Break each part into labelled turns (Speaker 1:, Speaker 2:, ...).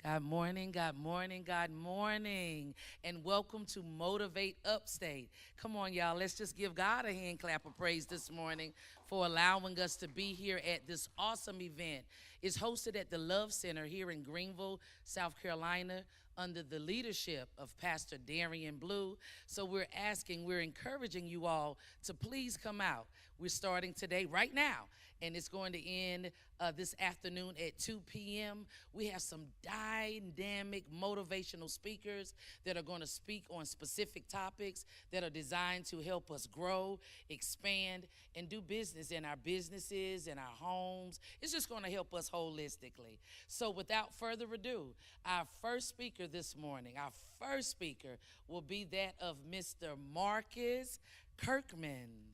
Speaker 1: God morning, God morning, God morning, and welcome to Motivate Upstate. Come on, y'all, let's just give God a hand clap of praise this morning for allowing us to be here at this awesome event. It's hosted at the Love Center here in Greenville, South Carolina, under the leadership of Pastor Darian Blue. So we're encouraging you all to please come out. We're starting today, right now, and it's going to end this afternoon at 2 p.m. We have some dynamic motivational speakers that are going to speak on specific topics that are designed to help us grow, expand, and do business in our businesses, in our homes. It's just going to help us holistically. So without further ado, our first speaker this morning, will be that of Mr. Marcus Kirkman.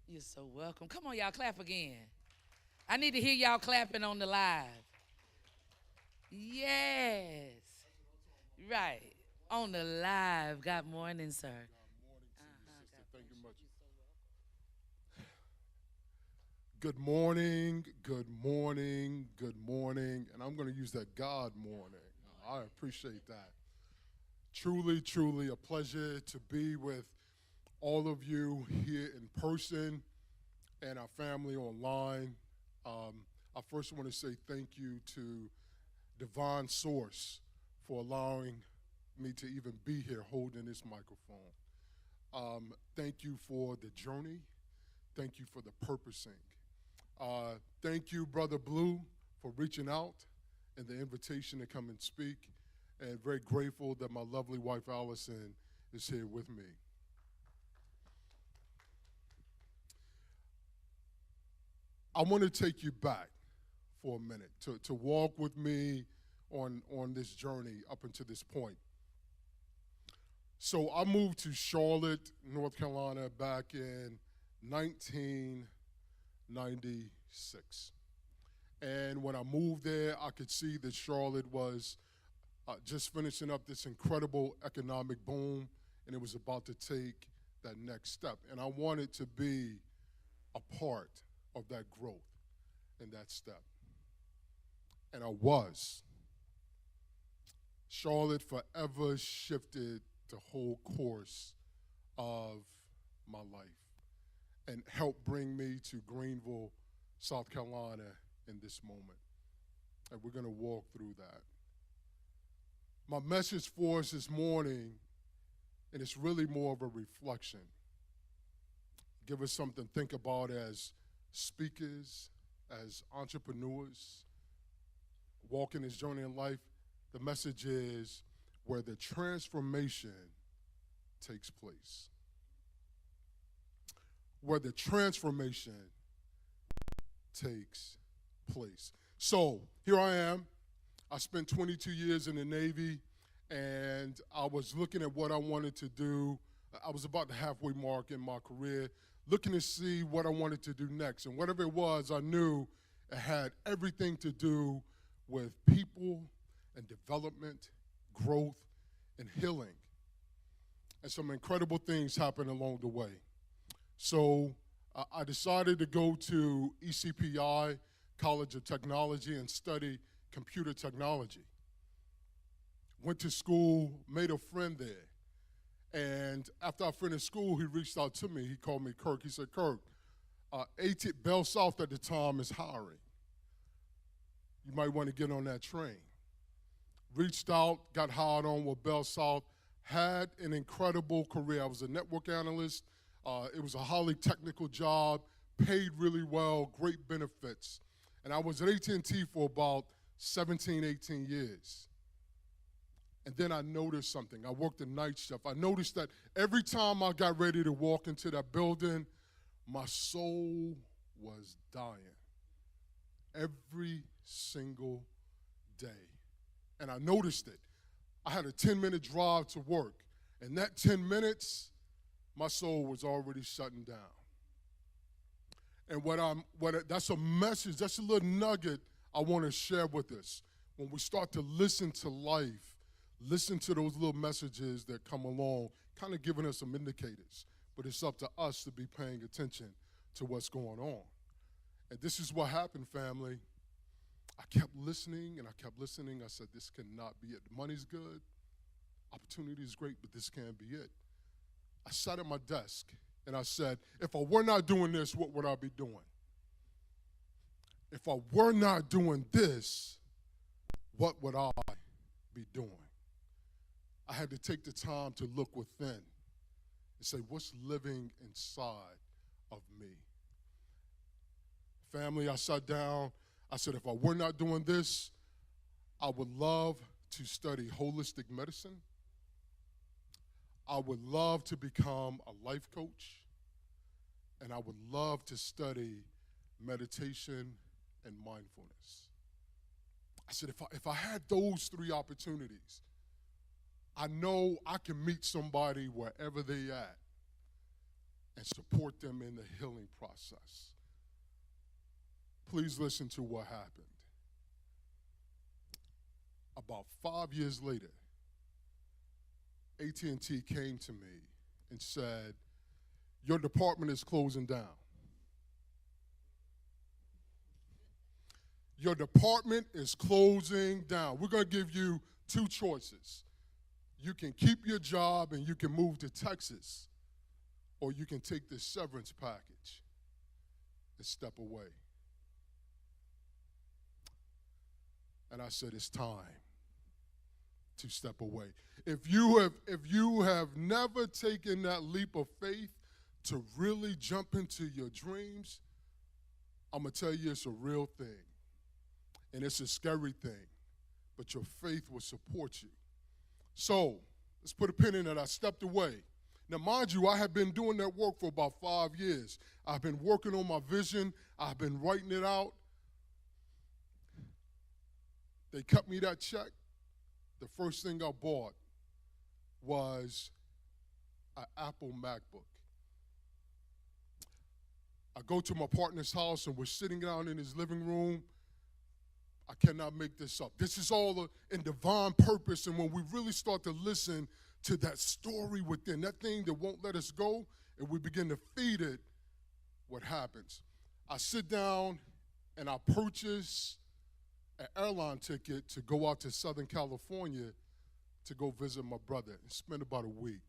Speaker 1: You're so welcome. Come on, y'all, clap again. I need to hear y'all clapping on the live. Yes. Right. On the live. God morning, sir.
Speaker 2: Good morning to you, sister. Thank you much. Good morning, good morning, good morning. And I'm going to use that God morning. I appreciate that. Truly, truly a pleasure to be with all of you here in person and our family online. I first want to say thank you to Divine Source for allowing me to even be here holding this microphone. Thank you for the journey. Thank you for the purposing. Thank you, Brother Blue, for reaching out and the invitation to come and speak. And very grateful that my lovely wife, Allison, is here with me. I want to take you back for a minute to walk with me on this journey up until this point. So I moved to Charlotte, North Carolina back in 1996. And when I moved there, I could see that Charlotte was just finishing up this incredible economic boom, and it was about to take that next step. And I wanted to be a part of that growth and that step. And I was. Charlotte forever shifted the whole course of my life and helped bring me to Greenville, South Carolina in this moment. And we're going to walk through that. My message for us this morning, and it's really more of a reflection, give us something to think about as speakers, as entrepreneurs, walking this journey in life. The message is where the transformation takes place. Where the transformation takes place. So here I am. I spent 22 years in the Navy, and I was looking at what I wanted to do. I was about the halfway mark in my career, looking to see what I wanted to do next. And whatever it was, I knew it had everything to do with people and development, growth, and healing. And some incredible things happened along the way. So I decided to go to ECPI, College of Technology, and study computer technology. Went to school, made a friend there. And after I finished school, he reached out to me. He called me Kirk. He said, Kirk, Bell South at the time is hiring. You might want to get on that train. Reached out, got hired on with Bell South, had an incredible career. I was a network analyst. It was a highly technical job, paid really well, great benefits. And I was at AT&T for about 17, 18 years. And then I noticed something. I worked the night shift. I noticed that every time I got ready to walk into that building, my soul was dying. Every single day. And I noticed it. I had a 10-minute drive to work. And that 10 minutes, my soul was already shutting down. And that's a message, that's a little nugget I want to share with us. When we start to listen to life, listen to those little messages that come along, kind of giving us some indicators. but it's up to us to be paying attention to what's going on. And this is what happened, family. I kept listening and I kept listening. I said, this cannot be it. The money's good, opportunity is great, but this can't be it. I sat at my desk and I said, if I were not doing this, what would I be doing? If I were not doing this, what would I be doing? I had to take the time to look within and say, what's living inside of me? Family, I sat down. I said, if I were not doing this, I would love to study holistic medicine. I would love to become a life coach. And I would love to study meditation and mindfulness. I said, if I had those three opportunities, I know I can meet somebody wherever they at and support them in the healing process. Please listen to what happened. About 5 years later, AT&T came to me and said, your department is closing down. Your department is closing down. We're going to give you two choices. You can keep your job and you can move to Texas, or you can take this severance package and step away. And I said, it's time to step away. If you have never taken that leap of faith to really jump into your dreams, I'm going to tell you it's a real thing. And it's a scary thing, but your faith will support you. So let's put a pin in it. I stepped away. Now, mind you, I have been doing that work for about 5 years. I've been working on my vision. I've been writing it out. They cut me that check. The first thing I bought was an Apple MacBook. I go to my partner's house, and we're sitting down in his living room. I cannot make this up. This is all in divine purpose, and when we really start to listen to that story within, that thing that won't let us go, and we begin to feed it, what happens? I sit down, and I purchase an airline ticket to go out to Southern California to go visit my brother and spend about a week.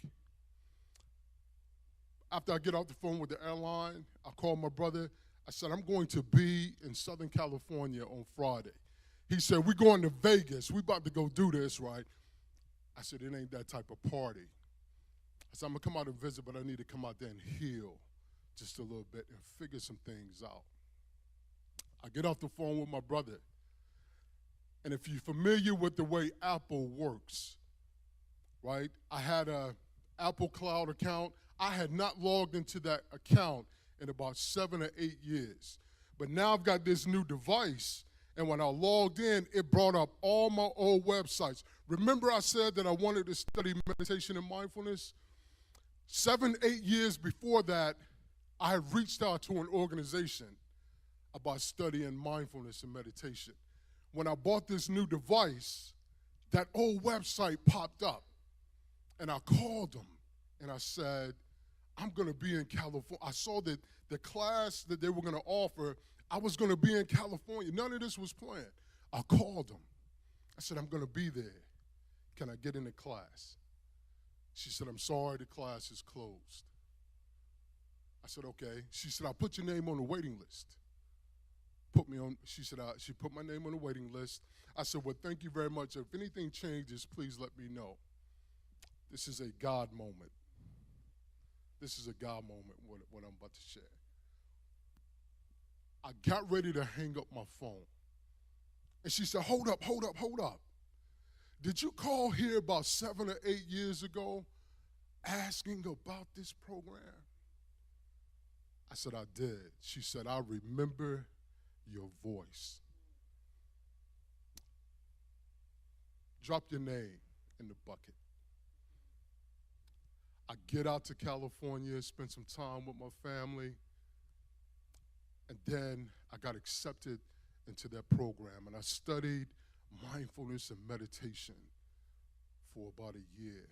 Speaker 2: After I get off the phone with the airline, I call my brother. I said, I'm going to be in Southern California on Friday. He said, we're going to Vegas. We about to go do this, right? I said, it ain't that type of party. I said, I'm going to come out and visit, but I need to come out there and heal just a little bit and figure some things out. I get off the phone with my brother. And if you're familiar with the way Apple works, right? I had an Apple Cloud account. I had not logged into that account in about 7 or 8 years. But now I've got this new device, and when I logged in, it brought up all my old websites. Remember I said that I wanted to study meditation and mindfulness? 7, 8 years before that, I had reached out to an organization about studying mindfulness and meditation. When I bought this new device, that old website popped up, and I called them, and I said, I'm going to be in California. I saw that the class that they were going to offer, I was going to be in California. None of this was planned. I called them. I said, I'm going to be there. Can I get in the class? She said, I'm sorry, the class is closed. I said, okay. She said, I'll put your name on the waiting list. She said, she put my name on the waiting list. I said, well, thank you very much. If anything changes, please let me know. This is a God moment. This is a God moment, what I'm about to share. I got ready to hang up my phone. And she said, hold up. Did you call here about 7 or 8 years ago asking about this program? I said, I did. She said, I remember your voice. Drop your name in the bucket. I get out to California, spend some time with my family, and then I got accepted into that program, and I studied mindfulness and meditation for about a year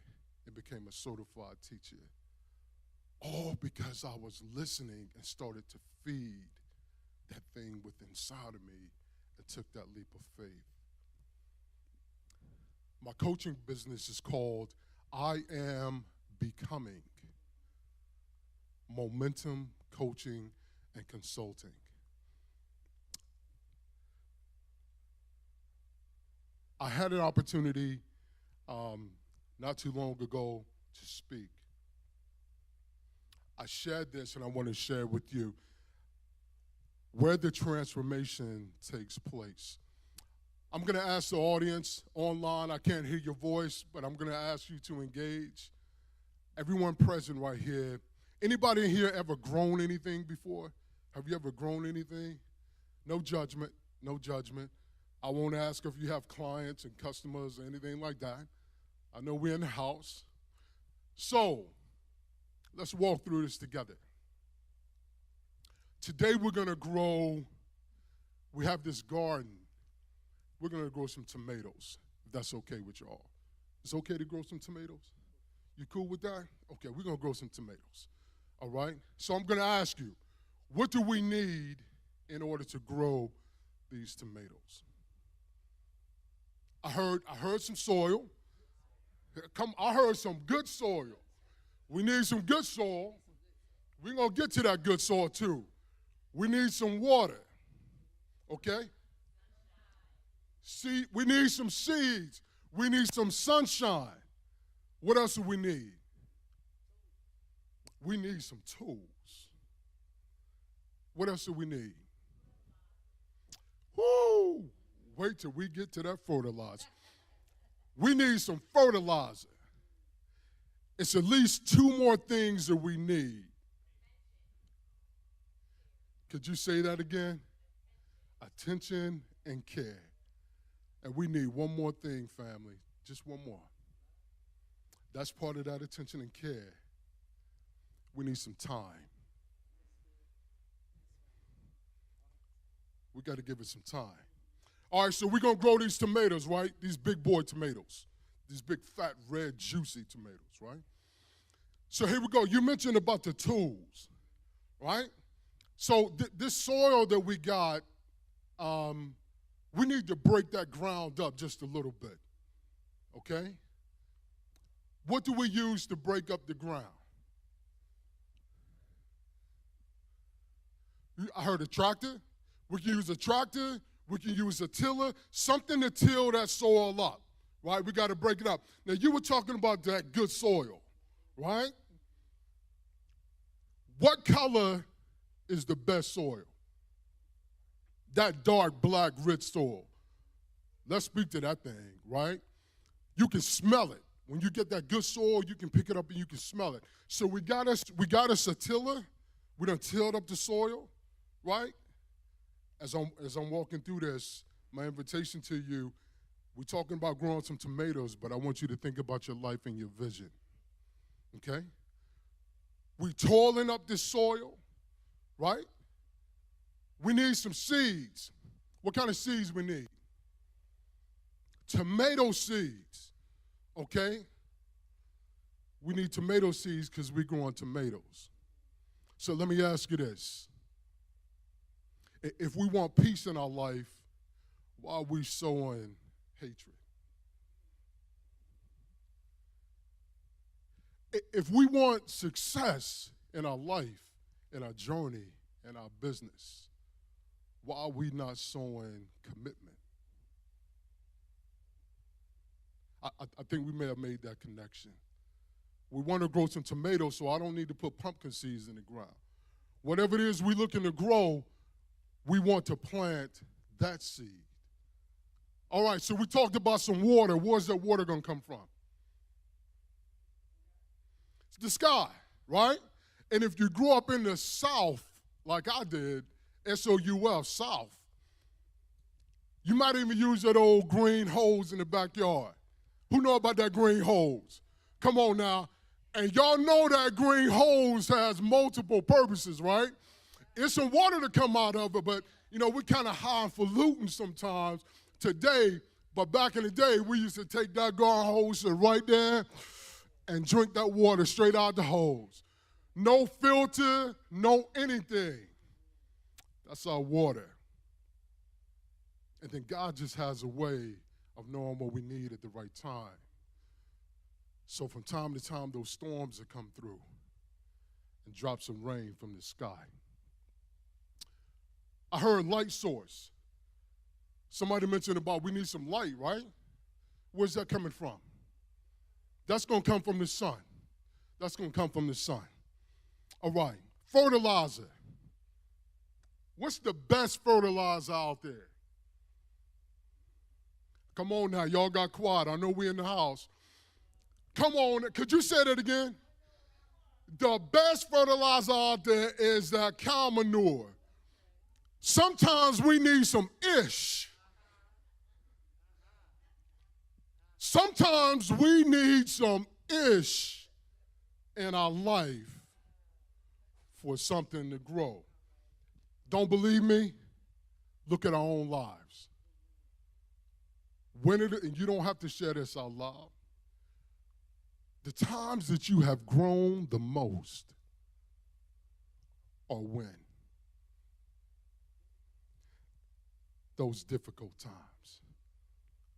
Speaker 2: and became a certified teacher. All because I was listening and started to feed that thing within inside of me and took that leap of faith. My coaching business is called I Am Becoming Momentum Coaching and Consulting. I had an opportunity not too long ago to speak. I shared this and I want to share with you where the transformation takes place. I'm going to ask the audience online, I can't hear your voice, but I'm going to ask you to engage. Everyone present right here, anybody in here ever grown anything before? Have you ever grown anything? No judgment, no judgment. I won't ask if you have clients and customers or anything like that. I know we're in the house. So, let's walk through this together. Today we're going to grow, we have this garden. We're going to grow some tomatoes, if that's okay with y'all. It's okay to grow some tomatoes? You cool with that? Okay, we're going to grow some tomatoes, all right? So I'm going to ask you, what do we need in order to grow these tomatoes? I heard some soil. I heard some good soil. We need some good soil. We're going to get to that good soil too. We need some water, okay? We need some seeds. We need some sunshine. What else do we need? We need some tools. What else do we need? Woo! Wait till we get to that fertilizer. We need some fertilizer. It's at least two more things that we need. Could you say that again? Attention and care. And we need one more thing, family, just one more. That's part of that attention and care. We need some time. We got to give it some time. All right, so we're going to grow these tomatoes, right? These big boy tomatoes. These big, fat, red, juicy tomatoes, right? So here we go. You mentioned about the tools, right? So this soil that we got, we need to break that ground up just a little bit, okay? What do we use to break up the ground? I heard a tractor. We can use a tractor. We can use a tiller, something to till that soil up, right? We got to break it up. Now, you were talking about that good soil, right? What color is the best soil? That dark, black, rich soil. Let's speak to that thing, right? You can smell it. When you get that good soil, you can pick it up and you can smell it. So we got us a tiller. We done tilled up the soil, right? As I'm walking through this, my invitation to you, we're talking about growing some tomatoes, but I want you to think about your life and your vision, okay? We toiling up this soil, right? We need some seeds. What kind of seeds we need? Tomato seeds, okay? We need tomato seeds because we're growing tomatoes. So let me ask you this. If we want peace in our life, why are we sowing hatred? If we want success in our life, in our journey, in our business, why are we not sowing commitment? I think we may have made that connection. We want to grow some tomatoes, so I don't need to put pumpkin seeds in the ground. Whatever it is we're looking to grow, we want to plant that seed. All right, so we talked about some water. Where's that water going to come from? It's the sky, right? And if you grew up in the South, like I did, S-O-U-F, South, you might even use that old green hose in the backyard. Who know about that green hose? Come on now. And y'all know that green hose has multiple purposes, right? It's some water to come out of it, but, you know, we're kind of highfalutin sometimes today, but back in the day, we used to take that garden hose right there and drink that water straight out the hose. no filter, no anything. That's our water. And then God just has a way of knowing what we need at the right time. So from time to time, those storms will come through and drop some rain from the sky. I heard light source. Somebody mentioned about we need some light, right? Where's that coming from? That's going to come from the sun. That's going to come from the sun. All right, fertilizer. What's the best fertilizer out there? Come on now, y'all got quiet. I know we're in the house. Come on, could you say that again? The best fertilizer out there is that cow manure. Sometimes we need some ish. Sometimes we need some ish in our life for something to grow. Don't believe me? Look at our own lives. And you don't have to share this out loud. The times that you have grown the most are when? Those difficult times,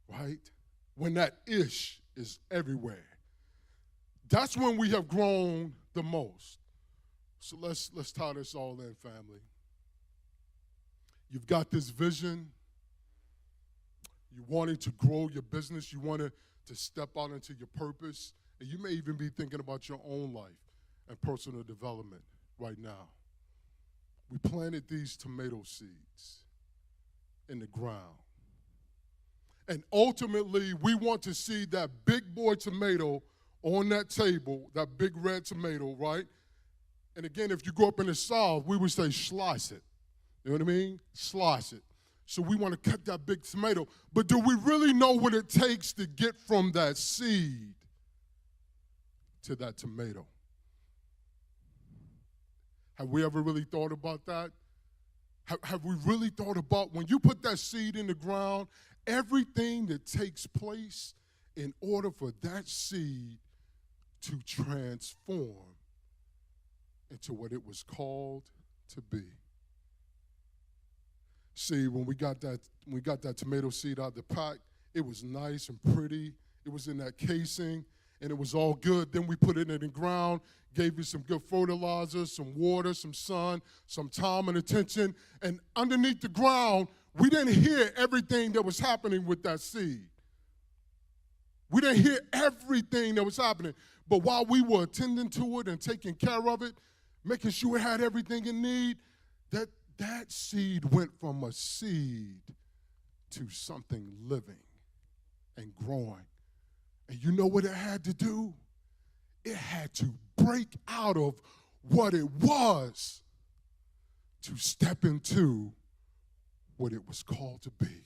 Speaker 2: right? When that ish is everywhere. That's when we have grown the most. So let's tie this all in, family. You've got this vision. You wanted to grow your business. You wanted to step out into your purpose. And you may even be thinking about your own life and personal development right now. We planted these tomato seeds in the ground. And ultimately, we want to see that big boy tomato on that table, that big red tomato, right? And again, if you grew up in the South, we would say slice it. You know what I mean? Slice it. So we want to cut that big tomato. But do we really know what it takes to get from that seed to that tomato? Have we ever really thought about that? Have we really thought about when you put that seed in the ground, everything that takes place in order for that seed to transform into what it was called to be? See, when we got that tomato seed out of the pack, it was nice and pretty. It was in that casing, and it was all good. Then we put it in the ground, gave it some good fertilizer, some water, some sun, some time and attention. And underneath the ground, we didn't hear everything that was happening with that seed. We didn't hear everything that was happening. But while we were attending to it and taking care of it, making sure it had everything it needed, that seed went from a seed to something living and growing. And you know what it had to do? It had to break out of what it was to step into what it was called to be.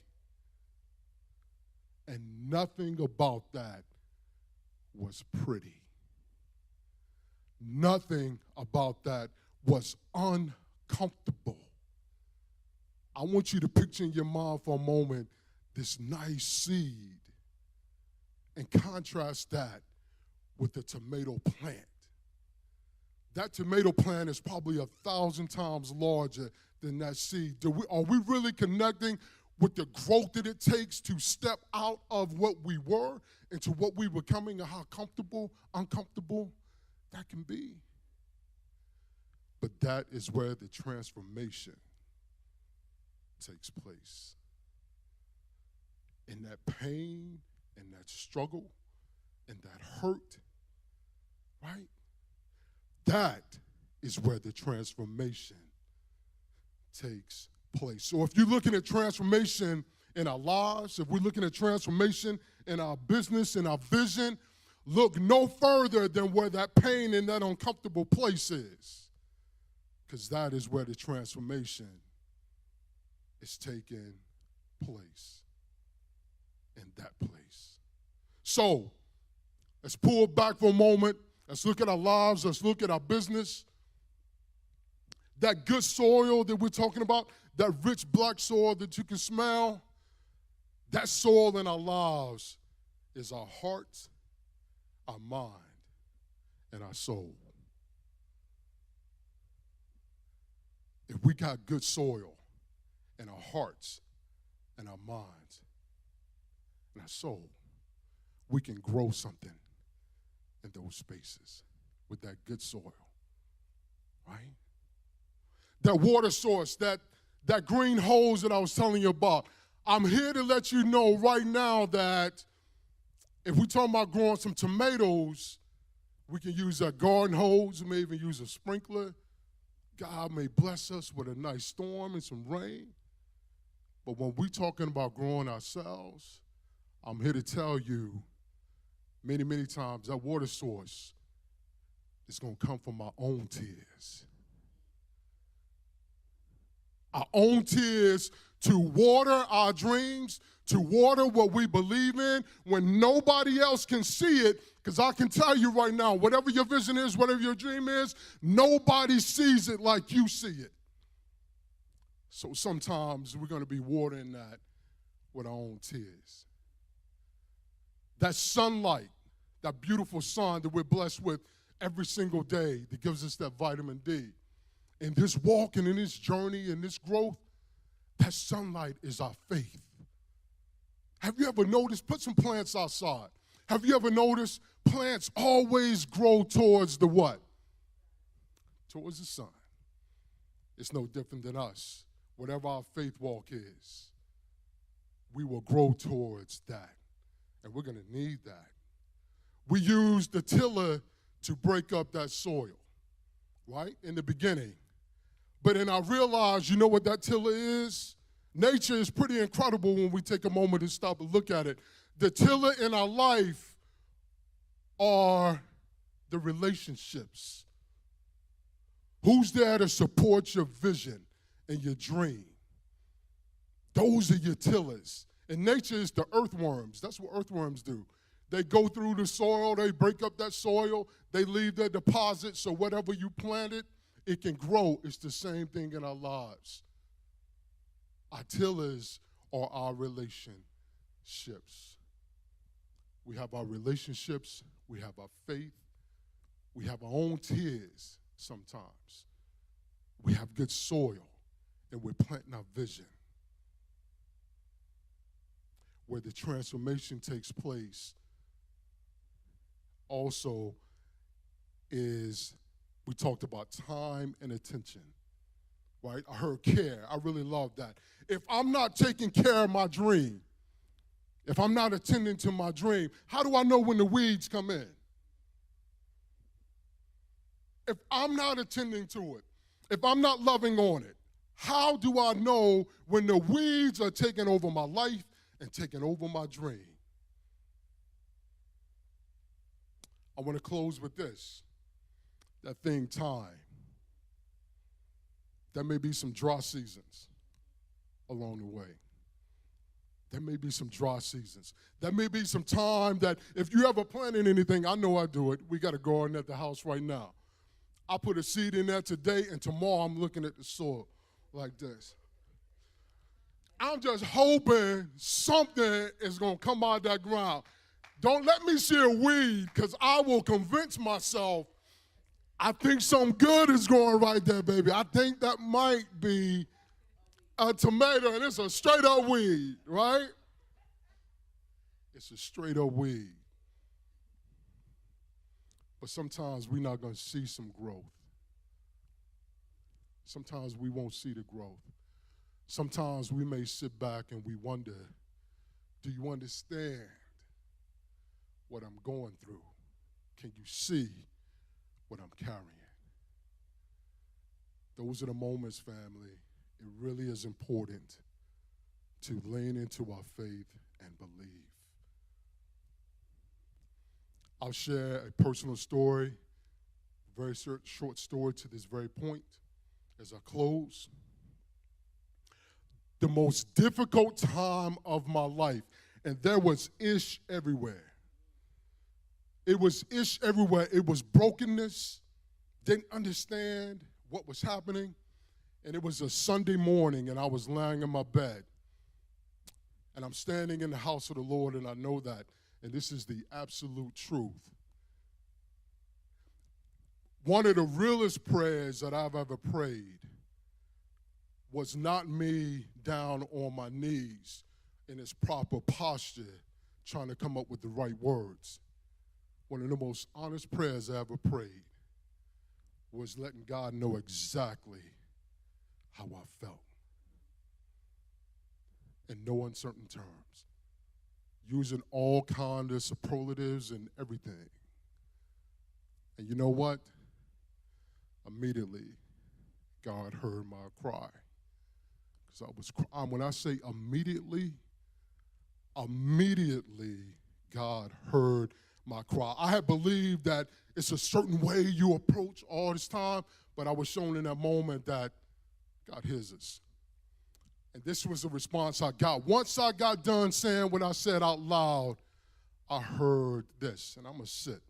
Speaker 2: And nothing about that was pretty. Nothing about that was uncomfortable. I want you to picture in your mind for a moment this nice seed and contrast that with the tomato plant. That tomato plant is probably 1,000 times larger than that seed. Are we really connecting with the growth that it takes to step out of what we were into what we were becoming, and how uncomfortable that can be? But that is where the transformation takes place. In that pain, and that struggle, and that hurt, right? That is where the transformation takes place. So if you're looking at transformation in our lives, if we're looking at transformation in our business, in our vision, look no further than where that pain and that uncomfortable place is, because that is where the transformation is taking place, in that place. So let's pull back for a moment. Let's look at our lives. Let's look at our business. That good soil that we're talking about, that rich black soil that you can smell, that soil in our lives is our heart, our mind, and our soul. if we got good soil in our hearts and our minds and our soul, we can grow something in those spaces with that good soil, right? That water source, that green hose that I was telling you about. I'm here to let you know right now that if we're talking about growing some tomatoes, we can use that garden hose. We may even use a sprinkler. God may bless us with a nice storm and some rain. But when we're talking about growing ourselves, I'm here to tell you many, many times that water source is going to come from our own tears. Our own tears to water our dreams, to water what we believe in when nobody else can see it. Because I can tell you right now, whatever your vision is, whatever your dream is, nobody sees it like you see it. So sometimes we're going to be watering that with our own tears. That sunlight, that beautiful sun that we're blessed with every single day that gives us that vitamin D. In this walk and in this journey and this growth, that sunlight is our faith. Have you ever noticed, put some plants outside. Have you ever noticed plants always grow towards the what? Towards the sun. It's no different than us. Whatever our faith walk is, we will grow towards that. And we're going to need that. We use the tiller to break up that soil, right, in the beginning. But then I realized, you know what that tiller is? Nature is pretty incredible when we take a moment to stop and look at it. The tiller in our life are the relationships. Who's there to support your vision and your dream? Those are your tillers. And nature is the earthworms. That's what earthworms do. They go through the soil, they break up that soil, they leave their deposit, so whatever you planted, it can grow. It's the same thing in our lives. Our tillers are our relationships. We have our relationships, we have our faith, we have our own tears sometimes. We have good soil, and we're planting our vision. Where the transformation takes place also is, we talked about time and attention, right? I heard care. I really love that. If I'm not taking care of my dream, if I'm not attending to my dream, how do I know when the weeds come in? If I'm not attending to it, if I'm not loving on it, how do I know when the weeds are taking over my life and taking over my dream? I want to close with this. That thing, time. There may be some dry seasons along the way. There may be some dry seasons. There may be some time that if you ever planted anything, I know I do it. We got a garden at the house right now. I put a seed in there today, and tomorrow I'm looking at the soil like this. I'm just hoping something is going to come out of that ground. Don't let me see a weed, because I will convince myself I think something good is growing right there, baby. I think that might be a tomato, and it's a straight-up weed, right? It's a straight-up weed. But sometimes we're not going to see some growth. Sometimes we won't see the growth. Sometimes we may sit back and we wonder, do you understand what I'm going through? Can you see what I'm carrying? Those are the moments, family. It really is important to lean into our faith and believe. I'll share a personal story, a very short story to this very point as I close. The most difficult time of my life, and there was ish everywhere. It was ish everywhere. It was brokenness, didn't understand what was happening, and it was a Sunday morning, and I was lying in my bed, and I'm standing in the house of the Lord, and I know that, and this is the absolute truth. One of the realest prayers that I've ever prayed was not me down on my knees in its proper posture trying to come up with the right words. One of the most honest prayers I ever prayed was letting God know exactly how I felt in no uncertain terms, using all kinds of superlatives and everything. And you know what? Immediately, God heard my cry. Because I was crying. When I say immediately, God heard my cry. I had believed that it's a certain way you approach all this time, but I was shown in that moment that God hears us. And this was the response I got. Once I got done saying what I said out loud, I heard this, and I'm going to sit.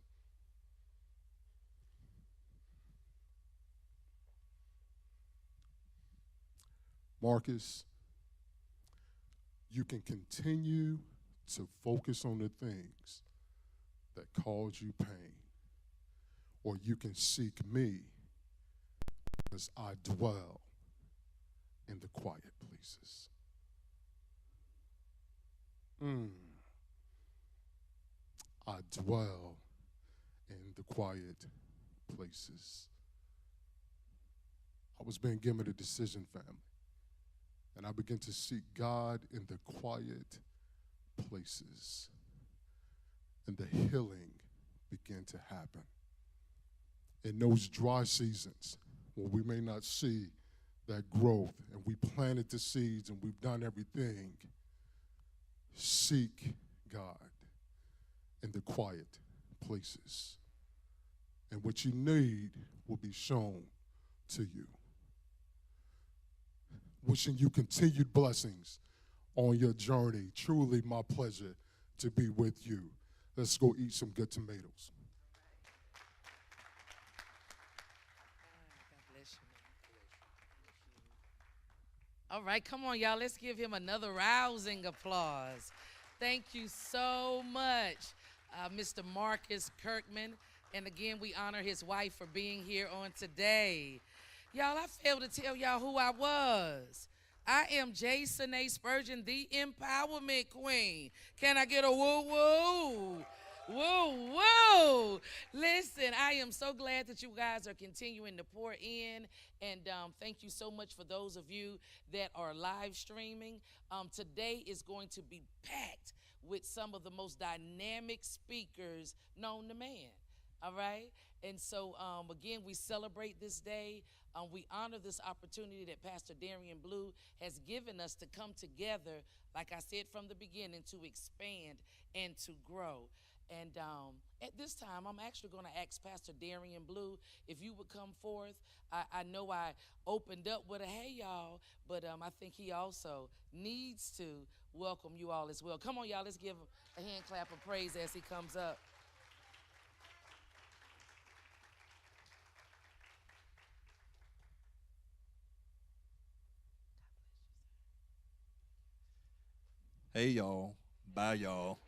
Speaker 2: Marcus, you can continue to focus on the things that cause you pain, or you can seek me because I dwell in the quiet places. I dwell in the quiet places. I was being given a decision, family, and I began to seek God in the quiet places, and the healing began to happen. In those dry seasons where we may not see that growth, and we planted the seeds and we've done everything, seek God in the quiet places. And what you need will be shown to you. Wishing you continued blessings on your journey. Truly my pleasure to be with you. Let's go eat some good tomatoes.
Speaker 1: All right, come on, y'all. Let's give him another rousing applause. Thank you so much, Mr. Marcus Kirkman. And again, we honor his wife for being here on today. Y'all, I failed to tell y'all who I was. I am Jason A. Spurgeon, the Empowerment Queen. Can I get a woo-woo? Woo-woo! Listen, I am so glad that you guys are continuing to pour in, and thank you so much for those of you that are live streaming. Today is going to be packed with some of the most dynamic speakers known to man, all right? And so, again, we celebrate this day. We honor this opportunity that Pastor Darian Blue has given us to come together, like I said from the beginning, to expand and to grow. And at this time, I'm actually going to ask Pastor Darian Blue if you would come forth. I know I opened up with a hey, y'all, but I think he also needs to welcome you all as well. Come on, y'all, let's give a hand clap of praise as he comes up.
Speaker 3: Hey, y'all. Bye, y'all.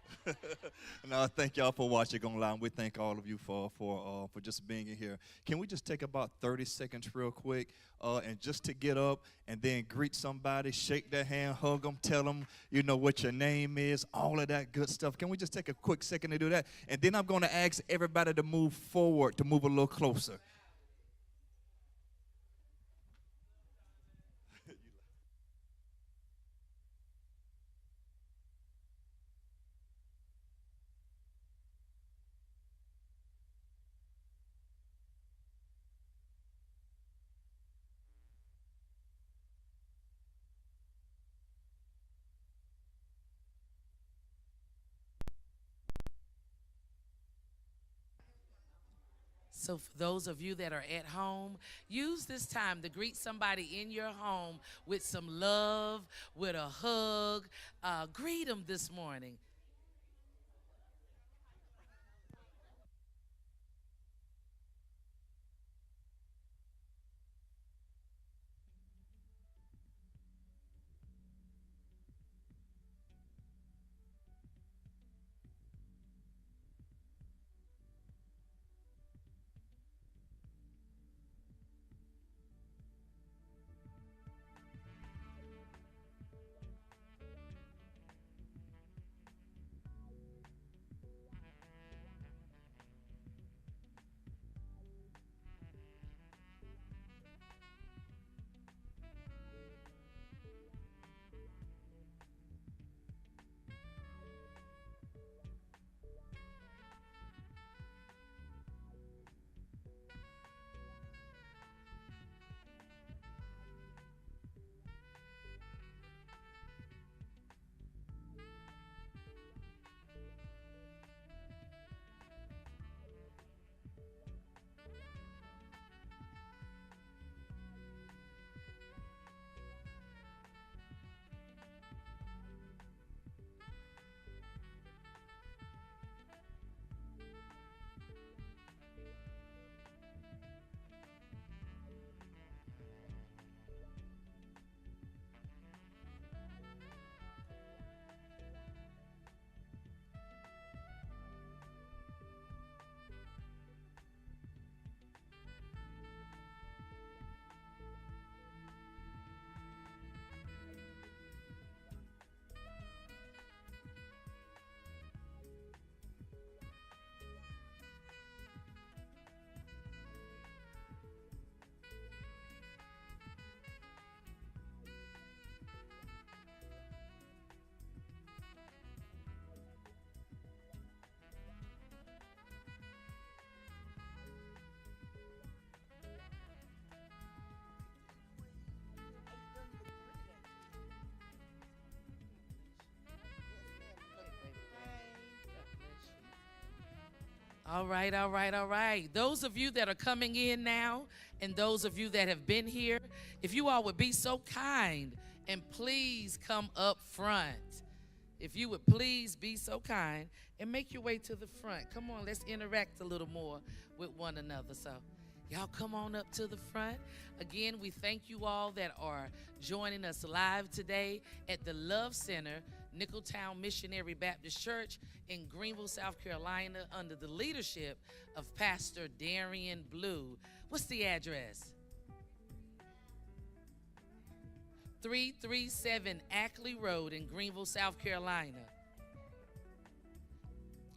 Speaker 3: No, thank y'all for watching online. We thank all of you for just being in here. Can we just take about 30 seconds real quick and just to get up and then greet somebody, shake their hand, hug them, tell them, you know, what your name is, all of that good stuff. Can we just take a quick second to do that? And then I'm going to ask everybody to move forward, to move a little closer.
Speaker 1: So for those of you that are at home, use this time to greet somebody in your home with some love, with a hug. Greet them this morning. All right, all right, all right. Those of you that are coming in now and those of you that have been here, if you all would be so kind and please come up front. If you would please be so kind and make your way to the front. Come on, let's interact a little more with one another. So, y'all come on up to the front. Again, we thank you all that are joining us live today at the Love Center, Nicholtown Missionary Baptist Church in Greenville, South Carolina, under the leadership of Pastor Darian Blue. What's the address? 337 Ackley Road in Greenville, South Carolina.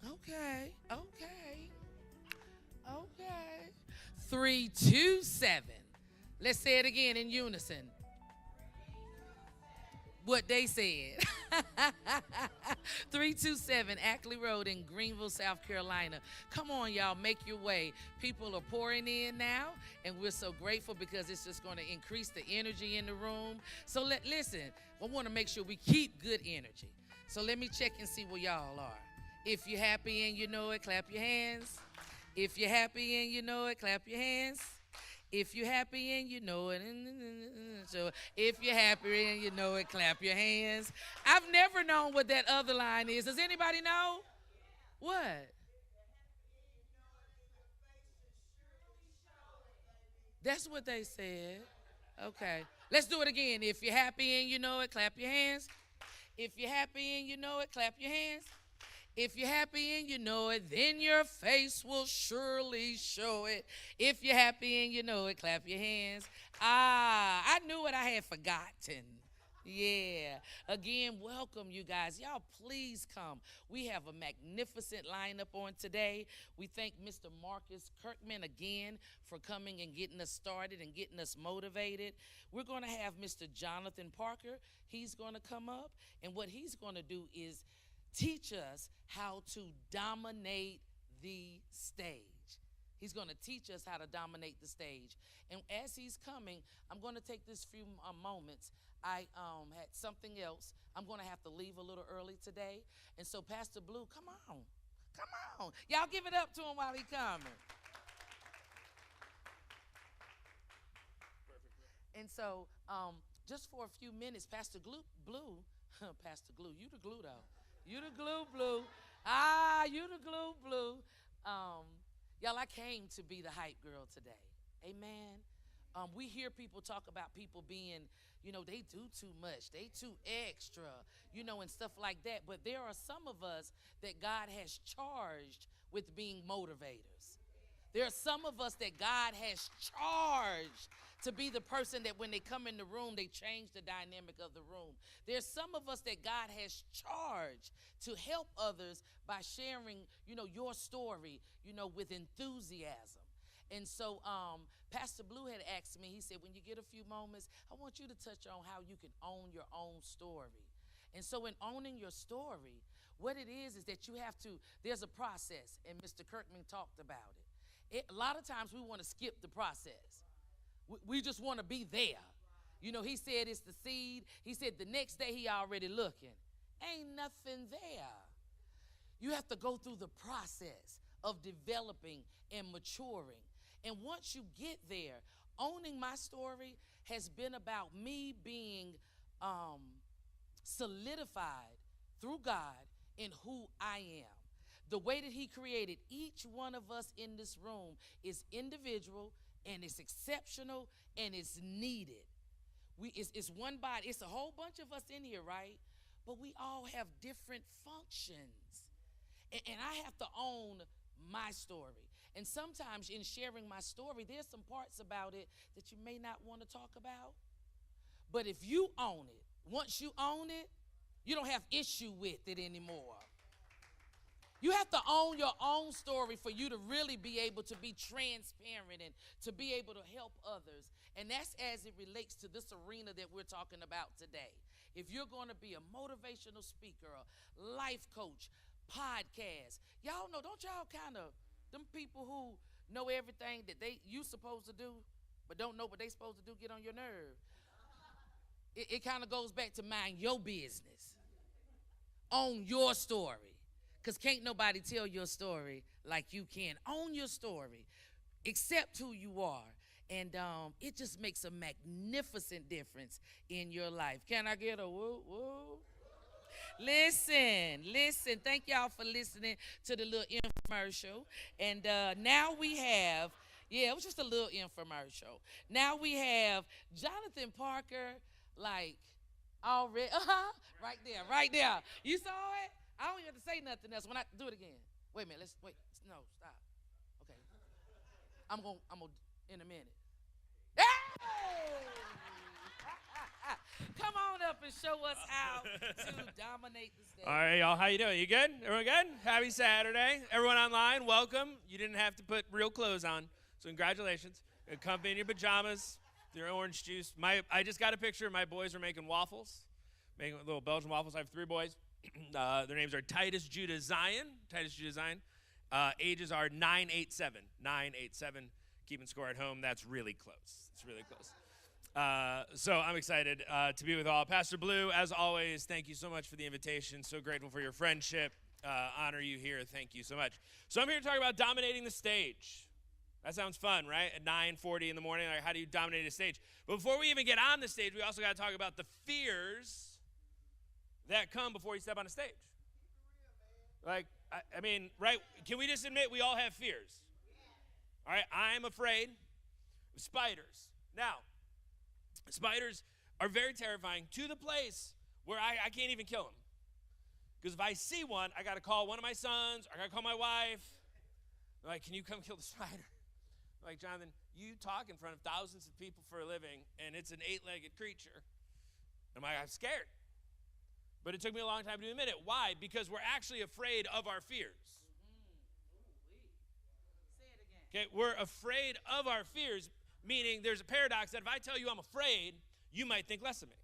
Speaker 1: Okay. 327. Let's say it again in unison. What they said. 327 Ackley Road in Greenville, South Carolina. Come on, y'all, make your way. People are pouring in now, and we're so grateful because it's just going to increase the energy in the room. So listen, I want to make sure we keep good energy. So let me check and see where y'all are. If you're happy and you know it, clap your hands. If you're happy and you know it, clap your hands. If you're happy and you know it, so if you're happy and you know it, clap your hands. I've never known what that other line is. Does anybody know? What? That's what they said. Okay. Let's do it again. If you're happy and you know it, clap your hands. If you're happy and you know it, clap your hands. If you're happy and you know it, then your face will surely show it. If you're happy and you know it, clap your hands. I knew what I had forgotten. Yeah. Again, welcome, you guys. Y'all, please come. We have a magnificent lineup on today. We thank Mr. Marcus Kirkman again for coming and getting us started and getting us motivated. We're going to have Mr. Jonathan Parker. He's going to come up, and what he's going to do is teach us how to dominate the stage. He's going to teach us how to dominate the stage. And as he's coming, I'm going to take this few moments. I had something else. I'm going to have to leave a little early today. And so Pastor Blue, come on. Y'all give it up to him while he's coming. And so just for a few minutes, Pastor Blue, Pastor Glue, you the glue though. You the glue, Blue. You the glue, Blue. Y'all, I came to be the hype girl today. Amen. We hear people talk about people being, they do too much. They too extra, and stuff like that. But there are some of us that God has charged with being motivators. There are some of us that God has charged to be the person that when they come in the room, they change the dynamic of the room. There's some of us that God has charged to help others by sharing, your story, with enthusiasm. And so Pastor Blue had asked me, he said, when you get a few moments, I want you to touch on how you can own your own story. And so in owning your story, what it is that you have to, there's a process, and Mr. Kirkman talked about it. A lot of times we want to skip the process. We just want to be there. He said it's the seed. He said the next day he already looking. Ain't nothing there. You have to go through the process of developing and maturing. And once you get there, owning my story has been about me being solidified through God in who I am. The way that he created each one of us in this room is individual, and it's exceptional, and it's needed. It's one body. It's a whole bunch of us in here, right? But we all have different functions. And I have to own my story. And sometimes in sharing my story, there's some parts about it that you may not want to talk about. But if you own it, once you own it, you don't have issue with it anymore. You have to own your own story for you to really be able to be transparent and to be able to help others. And that's as it relates to this arena that we're talking about today. If you're going to be a motivational speaker, a life coach, podcast, y'all know, don't y'all kind of, them people who know everything that you supposed to do, but don't know what they supposed to do, get on your nerve. It kind of goes back to mind your business. Own your story. Because can't nobody tell your story like you can. Own your story. Accept who you are. And it just makes a magnificent difference in your life. Can I get a woo woo? Listen. Thank y'all for listening to the little infomercial. And now we have, it was just a little infomercial. Now we have Jonathan Parker, like, already, right there. You saw it? I don't even have to say nothing else. When I do it again. Wait a minute, no, stop. Okay. I'm going in a minute. Hey! Come on up and show us how to dominate the stage.
Speaker 4: All right, y'all. How you doing? You good? Everyone good? Happy Saturday. Everyone online, welcome. You didn't have to put real clothes on, so congratulations. You come in your pajamas, your orange juice. I just got a picture. My boys are making waffles, making little Belgian waffles. I have 3 boys. Their names are Titus, Judah, Zion. Ages are 9-8-7. 9-8-7. Keeping score at home. That's really close. It's really close. So I'm excited to be with all. Pastor Blue, as always, thank you so much for the invitation. So grateful for your friendship. Honor you here. Thank you so much. So I'm here to talk about dominating the stage. That sounds fun, right? At 9:40 in the morning, like, how do you dominate a stage? But before we even get on the stage, we also got to talk about the fears that come before you step on a stage. Like, I mean, right? Can we just admit we all have fears? All right, I'm afraid of spiders. Now, spiders are very terrifying to the place where I can't even kill them. Because if I see one, I got to call one of my sons, or I got to call my wife. They're like, can you come kill the spider? I'm like, Jonathan, you talk in front of thousands of people for a living, and it's an 8-legged creature. I'm like, I'm scared. But it took me a long time to admit it. Why? Because we're actually afraid of our fears. Okay, we're afraid of our fears, meaning there's a paradox that if I tell you I'm afraid, you might think less of me.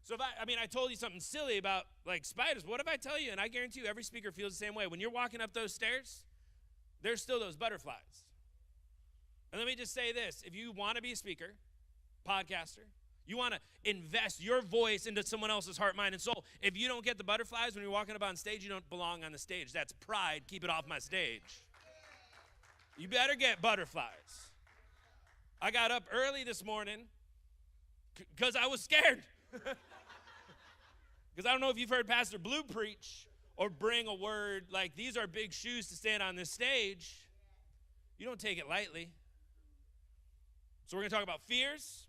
Speaker 4: So if I told you something silly about like spiders, what if I tell you, and I guarantee you every speaker feels the same way, when you're walking up those stairs, there's still those butterflies. And let me just say this, if you want to be a speaker, podcaster, you want to invest your voice into someone else's heart, mind, and soul. If you don't get the butterflies when you're walking up on stage, you don't belong on the stage. That's pride. Keep it off my stage. You better get butterflies. I got up early this morning because I was scared. Because I don't know if you've heard Pastor Blue preach or bring a word. Like, these are big shoes to stand on this stage. You don't take it lightly. So we're going to talk about fears.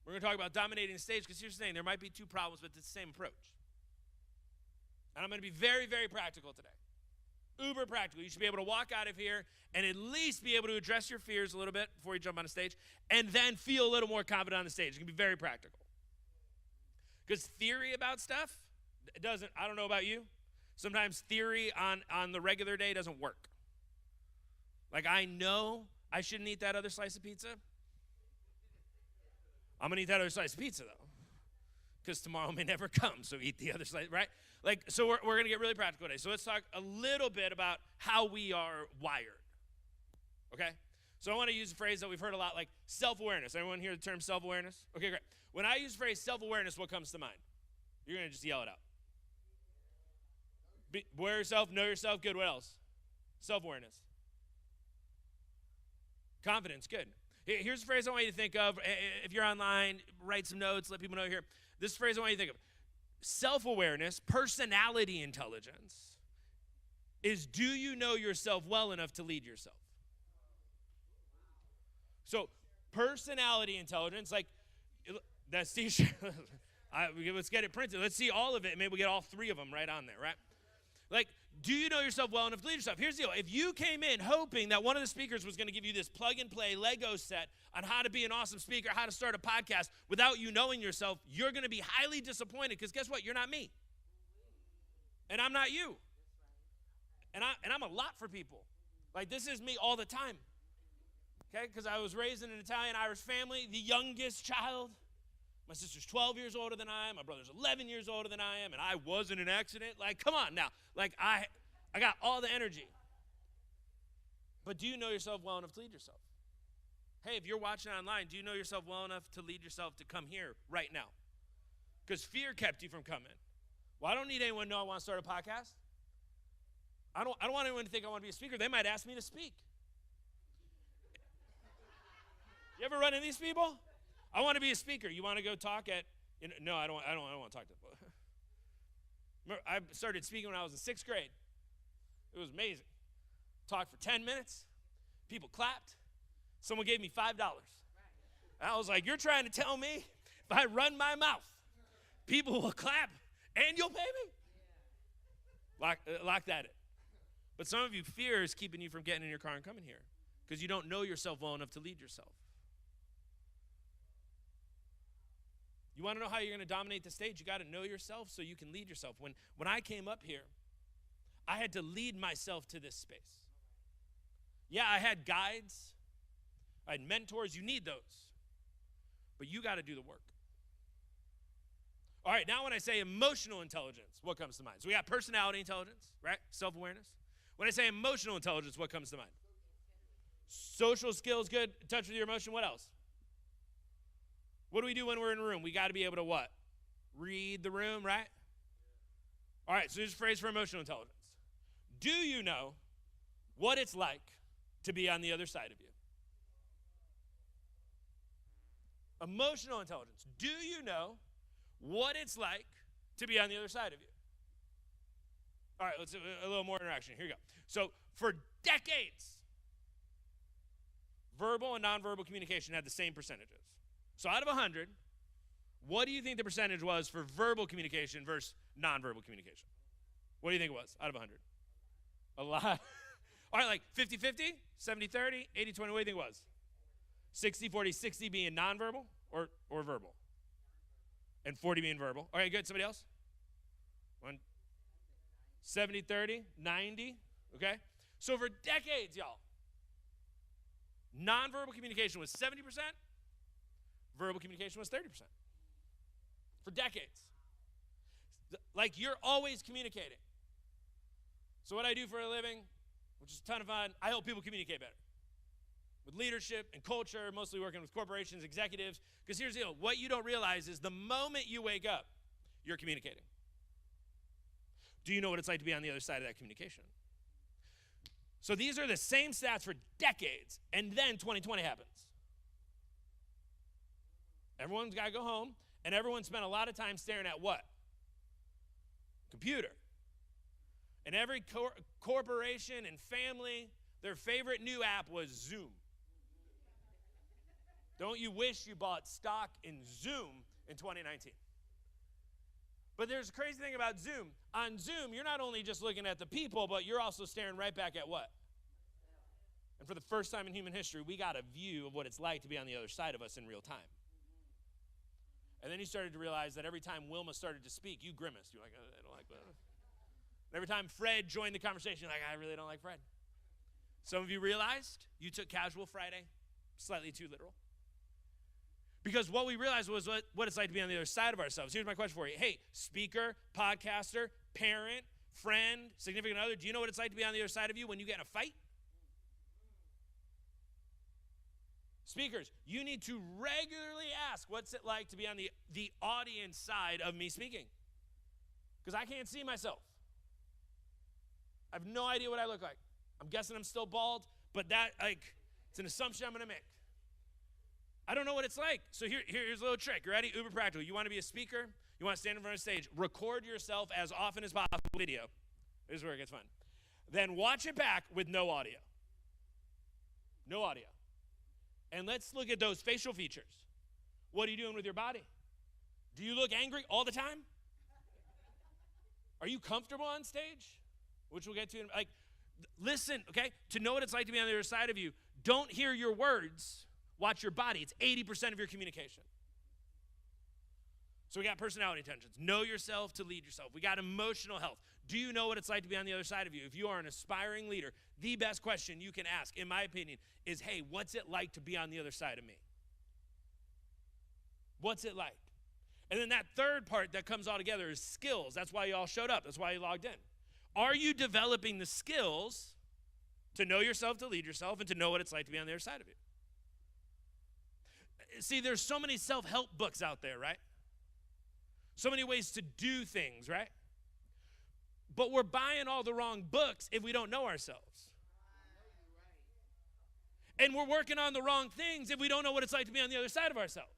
Speaker 4: We're going to talk about dominating the stage, because here's the thing. There might be 2 problems, but it's the same approach. And I'm going to be very, very practical today. Uber practical. You should be able to walk out of here and at least be able to address your fears a little bit before you jump on a stage, and then feel a little more confident on the stage. It can be very practical. Because theory about stuff, I don't know about you, sometimes theory on the regular day doesn't work. Like, I know I shouldn't eat that other slice of pizza. I'm going to eat that other slice of pizza, though, because tomorrow may never come, so eat the other slice, right? Like, so we're going to get really practical today. So let's talk a little bit about how we are wired, okay? So I want to use a phrase that we've heard a lot, like self-awareness. Everyone hear the term self-awareness? Okay, great. When I use the phrase self-awareness, what comes to mind? You're going to just yell it out. Aware yourself, know yourself, good. What else? Self-awareness. Confidence, good. Here's a phrase I want you to think of. If you're online, write some notes, let people know you're here. This phrase I want you to think of. Self-awareness, personality intelligence, is, do you know yourself well enough to lead yourself? So, personality intelligence, like, that's t-shirt. Let's get it printed. Let's see all of it. Maybe we'll get all 3 of them right on there, right? Like, do you know yourself well enough to lead yourself? Here's the deal. If you came in hoping that one of the speakers was going to give you this plug-and-play Lego set on how to be an awesome speaker, how to start a podcast, without you knowing yourself, you're going to be highly disappointed, because guess what? You're not me. And I'm not you. And I'm a lot for people. Like, this is me all the time. Okay? Because I was raised in an Italian-Irish family, the youngest child. My sister's 12 years older than I am. My brother's 11 years older than I am. And I was in an accident. Like, come on now. Like, I got all the energy. But do you know yourself well enough to lead yourself? Hey, if you're watching online, do you know yourself well enough to lead yourself to come here right now? Because fear kept you from coming. Well, I don't need anyone to know I want to start a podcast. I don't want anyone to think I want to be a speaker. They might ask me to speak. You ever run into these people? I want to be a speaker. You want to go talk at? No, I don't want to talk to them. Remember, I started speaking when I was in 6th grade. It was amazing. Talked for 10 minutes. People clapped. Someone gave me $5. I was like, you're trying to tell me if I run my mouth, people will clap and you'll pay me? Lock that in. But some of you, fear is keeping you from getting in your car and coming here because you don't know yourself well enough to lead yourself. You want to know how you're going to dominate the stage? You got to know yourself so you can lead yourself. When I came up here, I had to lead myself to this space. Yeah, I had guides. I had mentors. You need those. But you got to do the work. All right, now when I say emotional intelligence, what comes to mind? So we got personality intelligence, right? Self-awareness. When I say emotional intelligence, what comes to mind? Social skills, good. Touch with your emotion. What else? What do we do when we're in a room? We got to be able to what? Read the room, right? All right, so here's a phrase for emotional intelligence. Do you know what it's like to be on the other side of you? Emotional intelligence. Do you know what it's like to be on the other side of you? All right, let's do a little more interaction. Here you go. So for decades, verbal and nonverbal communication had the same percentages. So out of 100, what do you think the percentage was for verbal communication versus nonverbal communication? What do you think it was out of 100? A lot. All right, like 50-50, 70-30, 80-20, what do you think it was? 60-40, 60 being nonverbal or verbal? And 40 being verbal. All right, good. Somebody else? 70-30, 90, okay? So for decades, y'all, nonverbal communication was 70%, verbal communication was 30%. For decades. Like you're always communicating. So what I do for a living, which is a ton of fun, I help people communicate better. With leadership and culture, mostly working with corporations, executives. Because here's the deal, what you don't realize is the moment you wake up, you're communicating. Do you know what it's like to be on the other side of that communication? So these are the same stats for decades, and then 2020 happens. Everyone's got to go home, and everyone spent a lot of time staring at what? Computer. And every corporation and family, their favorite new app was Zoom. Don't you wish you bought stock in Zoom in 2019? But there's a crazy thing about Zoom. On Zoom, you're not only just looking at the people, but you're also staring right back at what? And for the first time in human history, we got a view of what it's like to be on the other side of us in real time. And then you started to realize that every time Wilma started to speak, you grimaced. You're like, I don't like that. And every time Fred joined the conversation, you're like, I really don't like Fred. Some of you realized you took Casual Friday slightly too literal. Because what we realized was what it's like to be on the other side of ourselves. Here's my question for you. Hey, speaker, podcaster, parent, friend, significant other, do you know what it's like to be on the other side of you when you get in a fight? Speakers, you need to regularly ask, what's it like to be on the audience side of me speaking? Because I can't see myself. I have no idea what I look like. I'm guessing I'm still bald, but it's an assumption I'm going to make. I don't know what it's like. So here's a little trick. You ready? Uber practical. You want to be a speaker? You want to stand in front of a stage? Record yourself as often as possible video. This is where it gets fun. Then watch it back with no audio. No audio. And let's look at those facial features. What are you doing with your body? Do you look angry all the time? Are you comfortable on stage? Which we'll get to. Listen, okay? To know what it's like to be on the other side of you, don't hear your words. Watch your body. It's 80% of your communication. So we got personality intelligence. Know yourself to lead yourself. We got emotional health. Do you know what it's like to be on the other side of you? If you are an aspiring leader, the best question you can ask, in my opinion, is, hey, what's it like to be on the other side of me? What's it like? And then that third part that comes all together is skills. That's why you all showed up. That's why you logged in. Are you developing the skills to know yourself, to lead yourself, and to know what it's like to be on the other side of you? See, there's so many self-help books out there, right? So many ways to do things, right? But we're buying all the wrong books if we don't know ourselves. And we're working on the wrong things if we don't know what it's like to be on the other side of ourselves.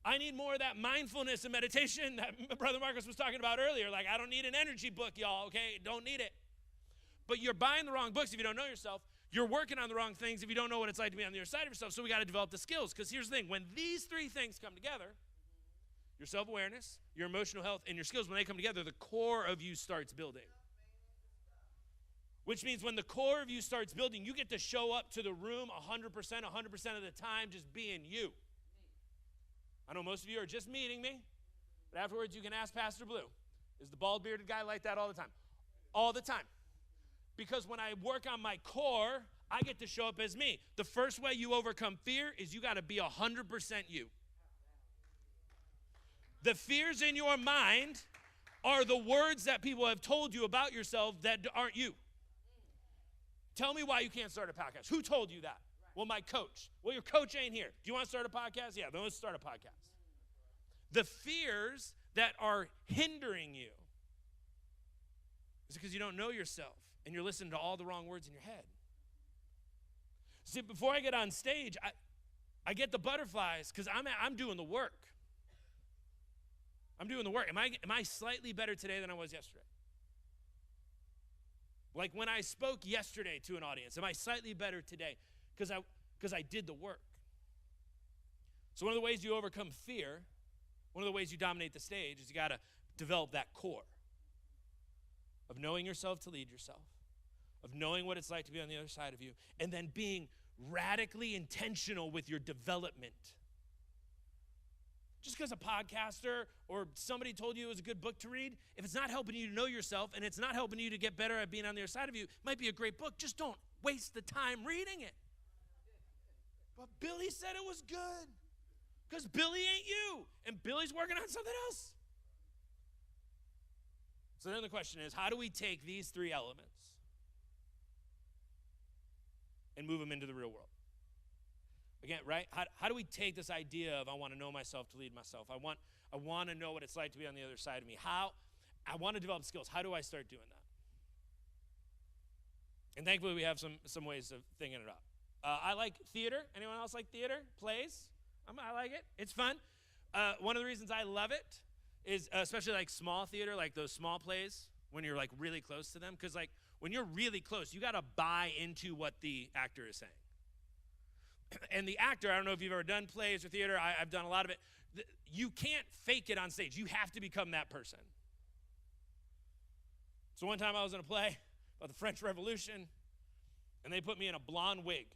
Speaker 4: I need more of that mindfulness and meditation that Brother Marcus was talking about earlier. Like, I don't need an energy book, y'all, okay? Don't need it. But you're buying the wrong books if you don't know yourself. You're working on the wrong things if you don't know what it's like to be on the other side of yourself. So we got to develop the skills. Because here's the thing. When these three things come together, your self-awareness, your emotional health, and your skills, when they come together, the core of you starts building. Which means when the core of you starts building, you get to show up to the room 100% of the time just being you. I know most of you are just meeting me, but afterwards you can ask Pastor Blue. Is the bald-bearded guy like that all the time? All the time. Because when I work on my core, I get to show up as me. The first way you overcome fear is you got to be 100% you. The fears in your mind are the words that people have told you about yourself that aren't you. Tell me why you can't start a podcast. Who told you that? Well, my coach. Well, your coach ain't here. Do you want to start a podcast? Yeah, then let's start a podcast. The fears that are hindering you is because you don't know yourself and you're listening to all the wrong words in your head. See, before I get on stage, I get the butterflies because I'm doing the work. I'm doing the work. Am I slightly better today than I was yesterday? Like when I spoke yesterday to an audience, am I slightly better today? Because I did the work. So one of the ways you overcome fear, one of the ways you dominate the stage is you got to develop that core of knowing yourself to lead yourself, of knowing what it's like to be on the other side of you, and then being radically intentional with your development. Just because a podcaster or somebody told you it was a good book to read, if it's not helping you to know yourself and it's not helping you to get better at being on the other side of you, it might be a great book. Just don't waste the time reading it. But Billy said it was good because Billy ain't you, and Billy's working on something else. So then the question is, how do we take these three elements and move them into the real world? Again, right? How do we take this idea of I want to know myself to lead myself? I want to know what it's like to be on the other side of me. I want to develop skills. How do I start doing that? And thankfully we have some ways of thinking it up. I like theater. Anyone else like theater? Plays? I like it. It's fun. One of the reasons I love it is especially like small theater, like those small plays when you're like really close to them. Because like when you're really close, you got to buy into what the actor is saying. And the actor, I don't know if you've ever done plays or theater. I've done a lot of it. You can't fake it on stage. You have to become that person. So one time I was in a play about the French Revolution, and they put me in a blonde wig.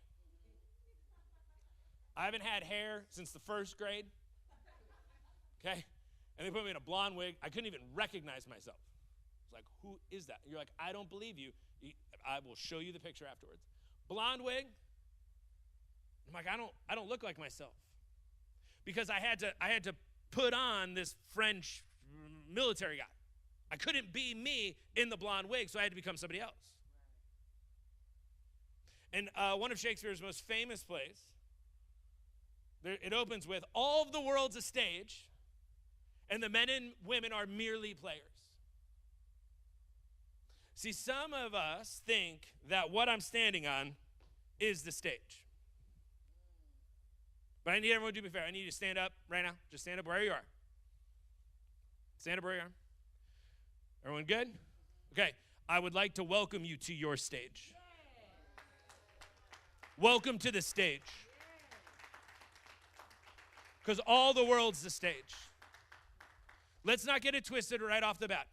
Speaker 4: I haven't had hair since the first grade, okay? And they put me in a blonde wig. I couldn't even recognize myself. I was like, who is that? You're like, I don't believe you. I will show you the picture afterwards. Blonde wig. I'm like, I don't look like myself. Because I had to put on this French military guy. I couldn't be me in the blonde wig, so I had to become somebody else. And one of Shakespeare's most famous plays, it opens with, all of the world's a stage, and the men and women are merely players. See, some of us think that what I'm standing on is the stage. But I need everyone to do me fair. I need you to stand up right now. Just stand up wherever you are. Stand up where you are. Everyone good? Okay. I would like to welcome you to your stage. Welcome to the stage. Because all the world's the stage. Let's not get it twisted right off the bat.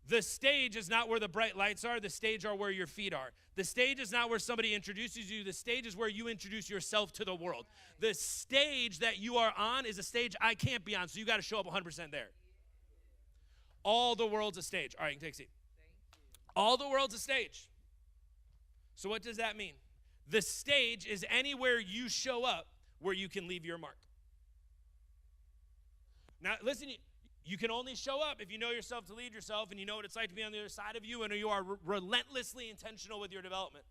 Speaker 4: The stage is not where the bright lights are. The stage are where your feet are. The stage is not where somebody introduces you. The stage is where you introduce yourself to the world. The stage that you are on is a stage I can't be on, so you got to show up 100% there. All the world's a stage. All right, you can take a seat. All the world's a stage. So what does that mean? The stage is anywhere you show up where you can leave your mark. Now, listen, you can only show up if you know yourself to lead yourself and you know what it's like to be on the other side of you and you are relentlessly intentional with your development.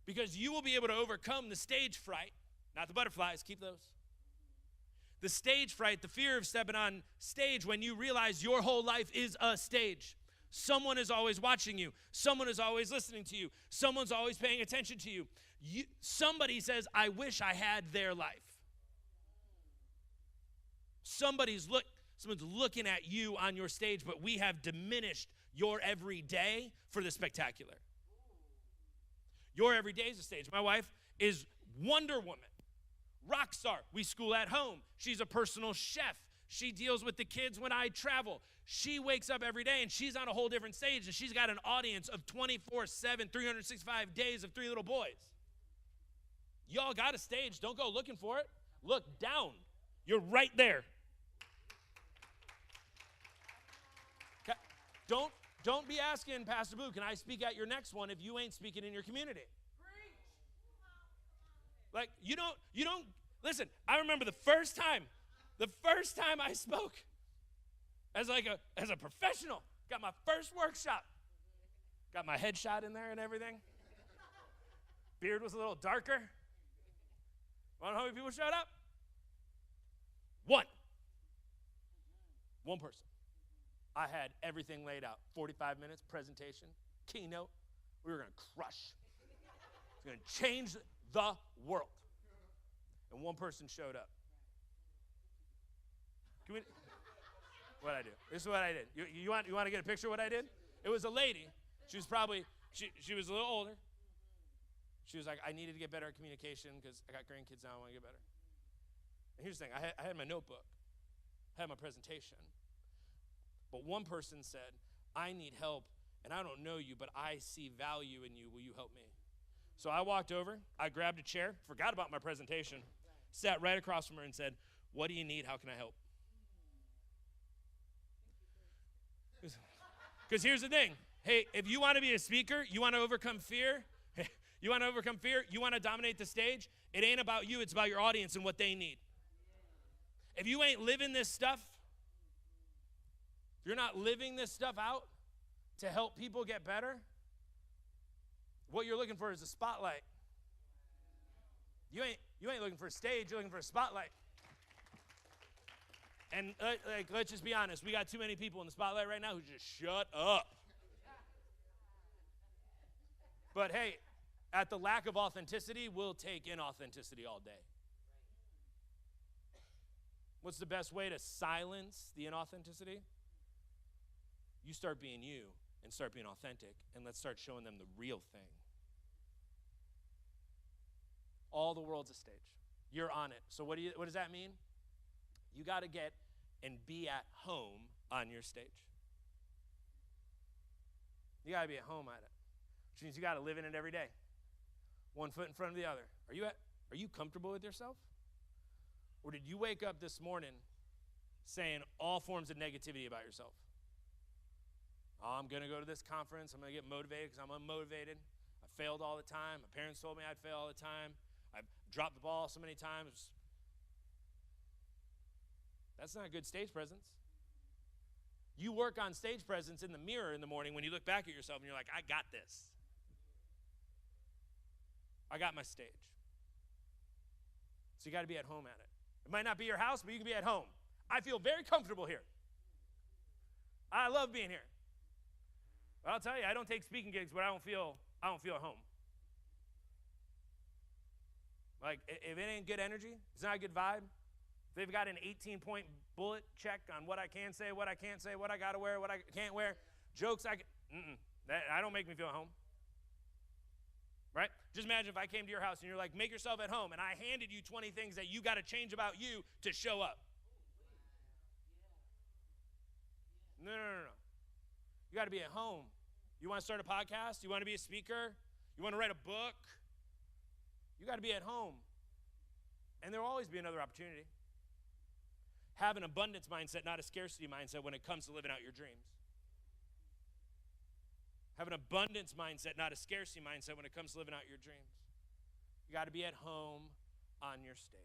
Speaker 4: Because you will be able to overcome the stage fright, not the butterflies, keep those. The stage fright, the fear of stepping on stage when you realize your whole life is a stage. Someone is always watching you. Someone is always listening to you. Someone's always paying attention to you. Somebody says, I wish I had their life. Someone's looking at you on your stage, but we have diminished your everyday for the spectacular. Your everyday is a stage. My wife is Wonder Woman, rock star. We school at home. She's a personal chef. She deals with the kids when I travel. She wakes up every day and she's on a whole different stage, and she's got an audience of 24/7, 365 days of 3 little boys. Y'all got a stage. Don't go looking for it. Look down. You're right there. Don't be asking Pastor Blue, can I speak at your next one if you ain't speaking in your community? Like, you don't, listen, I remember the first time I spoke as a professional, got my first workshop, got my headshot in there and everything. Beard was a little darker. Want to know how many people showed up? One person. I had everything laid out. 45 minutes, presentation, keynote. We were going to crush. It's going to change the world. And one person showed up. What I do? This is what I did. You want to get a picture of what I did? It was a lady. She was probably, she was a little older. She was like, I needed to get better at communication because I got grandkids now. I want to get better. And here's the thing. I had my notebook. I had my presentation. But one person said, I need help, and I don't know you, but I see value in you. Will you help me? So I walked over. I grabbed a chair, forgot about my presentation, sat right across from her and said, what do you need? How can I help? Because here's the thing. Hey, if you want to be a speaker, you want to overcome fear, you want to dominate the stage, it ain't about you. It's about your audience and what they need. If you ain't living this stuff, if you're not living this stuff out to help people get better, what you're looking for is a spotlight. You ain't looking for a stage, you're looking for a spotlight. And let's just be honest, we got too many people in the spotlight right now who just shut up. But hey, at the lack of authenticity, we'll take inauthenticity all day. What's the best way to silence the inauthenticity? You start being you and start being authentic, and let's start showing them the real thing. All the world's a stage. You're on it. So what does that mean? You got to get and be at home on your stage. You got to be at home at it, which means you got to live in it every day. One foot in front of the other. Are you comfortable with yourself? Or did you wake up this morning saying all forms of negativity about yourself? Oh, I'm going to go to this conference. I'm going to get motivated because I'm unmotivated. I failed all the time. My parents told me I'd fail all the time. I've dropped the ball so many times. That's not good stage presence. You work on stage presence in the mirror in the morning when you look back at yourself and you're like, I got this. I got my stage. So you got to be at home at it. It might not be your house, but you can be at home. I feel very comfortable here. I love being here. But I'll tell you, I don't take speaking gigs where I don't feel at home. Like, if it ain't good energy, it's not a good vibe. If they've got an 18-point bullet check on what I can say, what I can't say, what I got to wear, what I can't wear, jokes that don't make me feel at home. Right? Just imagine if I came to your house and you're like, make yourself at home, and I handed you 20 things that you got to change about you to show up. No. You got to be at home. You want to start a podcast? You want to be a speaker? You want to write a book? You got to be at home. And there will always be another opportunity. Have an abundance mindset, not a scarcity mindset when it comes to living out your dreams. Have an abundance mindset, not a scarcity mindset when it comes to living out your dreams. You got to be at home on your stage.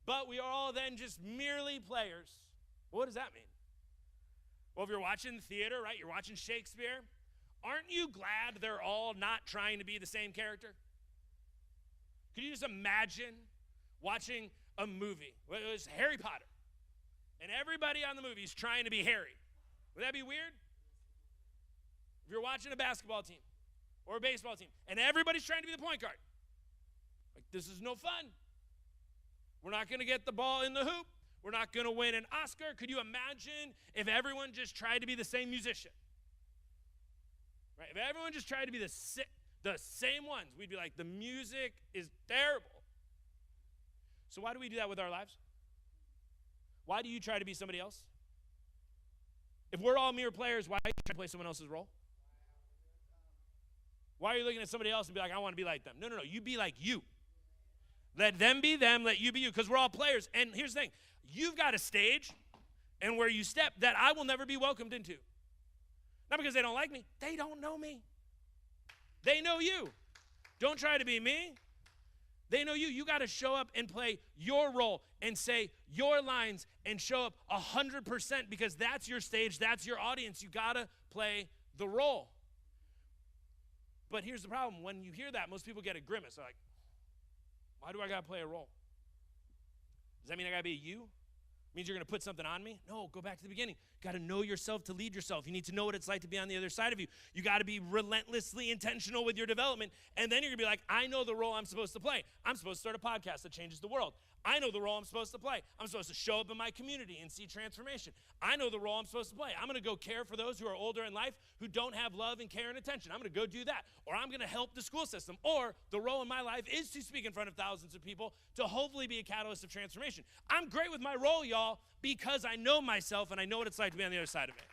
Speaker 4: But we are all then just merely players. What does that mean? Well, if you're watching the theater, right, you're watching Shakespeare, aren't you glad they're all not trying to be the same character? Could you just imagine watching a movie. It was Harry Potter. And everybody on the movie is trying to be Harry. Would that be weird? If you're watching a basketball team or a baseball team and everybody's trying to be the point guard, like, this is no fun. We're not going to get the ball in the hoop. We're not going to win an Oscar. Could you imagine if everyone just tried to be the same musician? Right? If everyone just tried to be the same ones, we'd be like, the music is terrible. So why do we do that with our lives? Why do you try to be somebody else? If we're all mere players, why are you trying to play someone else's role? Why are you looking at somebody else and be like, I want to be like them? No, you be like you. Let them be them, let you be you, because we're all players. And here's the thing. You've got a stage and where you step that I will never be welcomed into. Not because they don't like me. They don't know me. They know you. Don't try to be me. They know you. You got to show up and play your role and say your lines and show up 100% because that's your stage, that's your audience. You got to play the role. But here's the problem. When you hear that, most people get a grimace. They're like, why do I got to play a role? Does that mean I got to be you? Means you're going to put something on me? No, go back to the beginning. You got to know yourself to lead yourself. You need to know what it's like to be on the other side of you. You got to be relentlessly intentional with your development. And then you're going to be like, I know the role I'm supposed to play. I'm supposed to start a podcast that changes the world. I know the role I'm supposed to play. I'm supposed to show up in my community and see transformation. I know the role I'm supposed to play. I'm going to go care for those who are older in life who don't have love and care and attention. I'm going to go do that. Or I'm going to help the school system. Or the role in my life is to speak in front of thousands of people to hopefully be a catalyst of transformation. I'm great with my role, y'all, because I know myself and I know what it's like to be on the other side of it.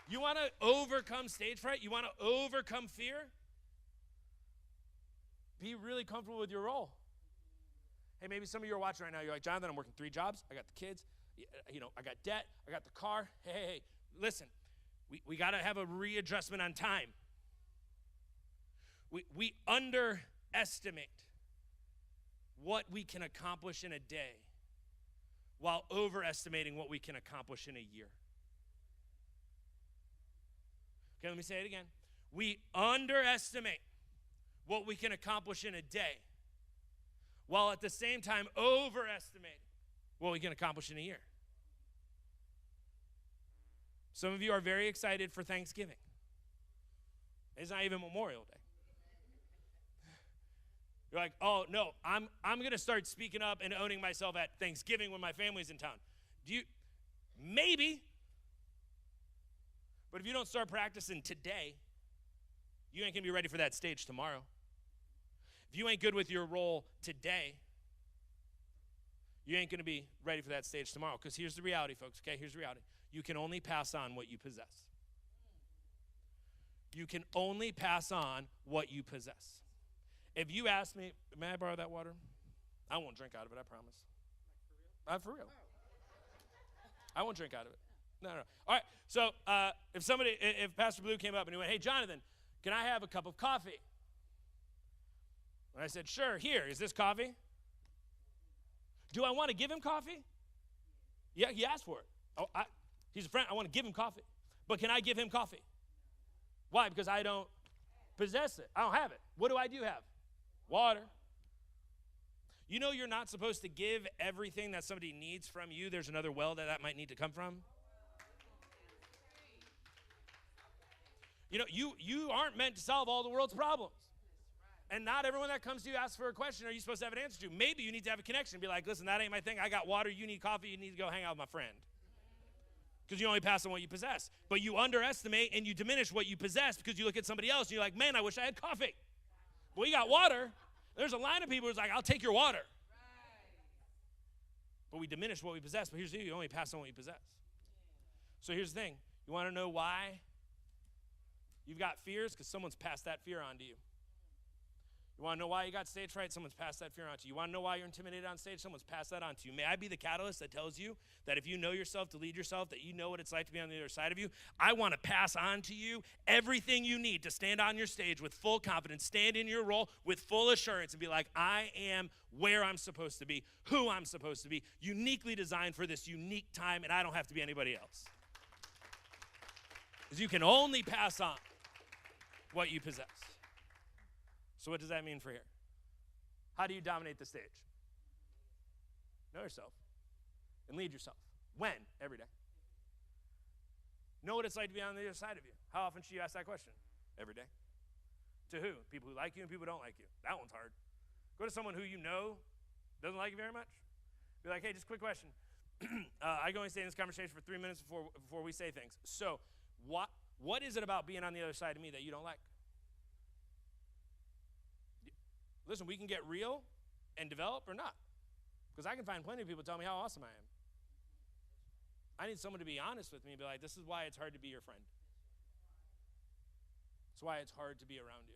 Speaker 4: You want to overcome stage fright? You want to overcome fear? Be really comfortable with your role. Hey, maybe some of you are watching right now. You're like, Jonathan, I'm working 3 jobs. I got the kids. I got debt. I got the car. Hey, listen. We got to have a readjustment on time. We underestimate what we can accomplish in a day while overestimating what we can accomplish in a year. Okay, let me say it again. We underestimate what we can accomplish in a day while at the same time overestimating what we can accomplish in a year. Some of you are very excited for Thanksgiving. It's not even Memorial Day. You're like, oh, no, I'm going to start speaking up and owning myself at Thanksgiving when my family's in town. Maybe. But if you don't start practicing today, you ain't going to be ready for that stage tomorrow. If you ain't good with your role today, you ain't going to be ready for that stage tomorrow. Because here's the reality, folks, okay? Here's the reality. You can only pass on what you possess. You can only pass on what you possess. If you ask me, may I borrow that water? I won't drink out of it, I promise. For real. I won't drink out of it. No. All right, so if Pastor Blue came up and he went, hey, Jonathan, can I have a cup of coffee? And I said, sure, here, is this coffee? Do I want to give him coffee? Yeah, he asked for it. Oh, he's a friend, I want to give him coffee. But can I give him coffee? Why? Because I don't possess it. I don't have it. What do I have? Water. You know you're not supposed to give everything that somebody needs from you. There's another well that might need to come from. You know, you aren't meant to solve all the world's problems. And not everyone that comes to you asks for a question are you supposed to have an answer to. Maybe you need to have a connection. Be like, listen, that ain't my thing. I got water. You need coffee. You need to go hang out with my friend. Because you only pass on what you possess. But you underestimate and you diminish what you possess because you look at somebody else and you're like, man, I wish I had coffee. Well, you got water. There's a line of people who's like, I'll take your water. But we diminish what we possess. But here's the thing, you only pass on what you possess. So here's the thing. You want to know why you've got fears? Because someone's passed that fear on to you. You want to know why you got stage fright? Someone's passed that fear on to you. You want to know why you're intimidated on stage? Someone's passed that on to you. May I be the catalyst that tells you that if you know yourself to lead yourself, that you know what it's like to be on the other side of you? I want to pass on to you everything you need to stand on your stage with full confidence, stand in your role with full assurance and be like, I am where I'm supposed to be, who I'm supposed to be, uniquely designed for this unique time, and I don't have to be anybody else. Because you can only pass on what you possess. So what does that mean for here? How do you dominate the stage? Know yourself and lead yourself. When? Every day. Know what it's like to be on the other side of you. How often should you ask that question? Every day. To who? People who like you and people who don't like you. That one's hard. Go to someone who you know doesn't like you very much. Be like, hey, just a quick question. I go and stay in this conversation for 3 minutes before we say things. So what is it about being on the other side of me that you don't like? Listen, we can get real and develop or not. Because I can find plenty of people tell me how awesome I am. I need someone to be honest with me and be like, this is why it's hard to be your friend. It's why it's hard to be around you.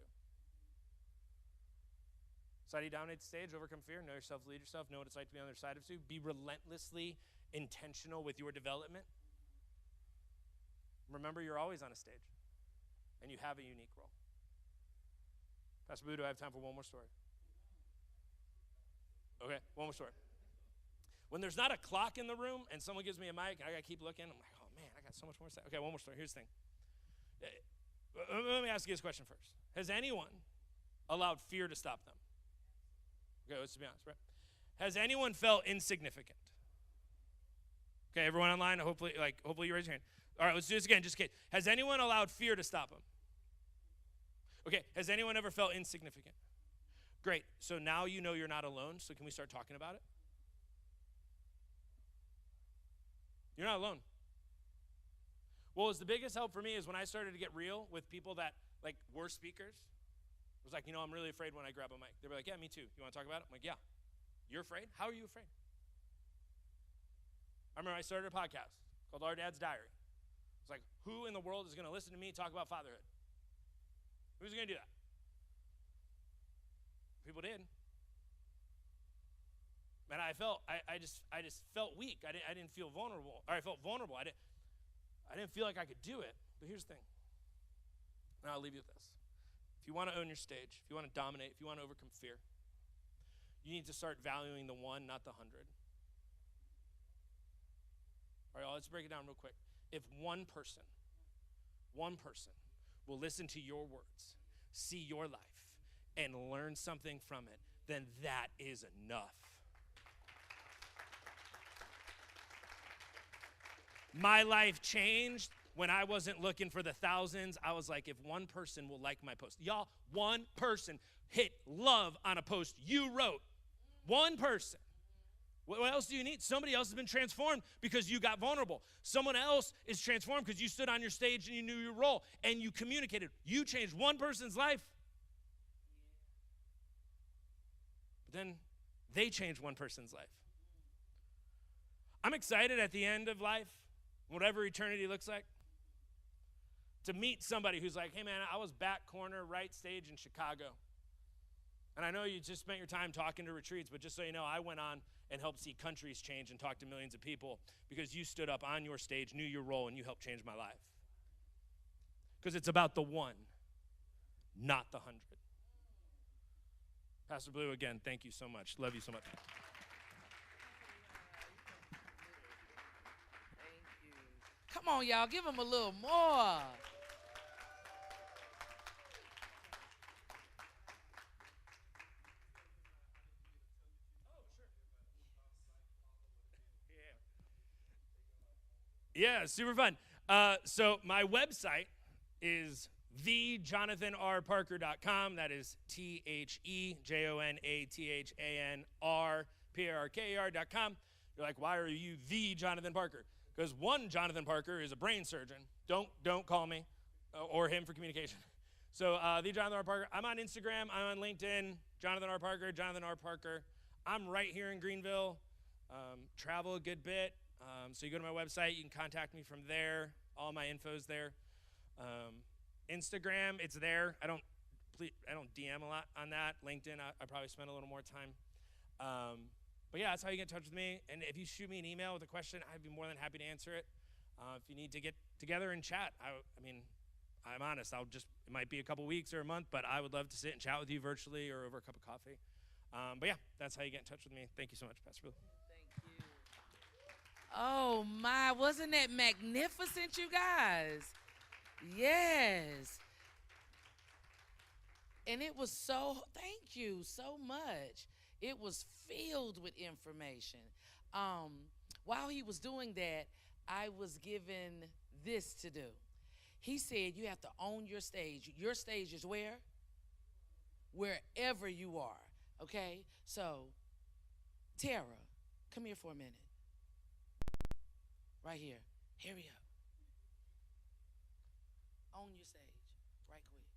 Speaker 4: So how do you dominate the stage, overcome fear, know yourself, lead yourself, know what it's like to be on the other side of you, be relentlessly intentional with your development. Remember, you're always on a stage, and you have a unique role. Pastor Boo, do I have time for one more story? Okay, one more story. When there's not a clock in the room and someone gives me a mic and I got to keep looking, I'm like, oh, man, I got so much more to say. Okay, one more story. Here's the thing. Let me ask you this question first. Has anyone allowed fear to stop them? Okay, let's be honest, right? Has anyone felt insignificant? Okay, everyone online, hopefully you raise your hand. All right, let's do this again, just in case. Has anyone allowed fear to stop them? Okay, has anyone ever felt insignificant? Great, so now you know you're not alone, so can we start talking about it? You're not alone. What was the biggest help for me is when I started to get real with people that were speakers. It was like, I'm really afraid when I grab a mic. They were like, yeah, me too. You want to talk about it? I'm like, yeah. You're afraid? How are you afraid? I remember I started a podcast called Our Dad's Diary. It's like, who in the world is going to listen to me talk about fatherhood? Who's going to do that? People did. And I just felt weak. I didn't feel vulnerable. Or I felt vulnerable. I didn't feel like I could do it. But here's the thing. And I'll leave you with this. If you want to own your stage, if you want to dominate, if you want to overcome fear, you need to start valuing the one, not the 100. All right, let's break it down real quick. If one person will listen to your words, see your life, and learn something from it, then that is enough. My life changed when I wasn't looking for the thousands. I was like, if one person will like my post. Y'all, one person hit love on a post you wrote. One person. What else do you need? Somebody else has been transformed because you got vulnerable. Someone else is transformed because you stood on your stage and you knew your role and you communicated. You changed one person's life. But then they changed one person's life. I'm excited at the end of life, whatever eternity looks like, to meet somebody who's like, hey man, I was back corner, right stage in Chicago. And I know you just spent your time talking to retreats, but just so you know, I went on and helped see countries change and talk to millions of people because you stood up on your stage, knew your role, and you helped change my life. Because it's about the one, not the 100. Pastor Blue, again, thank you so much. Love you so much.
Speaker 1: Thank you. Come on, y'all. Give him a little more.
Speaker 4: Yeah, super fun. So my website is thejonathanrparker.com. That is TheJonatanRParker.com. You're like, why are you the Jonathan Parker? Because one Jonathan Parker is a brain surgeon. Don't call me or him for communication. So the Jonathan R. Parker. I'm on Instagram. I'm on LinkedIn. Jonathan R. Parker. Jonathan R. Parker. I'm right here in Greenville. Travel a good bit. So you go to my website, you can contact me from there. All my info's there. Instagram, it's there. I don't DM a lot on that. LinkedIn, I probably spend a little more time. But yeah, that's how you get in touch with me. And if you shoot me an email with a question, I'd be more than happy to answer it. If you need to get together and chat, I mean, I'm honest. It might be a couple weeks or a month, but I would love to sit and chat with you virtually or over a cup of coffee. But yeah, that's how you get in touch with me. Thank you so much, Pastor Bill.
Speaker 1: Oh my, wasn't that magnificent, you guys? Yes. And it was so, thank you so much. It was filled with information. Um, while he was doing that, I was given this to do. He said, you have to own your stage. Your stage is where? Wherever you are. Okay? So, Tara, come here for a minute. Right here. Hurry up. Own your stage. Right quick.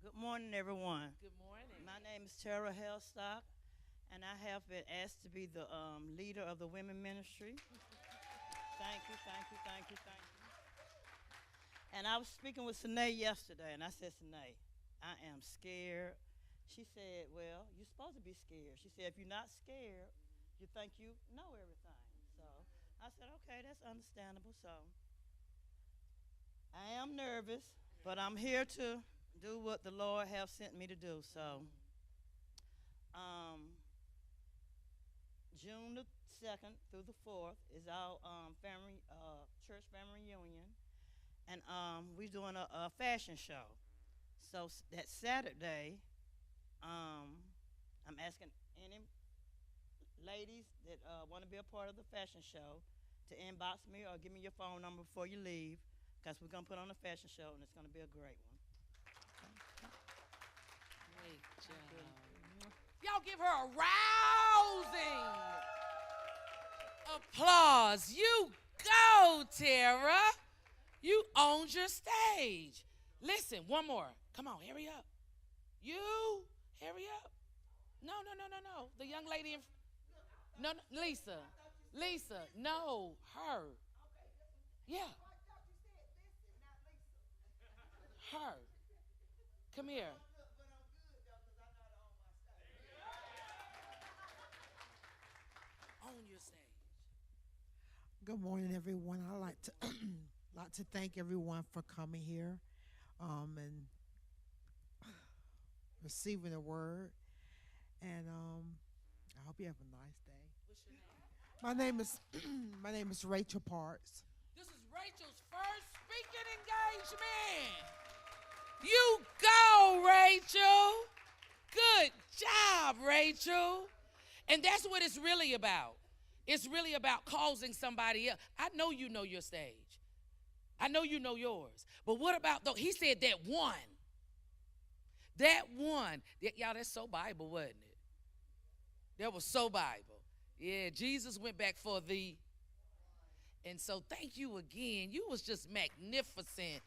Speaker 5: Good morning, everyone.
Speaker 1: Good morning.
Speaker 5: My name is Tara Hellstock, and I have been asked to be the leader of the women ministry. Thank you, thank you, thank you, thank you. And I was speaking with Sine yesterday, and I said, Sine, I am scared. She said, well, you're supposed to be scared. She said, if you're not scared, you think you know everything. So I said, okay, that's understandable. So I am nervous, but I'm here to do what the Lord have sent me to do. So June the 2nd through the 4th is our family church family reunion, and we're doing a fashion show. So that Saturday, I'm asking any ladies that want to be a part of the fashion show to inbox me or give me your phone number before you leave, because we're going to put on a fashion show, and it's going to be a great one.
Speaker 1: Great job. Y'all give her a rousing applause. You go, Tara. You owned your stage. Listen, one more. Come on, hurry up. You, hurry up. No. The young lady in no, Lisa. Lisa, no, her. Yeah. Her. Come here. Own your stage.
Speaker 6: Good morning, everyone. I'd like to like to thank everyone for coming here and receiving the word. And I hope you have a nice day.
Speaker 1: What's your name?
Speaker 6: My name is my name is Rachel Parks.
Speaker 1: This is Rachel's first speaking engagement. You go, Rachel. Good job, Rachel. And that's what it's really about. It's really about causing somebody else. I know you know your stage. I know you know yours. But what about though? He said that one. That one. Y'all, that's so Bible, wasn't it? That was so Bible. Yeah, Jesus went back for the. And so thank you again. You was just magnificent,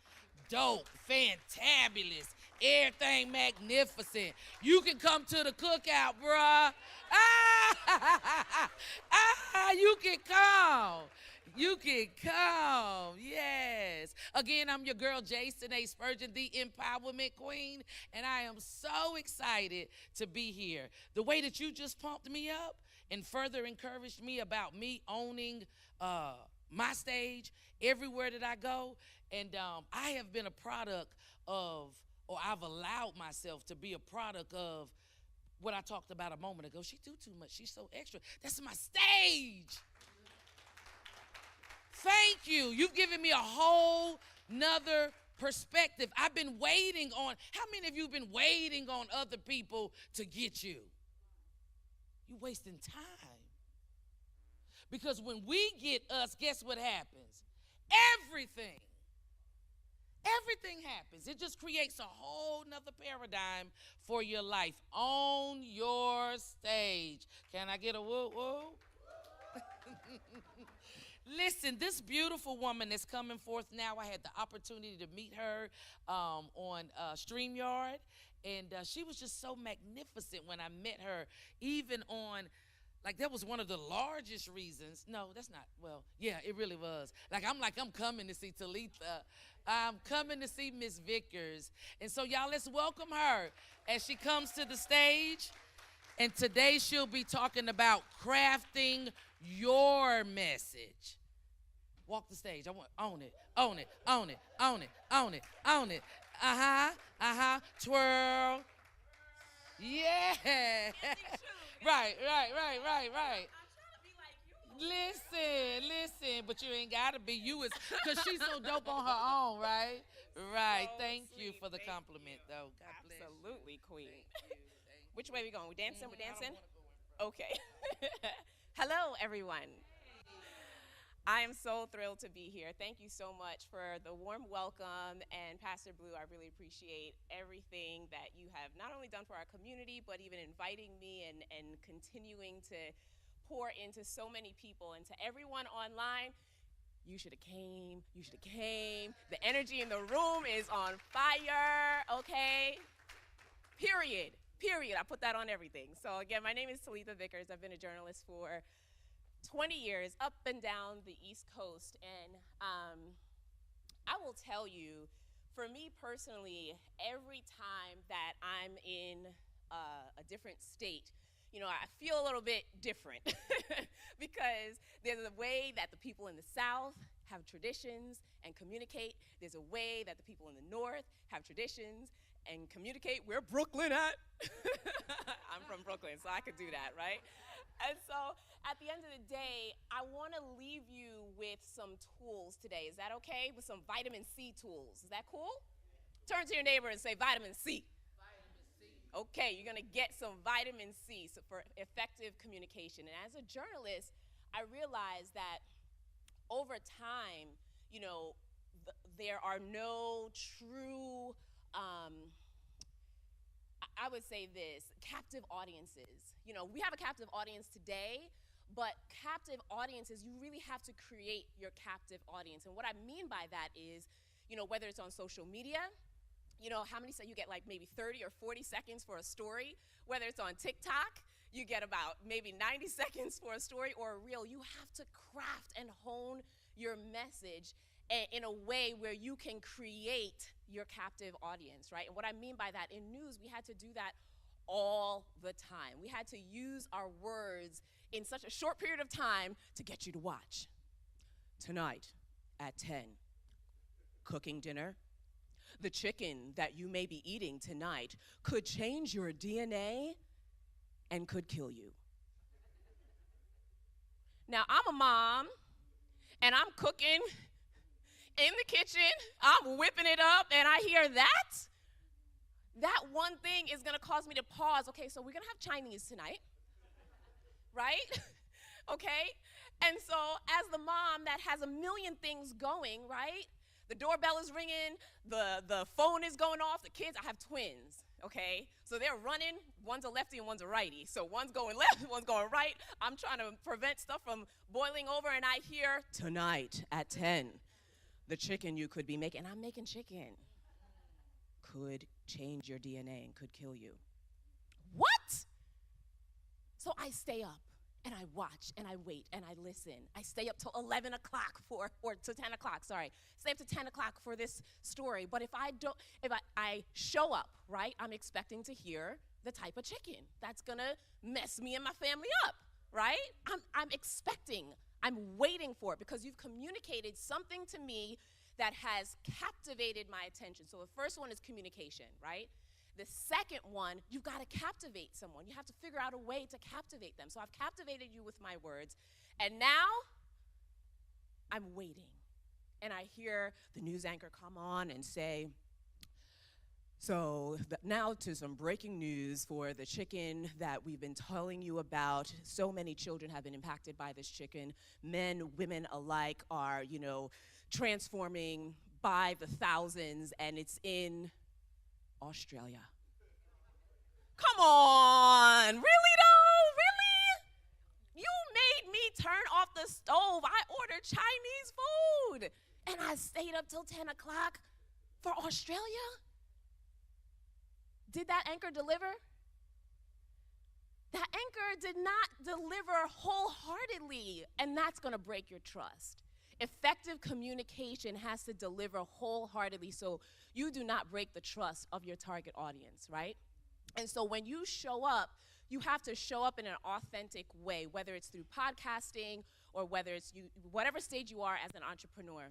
Speaker 1: dope, fantabulous, everything magnificent. You can come to the cookout, bruh. You can come. You can come, yes. Again, I'm your girl, Jason A. Spurgeon, the Empowerment Queen, and I am so excited to be here. The way that you just pumped me up and further encouraged me about me owning my stage everywhere that I go, and I have been a product of, or I've allowed myself to be a product of what I talked about a moment ago. She do too much. She's so extra. That's my stage. Thank you. You've given me a whole nother perspective. I've been waiting on, how many of you have been waiting on other people to get you? You're wasting time. Because when we get us, guess what happens? Everything happens. It just creates a whole nother paradigm for your life. Own your stage. Can I get a woo woo? Listen, this beautiful woman that's coming forth now, I had the opportunity to meet her on StreamYard, and she was just so magnificent when I met her, even on, like, that was one of the largest reasons. No, that's not, well, yeah, it really was. I'm coming to see Talitha. I'm coming to see Miss Vickers. And so, y'all, let's welcome her as she comes to the stage. And today she'll be talking about crafting your message. Walk the stage. I want own it, own it, own it, own it, own it, own it. Twirl. Yeah. Right. Listen. but you ain't gotta be. You is, cause she's so dope on her own, right? Right.
Speaker 7: So
Speaker 1: Thank you
Speaker 7: sweet.
Speaker 1: for the
Speaker 7: Thank
Speaker 1: compliment,
Speaker 7: you.
Speaker 1: though. God bless you.
Speaker 7: Absolutely, queen.
Speaker 1: Thank you. Thank you.
Speaker 7: Which way we going? We dancing? We
Speaker 1: I don't
Speaker 7: dancing?
Speaker 1: wanna go in front.
Speaker 7: Okay. Hello, everyone. I am so thrilled to be here. Thank you so much for the warm welcome. And Pastor Blue, I really appreciate everything that you have not only done for our community, but even inviting me and continuing to pour into so many people. And to everyone online, you should have came. You should have came. The energy in the room is on fire, okay? Period. Period. I put that on everything. So again, my name is Talitha Vickers. I've been a journalist for 20 years, up and down the East Coast. And I will tell you, for me personally, every time that I'm in a different state, you know, I feel a little bit different because there's a way that the people in the South have traditions and communicate. There's a way that the people in the North have traditions and communicate. Where Brooklyn at? I'm from Brooklyn, so I could do that, right? And so at the end of the day, I want to leave you with some tools today. Is that okay? With some vitamin C tools. Is that cool? Turn to your neighbor and say, vitamin C.
Speaker 1: Vitamin C.
Speaker 7: Okay, you're going to get some vitamin C for effective communication. And as a journalist, I realized that over time, you know, there are no true, I would say this, captive audiences. You know, we have a captive audience today, but captive audiences, you really have to create your captive audience. And what I mean by that is, you know, whether it's on social media, you know, how many say you get like maybe 30 or 40 seconds for a story? Whether it's on TikTok, you get about maybe 90 seconds for a story or a reel. You have to craft and hone your message in a way where you can create your captive audience, right? And what I mean by that, in news, we had to do that all the time. We had to use our words in such a short period of time to get you to watch. Tonight at 10, cooking dinner. The chicken that you may be eating tonight could change your DNA and could kill you. Now, I'm a mom, and I'm cooking in the kitchen, I'm whipping it up, and I hear that. That one thing is gonna cause me to pause. Okay, so we're gonna have Chinese tonight, right? Okay? And so as the mom that has a million things going, right? The doorbell is ringing, the phone is going off, the kids, I have twins, okay? So they're running, one's a lefty and one's a righty. So one's going left, one's going right. I'm trying to prevent stuff from boiling over, and I hear, tonight at 10, the chicken you could be making, and I'm making chicken, could change your DNA and could kill you. What? So I stay up. And I watch, and I wait, and I listen. I stay up till 11 o'clock or to 10 o'clock, sorry. Stay up to 10 o'clock for this story. But if I show up, right, I'm expecting to hear the type of chicken that's gonna mess me and my family up, right? I'm expecting, I'm waiting for it because you've communicated something to me that has captivated my attention. So the first one is communication, right? The second one, you've got to captivate someone. You have to figure out a way to captivate them. So I've captivated you with my words, and now I'm waiting. And I hear the news anchor come on and say, so now to some breaking news for the chicken that we've been telling you about. So many children have been impacted by this chicken. Men, women alike are, you know, transforming by the thousands, and it's in Australia. Come on, really though? Really? You made me turn off the stove. I ordered Chinese food, and I stayed up till 10 o'clock for Australia? Did that anchor deliver? That anchor did not deliver wholeheartedly, and that's gonna break your trust. Effective communication has to deliver wholeheartedly so you do not break the trust of your target audience, right? And so when you show up, you have to show up in an authentic way, whether it's through podcasting or whether it's whatever stage you are as an entrepreneur.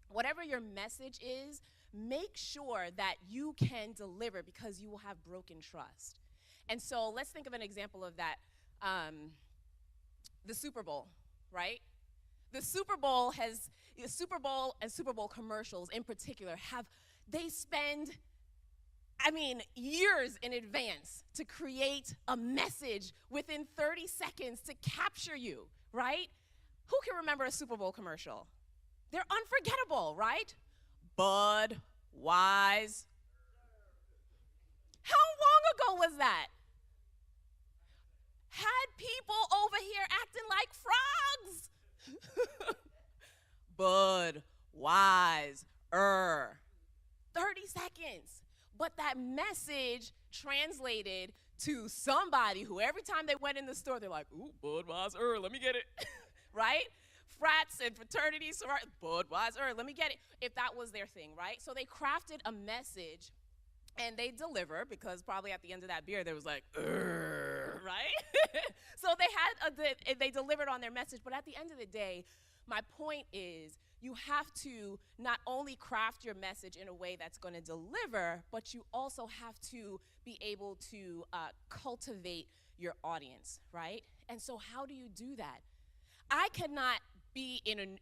Speaker 7: Whatever your message is, make sure that you can deliver because you will have broken trust. And so let's think of an example of that. The Super Bowl, right? The Super Bowl and Super Bowl commercials in particular they spend, years in advance to create a message within 30 seconds to capture you, right? Who can remember a Super Bowl commercial? They're unforgettable, right? Bud, Wise. How long ago was that? Had people over here acting like frogs. Bud, Wise, 30 seconds. But that message translated to somebody who every time they went in the store, they're like, ooh, Budweiser, let me get it, right? Frats and fraternities, Budweiser, let me get it, if that was their thing, right? So they crafted a message, and they deliver, because probably at the end of that beer, there was like, right? So they delivered on their message, but at the end of the day, my point is, you have to not only craft your message in a way that's going to deliver, but you also have to be able to cultivate your audience, right? And so how do you do that? I cannot be in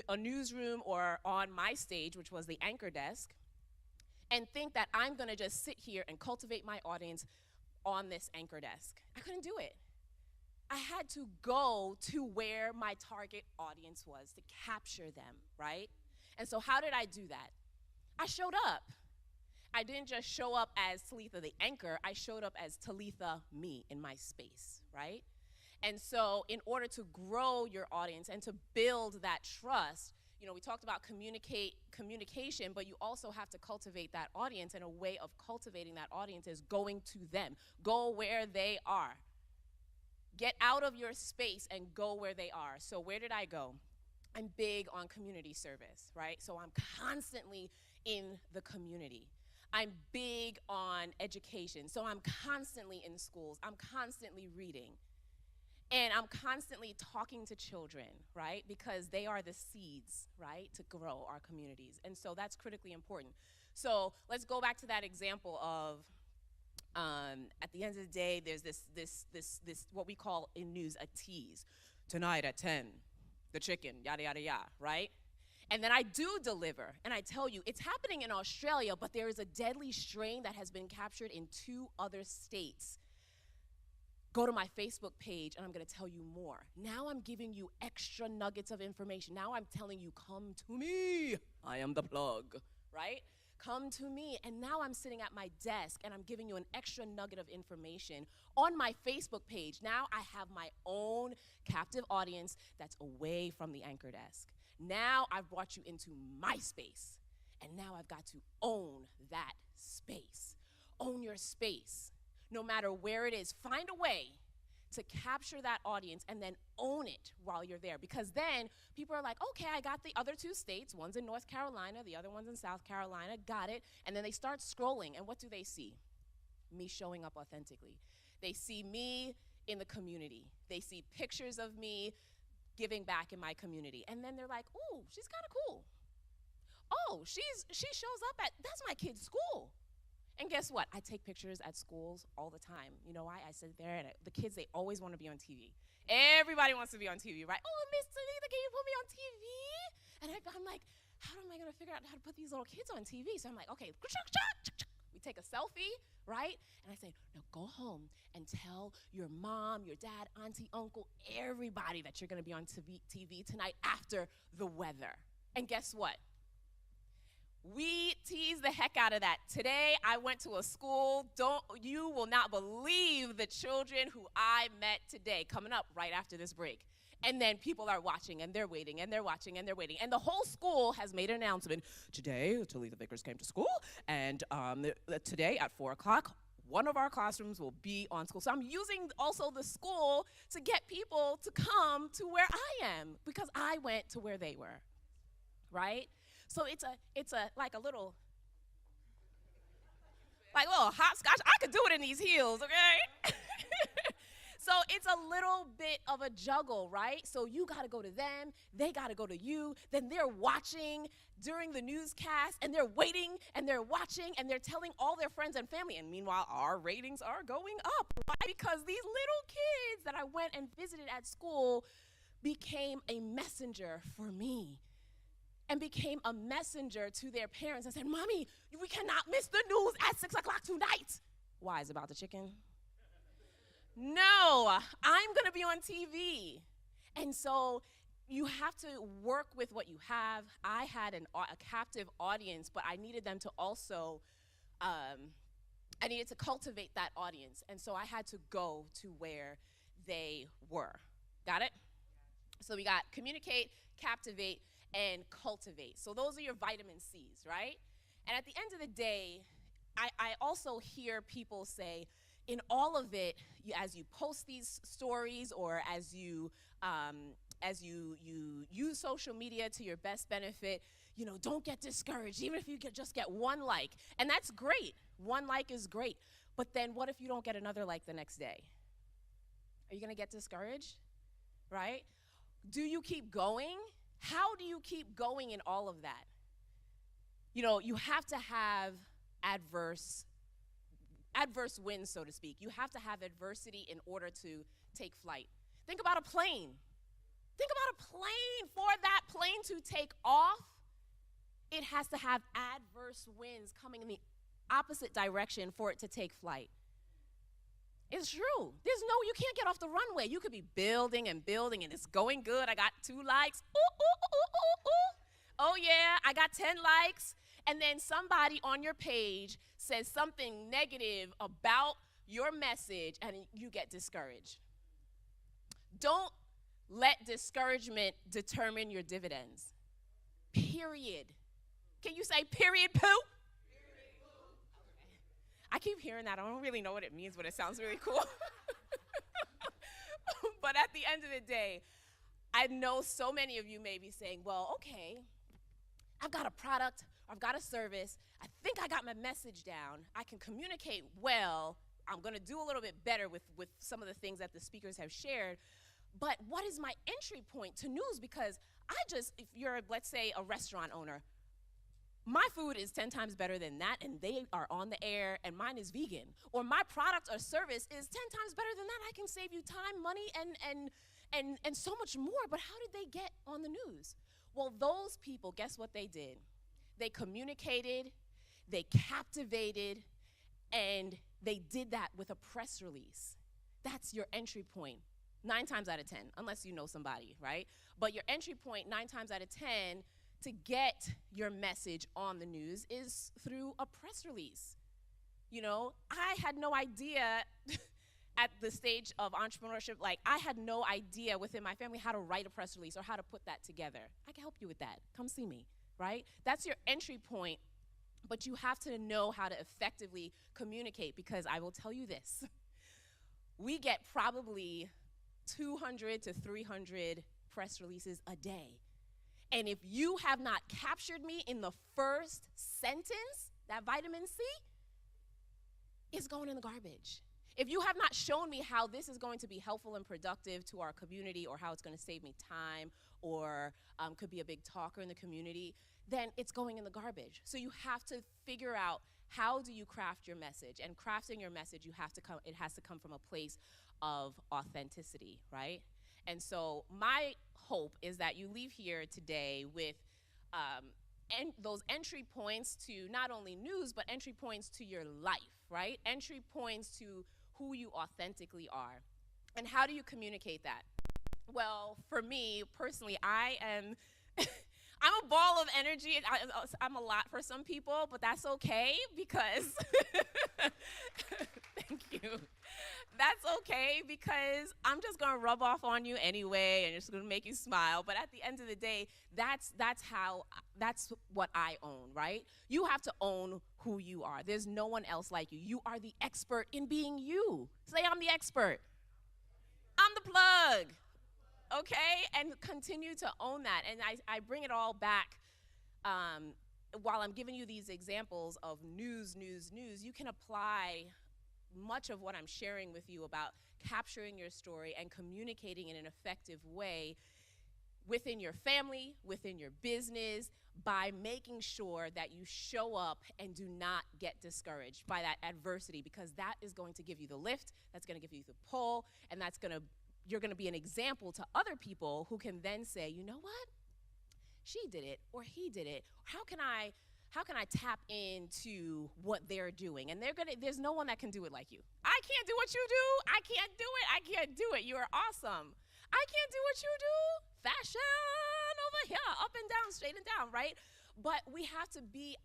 Speaker 7: a newsroom or on my stage, which was the anchor desk, and think that I'm going to just sit here and cultivate my audience on this anchor desk. I couldn't do it. I had to go to where my target audience was to capture them, right? And so how did I do that? I showed up. I didn't just show up as Talitha the anchor. I showed up as Talitha me in my space, right? And so in order to grow your audience and to build that trust, we talked about communication, but you also have to cultivate that audience, and a way of cultivating that audience is going to them. Go where they are. Get out of your space and go where they are. So where did I go? I'm big on community service, right? So I'm constantly in the community. I'm big on education. So I'm constantly in schools. I'm constantly reading. And I'm constantly talking to children, right? Because they are the seeds, right, to grow our communities. And so that's critically important. So let's go back to that example of, at the end of the day, there's this what we call in news a tease. Tonight at 10, the chicken, yada, yada, yada, right? And then I do deliver, and I tell you, it's happening in Australia, but there is a deadly strain that has been captured in 2 other states. Go to my Facebook page, and I'm going to tell you more. Now I'm giving you extra nuggets of information. Now I'm telling you, come to me. I am the plug, right? Come to me. And now I'm sitting at my desk, and I'm giving you an extra nugget of information on my Facebook page. Now I have my own captive audience that's away from the anchor desk. Now I've brought you into my space, and now I've got to own that space. Own your space. No matter where it is, find a way to capture that audience and then own it while you're there. Because then people are like, okay, I got the other 2 states. One's in North Carolina, the other one's in South Carolina, got it. And then they start scrolling, and what do they see? Me showing up authentically. They see me in the community. They see pictures of me giving back in my community. And then they're like, ooh, she's kind of cool. Oh, she shows up that's my kid's school. And guess what? I take pictures at schools all the time. You know why? I sit there, and the kids, they always want to be on TV. Everybody wants to be on TV, right? Oh, Miss Talitha, can you put me on TV? And I'm like, how am I going to figure out how to put these little kids on TV? So I'm like, okay, we take a selfie, right? And I say, now go home and tell your mom, your dad, auntie, uncle, everybody that you're going to be on TV tonight after the weather. And guess what? We tease the heck out of that. Today, I went to a school. You will not believe the children who I met today, coming up right after this break. And then people are watching, and they're waiting, and they're watching, and they're waiting. And the whole school has made an announcement. Today, Talitha Vickers came to school, and today at 4 o'clock, one of our classrooms will be on school. So I'm using also the school to get people to come to where I am, because I went to where they were, right? So it's like a little hopscotch. I could do it in these heels, okay? So it's a little bit of a juggle, right? So you got to go to them, they got to go to you, then they're watching during the newscast, and they're waiting, and they're watching, and they're telling all their friends and family, and meanwhile, our ratings are going up, right? Because these little kids that I went and visited at school became a messenger for me and became a messenger to their parents and said, Mommy, we cannot miss the news at 6 o'clock tonight. Why, is it about the chicken? No, I'm going to be on TV. And so you have to work with what you have. I had a captive audience, but I needed them to also, I needed to cultivate that audience. And so I had to go to where they were. Got it? So we got communicate, captivate, and cultivate. So those are your vitamin C's, right? And at the end of the day, I also hear people say, in all of it, as you post these stories or as you use social media to your best benefit, don't get discouraged, even if you just get one like. And that's great. One like is great. But then what if you don't get another like the next day? Are you going to get discouraged? Right? Do you keep going? How do you keep going in all of that? You have to have adverse winds, so to speak. You have to have adversity in order to take flight. Think about a plane. Think about a plane. For that plane to take off, it has to have adverse winds coming in the opposite direction for it to take flight. It's true. You can't get off the runway. You could be building and building, and it's going good. I got 2 likes. Ooh, ooh, ooh, ooh, ooh. Oh, yeah, I got 10 likes. And then somebody on your page says something negative about your message, and you get discouraged. Don't let discouragement determine your dividends. Period. Can you say period, poo? I keep hearing that. I don't really know what it means, but it sounds really cool. But at the end of the day, I know so many of you may be saying, well, okay, I've got a product, I've got a service, I think I got my message down, I can communicate well, I'm going to do a little bit better with some of the things that the speakers have shared, but what is my entry point to news? Because if you're, let's say, a restaurant owner, my food is 10 times better than that, and they are on the air, and mine is vegan. Or my product or service is 10 times better than that. I can save you time, money, and so much more. But how did they get on the news? Well, those people, guess what they did? They communicated, they captivated, and they did that with a press release. That's your entry point, 9 times out of 10, unless you know somebody, right? But your entry point, 9 times out of 10, to get your message on the news is through a press release. I had no idea at the stage of entrepreneurship, I had no idea within my family how to write a press release or how to put that together. I can help you with that. Come see me, right? That's your entry point, but you have to know how to effectively communicate, because I will tell you this. We get probably 200 to 300 press releases a day. And if you have not captured me in the first sentence, that vitamin C is going in the garbage. If you have not shown me how this is going to be helpful and productive to our community, or how it's going to save me time, or could be a big talker in the community, then it's going in the garbage. So you have to figure out, how do you craft your message? And crafting your message, it has to come from a place of authenticity, right? And so my hope is that you leave here today with those entry points to not only news, but entry points to your life, right? Entry points to who you authentically are. And how do you communicate that? Well, for me personally, I'm a ball of energy. I'm a lot for some people, but that's okay, because thank you. That's okay, because I'm just going to rub off on you anyway, and just going to make you smile. But at the end of the day, that's what I own, right? You have to own who you are. There's no one else like you. You are the expert in being you. Say, I'm the expert. I'm the plug. Okay? And continue to own that. And I bring it all back while I'm giving you these examples of news, you can apply much of what I'm sharing with you about capturing your story and communicating in an effective way within your family, within your business, by making sure that you show up and do not get discouraged by that adversity, because that is going to give you the lift, that's going to give you the pull, and that's going to you're going to be an example to other people who can then say, you know what? She did it or he did it. How can I tap into what they're doing? And there's no one that can do it like you. I can't do what you do. I can't do it. I can't do it. You are awesome. I can't do what you do. Fashion over here, up and down, straight and down, right? But we have to be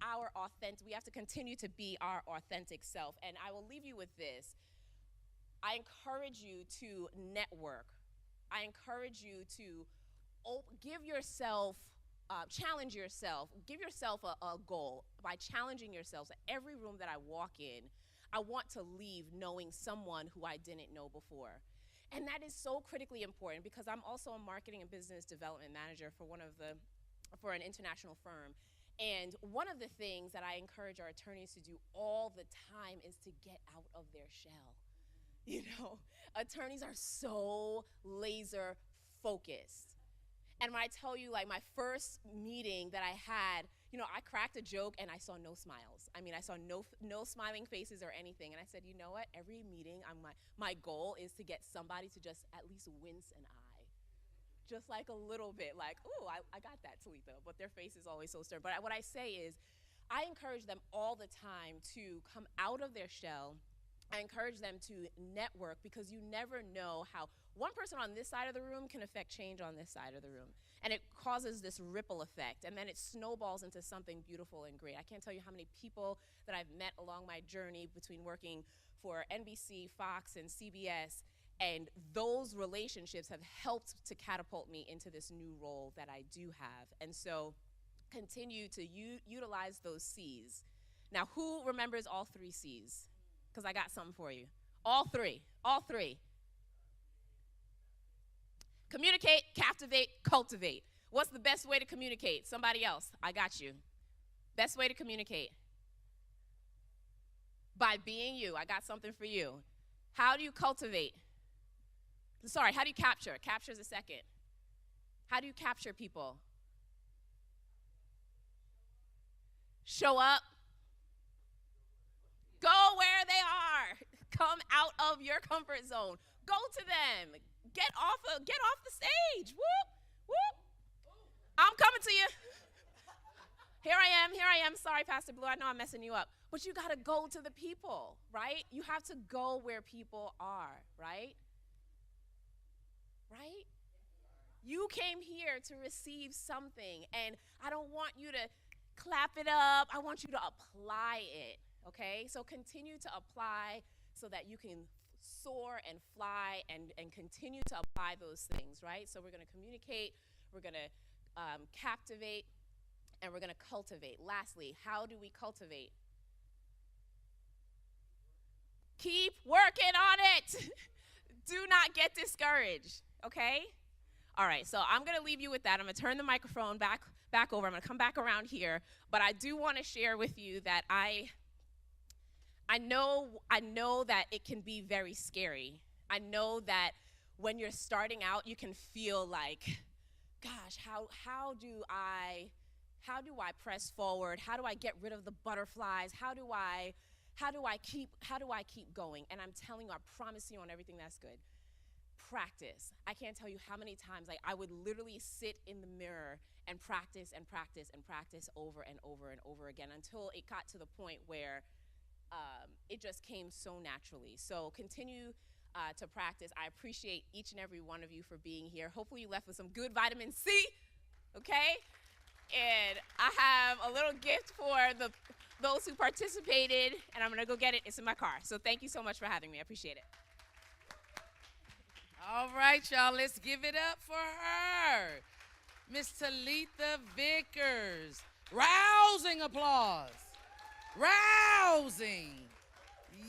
Speaker 7: we have to continue to be our authentic self. And I will leave you with this. I encourage you to network. I encourage you to give yourself, challenge yourself, give yourself a goal by challenging yourselves. Every room that I walk in, I want to leave knowing someone who I didn't know before. And that is so critically important because I'm also a marketing and business development manager for an international firm. And one of the things that I encourage our attorneys to do all the time is to get out of their shell. You know, attorneys are so laser focused. And when I tell you, like, my first meeting that I had, you know, I cracked a joke and I saw no smiles. I mean, I saw no smiling faces or anything. And I said, you know what? Every meeting, my goal is to get somebody to just at least wince an eye. Just like a little bit, like, ooh, I got that, Talitha. But their face is always so stern. But what I say is, I encourage them all the time to come out of their shell. I encourage them to network because you never know how one person on this side of the room can affect change on this side of the room. And it causes this ripple effect, and then it snowballs into something beautiful and great. I can't tell you how many people that I've met along my journey between working for NBC, Fox, and CBS, and those relationships have helped to catapult me into this new role that I do have. And so continue to utilize those C's. Now, who remembers all 3 C's? Because I got something for you. All three. Communicate, captivate, cultivate. What's the best way to communicate? Somebody else. I got you. Best way to communicate? By being you. I got something for you. How do you cultivate? Sorry, how do you capture? Capture's a second. How do you capture people? Show up. Go where they are. Come out of your comfort zone. Go to them. Get off the stage. Whoop, whoop. I'm coming to you. Here I am. Sorry, Pastor Blue. I know I'm messing you up. But you got to go to the people, right? You have to go where people are, right? Right? You came here to receive something, and I don't want you to clap it up. I want you to apply it. Okay, so continue to apply so that you can soar and fly and continue to apply those things, right? So we're going to communicate, we're going to captivate, and we're going to cultivate. Lastly, how do we cultivate? Keep working on it. Do not get discouraged, okay? All right, so I'm going to leave you with that. I'm going to turn the microphone back over. I'm going to come back around here, but I do want to share with you that I know that it can be very scary. I know that when you're starting out, you can feel like, gosh, how do I press forward? How do I get rid of the butterflies? How do I keep going? And I'm telling you, I promise you on everything that's good. Practice. I can't tell you how many times I would literally sit in the mirror and practice and practice and practice over and over and over again until it got to the point where it just came so naturally. So continue to practice. I appreciate each and every one of you for being here. Hopefully you left with some good vitamin C, okay? And I have a little gift for those who participated, and I'm going to go get it. It's in my car. So thank you so much for having me. I appreciate it.
Speaker 1: All right, y'all, let's give it up for her. Miss Talitha Vickers. Rousing applause. Rousing.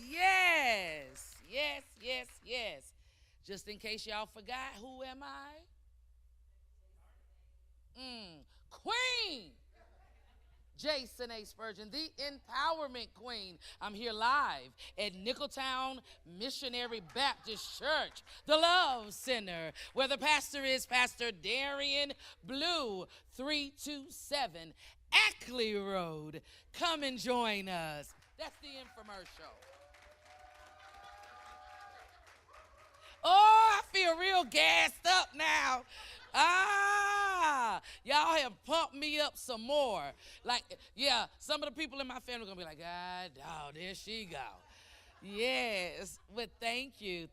Speaker 1: Yes. Just in case y'all forgot, who am I? Queen. Jason A. Spurgeon, the Empowerment Queen. I'm here live at Nicholtown Missionary Baptist Church, the Love Center, where the pastor is Pastor Darian Blue, 327 Ackley Road. Come and join us. That's the infomercial. Oh, I feel real gassed up now. Y'all have pumped me up some more. Like, yeah, some of the people in my family are going to be like, God, oh, there she go. Yes, but thank you.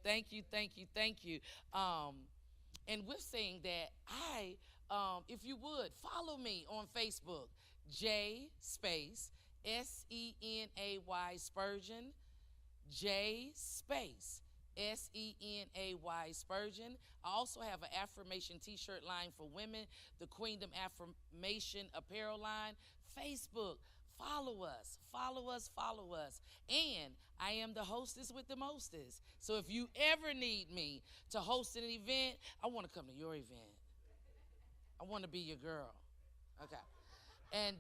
Speaker 1: And we're saying that if you would, follow me on Facebook, J space SENAY Spurgeon, J space SENAY Spurgeon. I also have an affirmation t-shirt line for women, the Queendom Affirmation apparel line. Facebook, follow us. And I am the hostess with the mostest. So if you ever need me to host an event, I want to come to your event. I want to be your girl. Okay. And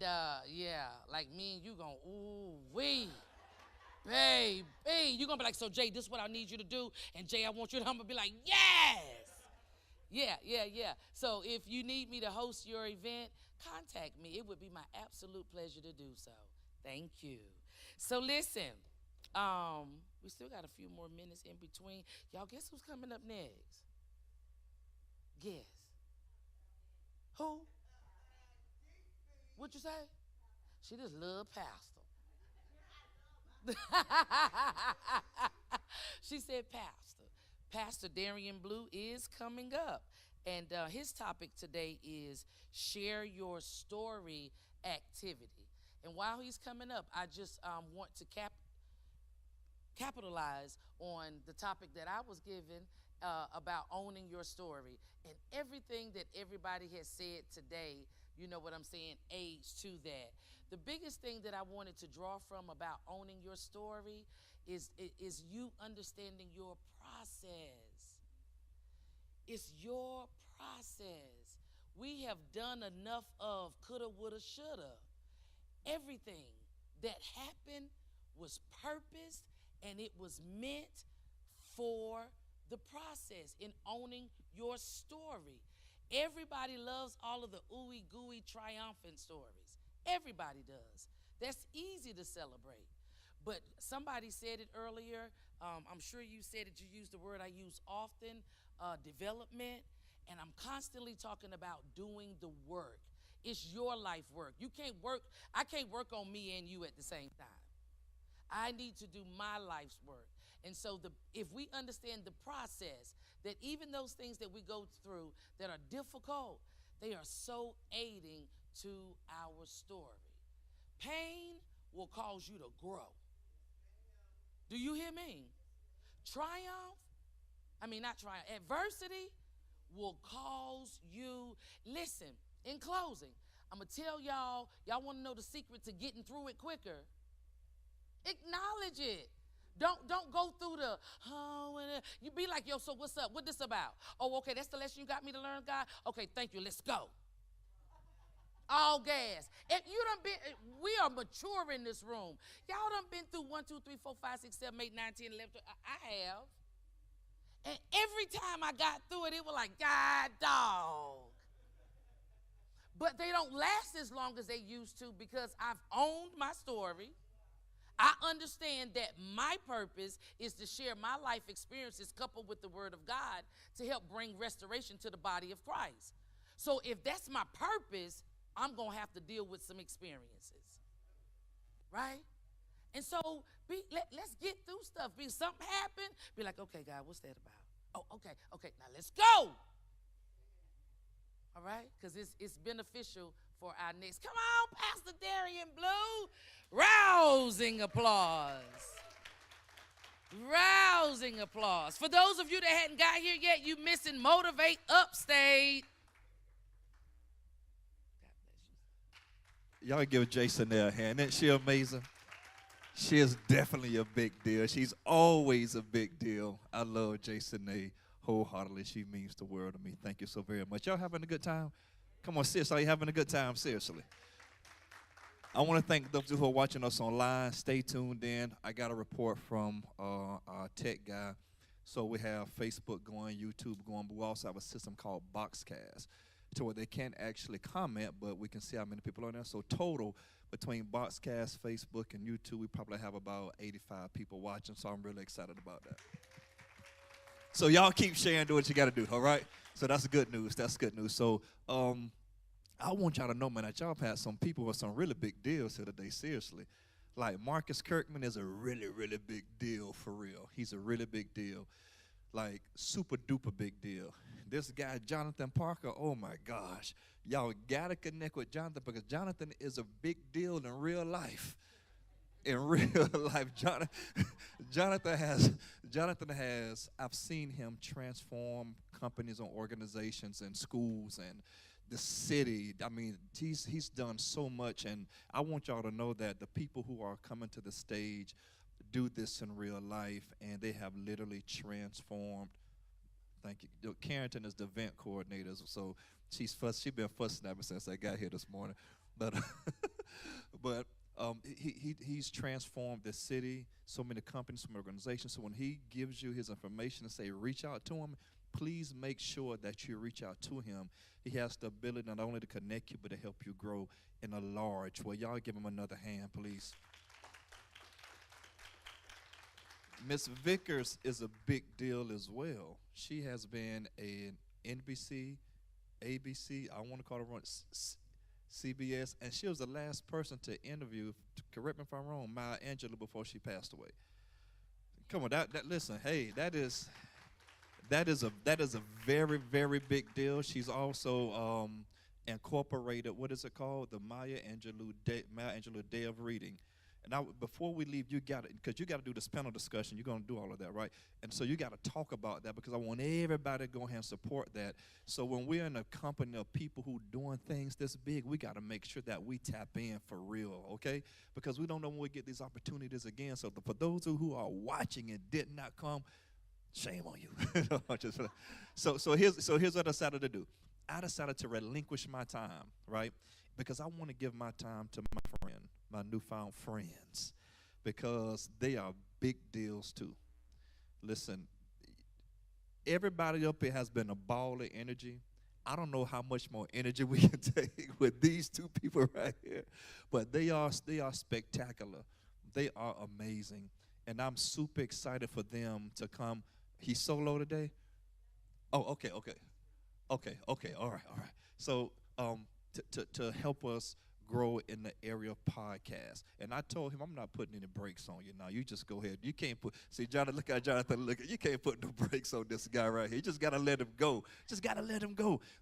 Speaker 1: yeah, like me and you going, ooh, wee. Baby, you're going to be like, so Jay, this is what I need you to do. And Jay, I want you to, I'm going to be like, yes. Yeah. So if you need me to host your event, contact me. It would be my absolute pleasure to do so. Thank you. So listen, we still got a few more minutes in between. Y'all guess who's coming up next? Guess. Who? What'd you say? She just love pastor. She said Pastor Darian Blue is coming up, and his topic today is share your story activity. And while he's coming up, I just want to capitalize on the topic that I was given about owning your story, and everything that everybody has said today, you know what I'm saying, aids to that. The biggest thing that I wanted to draw from about owning your story is you understanding your process. It's your process. We have done enough of coulda, woulda, shoulda. Everything that happened was purposed, and it was meant for the process in owning your story. Everybody loves all of the ooey gooey triumphant stories. Everybody does. That's easy to celebrate. But somebody said it earlier. I'm sure you said it. You used the word I use often, development. And I'm constantly talking about doing the work. It's your life work. I can't work on me and you at the same time. I need to do my life's work. And so if we understand the process, that even those things that we go through that are difficult, they are so aiding to our story. Pain will cause you to grow. Do you hear me? Adversity will cause you, listen, in closing, I'm going to tell y'all want to know the secret to getting through it quicker? Acknowledge it. Don't go through you be like, yo, so what's up? What this about? Oh, okay, that's the lesson you got me to learn, God? Okay, thank you, let's go. All gas. And we are mature in this room. Y'all done been through 1, 2, 3, 4, 5, 6, 7, 8, 9, 10, 11, 12. I have. And every time I got through it, it was like, God, dog. But they don't last as long as they used to because I've owned my story. I understand that my purpose is to share my life experiences coupled with the Word of God to help bring restoration to the body of Christ. So if that's my purpose, I'm going to have to deal with some experiences, right? And so let's get through stuff. Something happened, be like, okay, God, what's that about? Oh, okay, now let's go. All right? Because it's beneficial for our next. Come on, Pastor Darian Blue. Rousing applause. Rousing applause. For those of you that hadn't got here yet, you missing Motivate Upstate.
Speaker 3: Y'all give Jason a hand. Isn't she amazing? She is definitely a big deal. She's always a big deal. I love Jason wholeheartedly. She means the world to me. Thank you so very much. Y'all having a good time? Come on, sis. Are you having a good time? Seriously. I want to thank those who are watching us online. Stay tuned in. I got a report from our tech guy. So we have Facebook going, YouTube going, but we also have a system called Boxcast to where they can't actually comment, but we can see how many people are on there. So total, between Boxcast, Facebook, and YouTube, we probably have about 85 people watching, so I'm really excited about that. So y'all keep sharing, do what you got to do, all right? So that's good news. That's good news. So I want y'all to know, man, that y'all have had some people with some really big deals here today, seriously. Like Marcus Kirkman is a really, really big deal for real. He's a really big deal, like super duper big deal. This guy, Jonathan Parker, oh my gosh. Y'all got to connect with Jonathan because Jonathan is a big deal in real life. In real life, Jonathan has, I've seen him transform companies and organizations and schools and the city. I mean, he's done so much, and I want y'all to know that the people who are coming to the stage do this in real life, and they have literally transformed. Thank you. Carrington is the event coordinator, so she's been fussing at me since I got here this morning, but he's transformed the city, so many companies, so many organizations. So when he gives you his information and say reach out to him, please make sure that you reach out to him. He has the ability not only to connect you, but to help you grow in a large way. Y'all give him another hand, please. Miss Vickers is a big deal as well. She has been an NBC, ABC, I want to call her one, CBS, and she was the last person to interview, correct me if I'm wrong, Maya Angelou before she passed away. Come on, listen, hey, that is a very, very big deal. She's also incorporated, what is it called? The Maya Angelou Day of Reading. And now, before we leave, because you got to do this panel discussion. You're going to do all of that, right? And so you got to talk about that because I want everybody to go ahead and support that. So when we're in a company of people who doing things this big, we got to make sure that we tap in for real, okay? Because we don't know when we get these opportunities again. So for those who are watching and did not come, shame on you. So here's what I decided to do. I decided to relinquish my time, right? Because I want to give my time to my newfound friends, because they are big deals too. Listen, everybody up here has been a ball of energy. I don't know how much more energy we can take with these two people right here, but they are spectacular. They are amazing, and I'm super excited for them to come. He's solo today? Oh, okay. All right. So to help us grow in the area of podcast. And I told him, I'm not putting any brakes on you now. You just go ahead. You can't Jonathan, look at Jonathan, you can't put no brakes on this guy right here. You just got to let him go.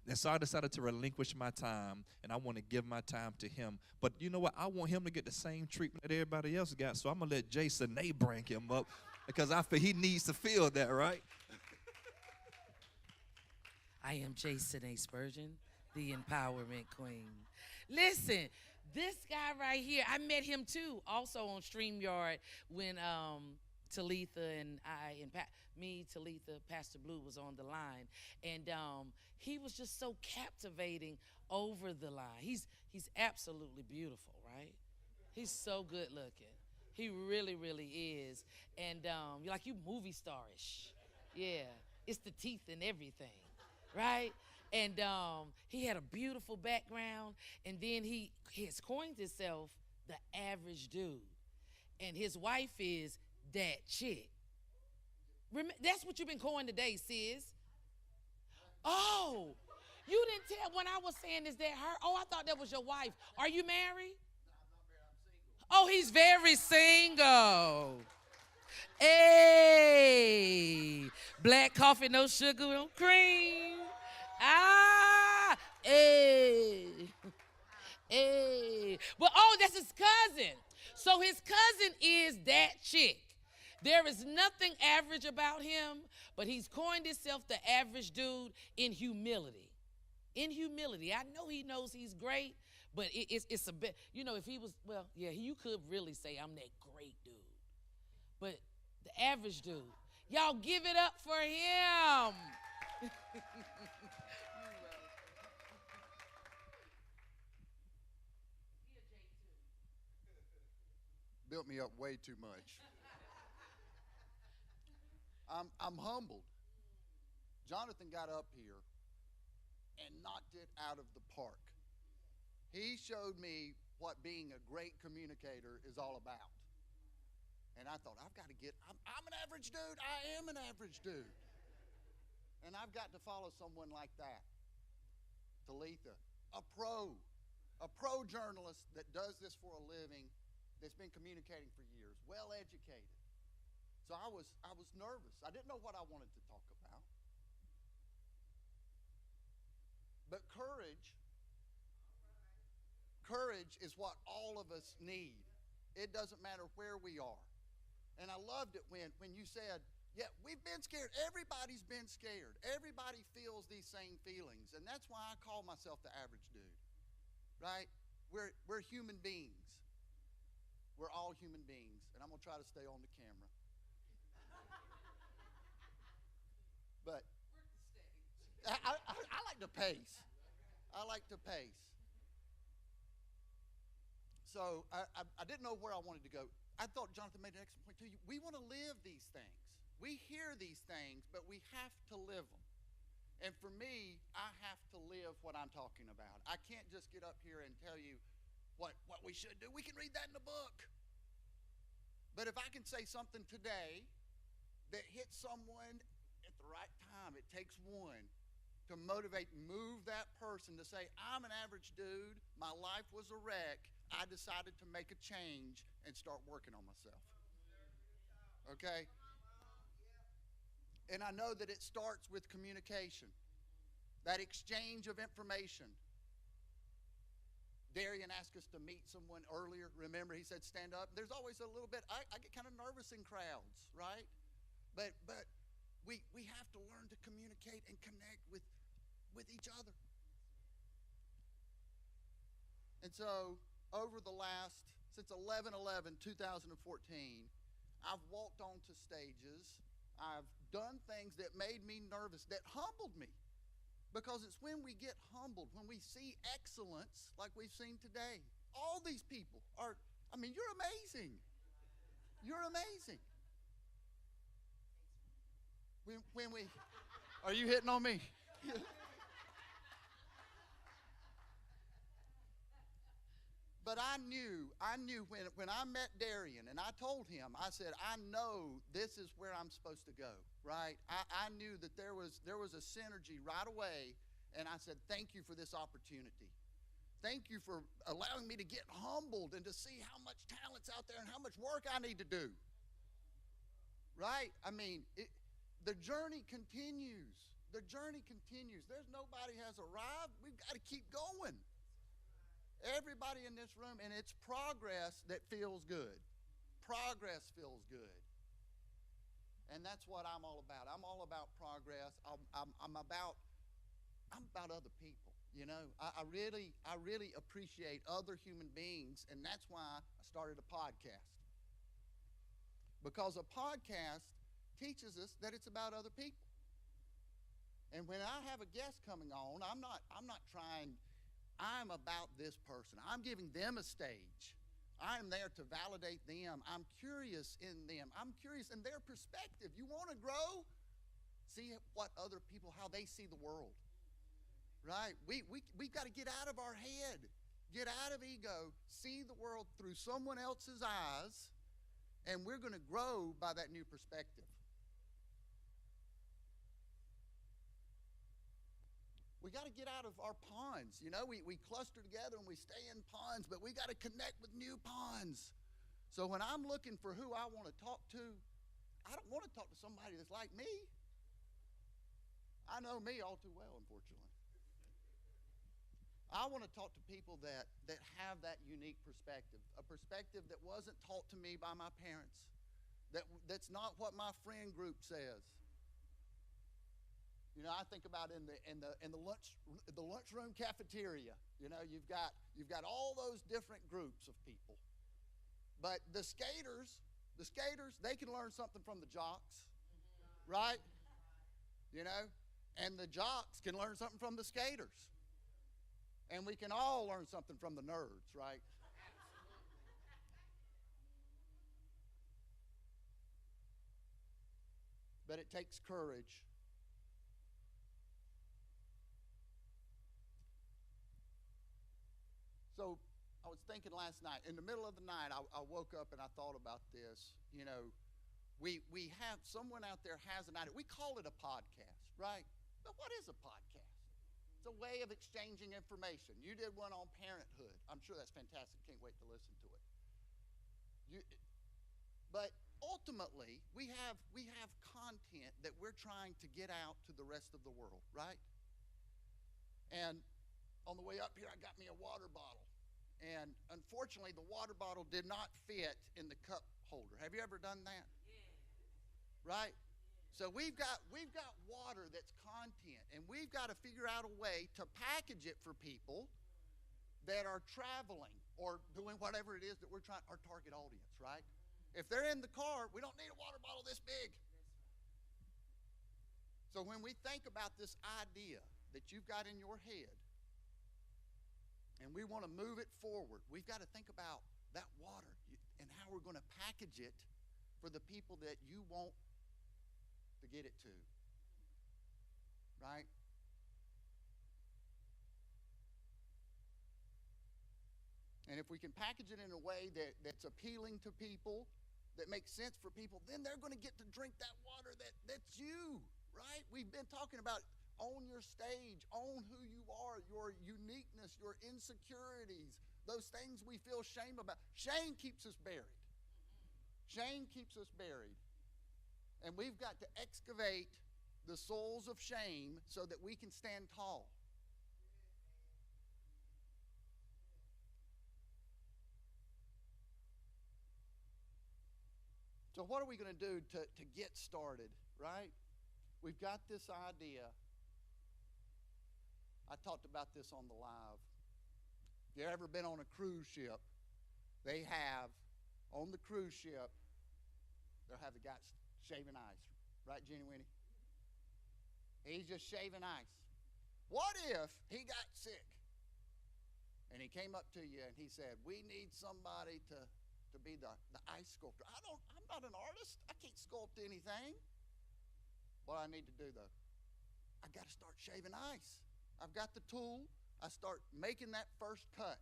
Speaker 3: And so I decided to relinquish my time, and I want to give my time to him. But you know what? I want him to get the same treatment that everybody else got, so I'm going to let Jason bring him up because I feel he needs to feel that, right?
Speaker 1: I am Jason A. Spurgeon, the Empowerment Queen. Listen, this guy right here, I met him too, also on StreamYard when Talitha and Talitha, Pastor Blue was on the line, and he was just so captivating over the line. He's absolutely beautiful, right? He's so good looking. He really, really is, and you're like, you movie starish, yeah. It's the teeth and everything, right? And he had a beautiful background, and then he has coined himself the average dude. And his wife is that chick. That's what you've been coined today, sis. Oh, you didn't tell when I was saying, is that her? Oh, I thought that was your wife. Are you married? Oh, he's very single. Hey, black coffee, no sugar, no cream. Hey. But that's his cousin. So his cousin is that chick. There is nothing average about him, but he's coined himself the average dude in humility. In humility. I know he knows he's great, but it's a bit, if he was, you could really say I'm that great dude. But the average dude, y'all give it up for him.
Speaker 8: Built me up way too much. I'm humbled. Jonathan got up here and knocked it out of the park. He showed me what being a great communicator is all about. And I thought, I'm an average dude. I am an average dude. And I've got to follow someone like that. Talitha, a pro journalist that does this for a living, that's been communicating for years, well educated. So I was nervous. I didn't know what I wanted to talk about. But courage is what all of us need. It doesn't matter where we are. And I loved it when you said, yeah, we've been scared. Everybody's been scared. Everybody feels these same feelings. And that's why I call myself the average dude, right? We're human beings. We're all human beings. And I'm going to try to stay on the camera. But I like to pace. I like to pace. So I didn't know where I wanted to go. I thought Jonathan made an excellent point to you. We want to live these things. We hear these things, but we have to live them. And for me, I have to live what I'm talking about. I can't just get up here and tell you what we should do. We can read that in the book. But if I can say something today that hits someone at the right time, it takes one to motivate, move that person to say, I'm an average dude, my life was a wreck, I decided to make a change and start working on myself. Okay? And I know that it starts with communication, that exchange of information. Darian asked us to meet someone earlier. Remember, he said, stand up. There's always a little bit, I get kind of nervous in crowds, right? But we have to learn to communicate and connect with each other. And so, over the last, since 11/11/2014, I've walked onto stages. I've done things that made me nervous, that humbled me. Because it's when we get humbled, when we see excellence like we've seen today. All these people are, you're amazing. You're amazing. When we, are you hitting on me? But I knew when I met Darian and I told him, I said, I know this is where I'm supposed to go, right? I knew that there was a synergy right away, and I said, thank you for this opportunity. Thank you for allowing me to get humbled and to see how much talent's out there and how much work I need to do, right? The journey continues. The journey continues. There's nobody has arrived. We've got to keep going. Everybody in this room, and it's progress that feels good. Progress feels good. And that's what I'm all about. I'm all about progress. I'm about other people. You know, I really appreciate other human beings, and that's why I started a podcast. Because a podcast teaches us that it's about other people. And when I have a guest coming on, I'm about this person. I'm giving them a stage. I'm there to validate them. I'm curious in them. I'm curious in their perspective. You want to grow? See what other people, how they see the world. Right? We've got to get out of our head. Get out of ego. See the world through someone else's eyes. And we're going to grow by that new perspective. We got to get out of our ponds. You know, we cluster together and we stay in ponds, but we got to connect with new ponds. So when I'm looking for who I want to talk to, I don't want to talk to somebody that's like me. I know me all too well, unfortunately. I want to talk to people that have that unique perspective, a perspective that wasn't taught to me by my parents, that's not what my friend group says. You know, I think about in the lunchroom cafeteria. You know, you've got all those different groups of people. But the skaters, they can learn something from the jocks, right? You know, and the jocks can learn something from the skaters. And we can all learn something from the nerds, right? But it takes courage. So I was thinking last night, in the middle of the night, I woke up and I thought about this. You know, we have someone out there has an idea. We call it a podcast, right? But what is a podcast? It's a way of exchanging information. You did one on parenthood. I'm sure that's fantastic. Can't wait to listen to it. But ultimately, we have content that we're trying to get out to the rest of the world, right? And on the way up here, I got me a water bottle. And unfortunately, the water bottle did not fit in the cup holder. Have you ever done that? Yeah. Right? So we've got water that's content, and we've got to figure out a way to package it for people that are traveling or doing whatever it is that we're trying, our target audience, right? If they're in the car, we don't need a water bottle this big. So when we think about this idea that you've got in your head, and we want to move it forward, we've got to think about that water and how we're going to package it for the people that you want to get it to, right? And if we can package it in a way that's appealing to people, that makes sense for people, then they're going to get to drink that water that's you, right? We've been talking about own your stage, own who you are, your uniqueness, your insecurities, those things we feel shame about. Shame keeps us buried. Shame keeps us buried. And we've got to excavate the souls of shame so that we can stand tall. So what are we going to do to get started, right? We've got this idea. I talked about this on the live. If you've ever been on a cruise ship, they have, on the cruise ship, they'll have the guy shaving ice. Right, Jenny Winnie? He's just shaving ice. What if he got sick and he came up to you and he said, we need somebody to be the ice sculptor. I'm not an artist. I can't sculpt anything. What I need to do, though, I got to start shaving ice. I've got the tool. I start making that first cut.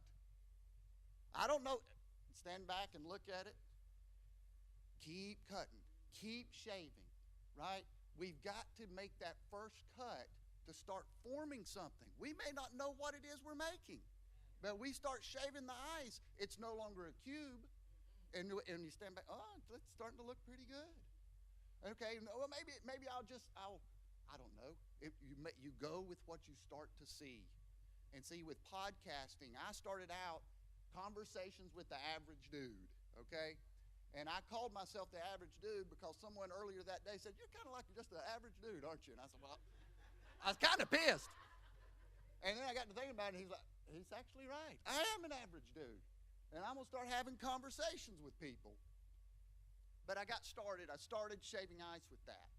Speaker 8: I don't know. Stand back and look at it. Keep cutting. Keep shaving, right? We've got to make that first cut to start forming something. We may not know what it is we're making, but we start shaving the ice. It's no longer a cube. And you stand back, oh, it's starting to look pretty good. Okay, well, maybe I don't know. You go with what you start to see. And see, with podcasting, I started out conversations with the average dude, okay? And I called myself the average dude because someone earlier that day said, you're kind of like just an average dude, aren't you? And I said, well, I was kind of pissed. And then I got to thinking about it, and he's actually right. I am an average dude. And I'm going to start having conversations with people. But I got started. I started shaving ice with that.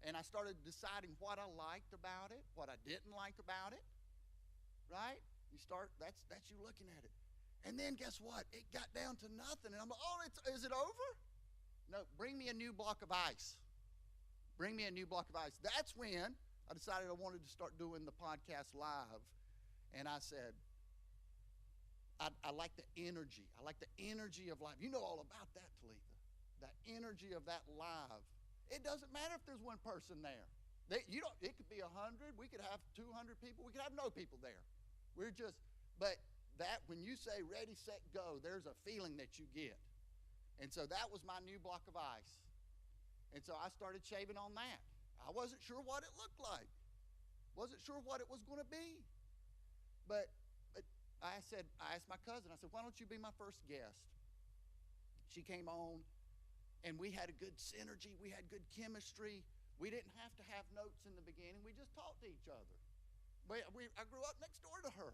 Speaker 8: And I started deciding what I liked about it, what I didn't like about it. Right? That's you looking at it. And then guess what? It got down to nothing. And I'm like, oh, is it over? No, bring me a new block of ice. Bring me a new block of ice. That's when I decided I wanted to start doing the podcast live. And I said, I like the energy. I like the energy of live. You know all about that, Talitha. That energy of that live. It doesn't matter if there's one person there. It could be 100. We could have 200 people. We could have no people there. But that when you say ready, set, go, there's a feeling that you get. And so that was my new block of ice. And so I started shaving on that. I wasn't sure what it looked like. Wasn't sure what it was going to be. But I asked my cousin, I said, why don't you be my first guest? She came on, and we had a good synergy. We had good chemistry. We didn't have to have notes in the beginning. We just talked to each other. I grew up next door to her.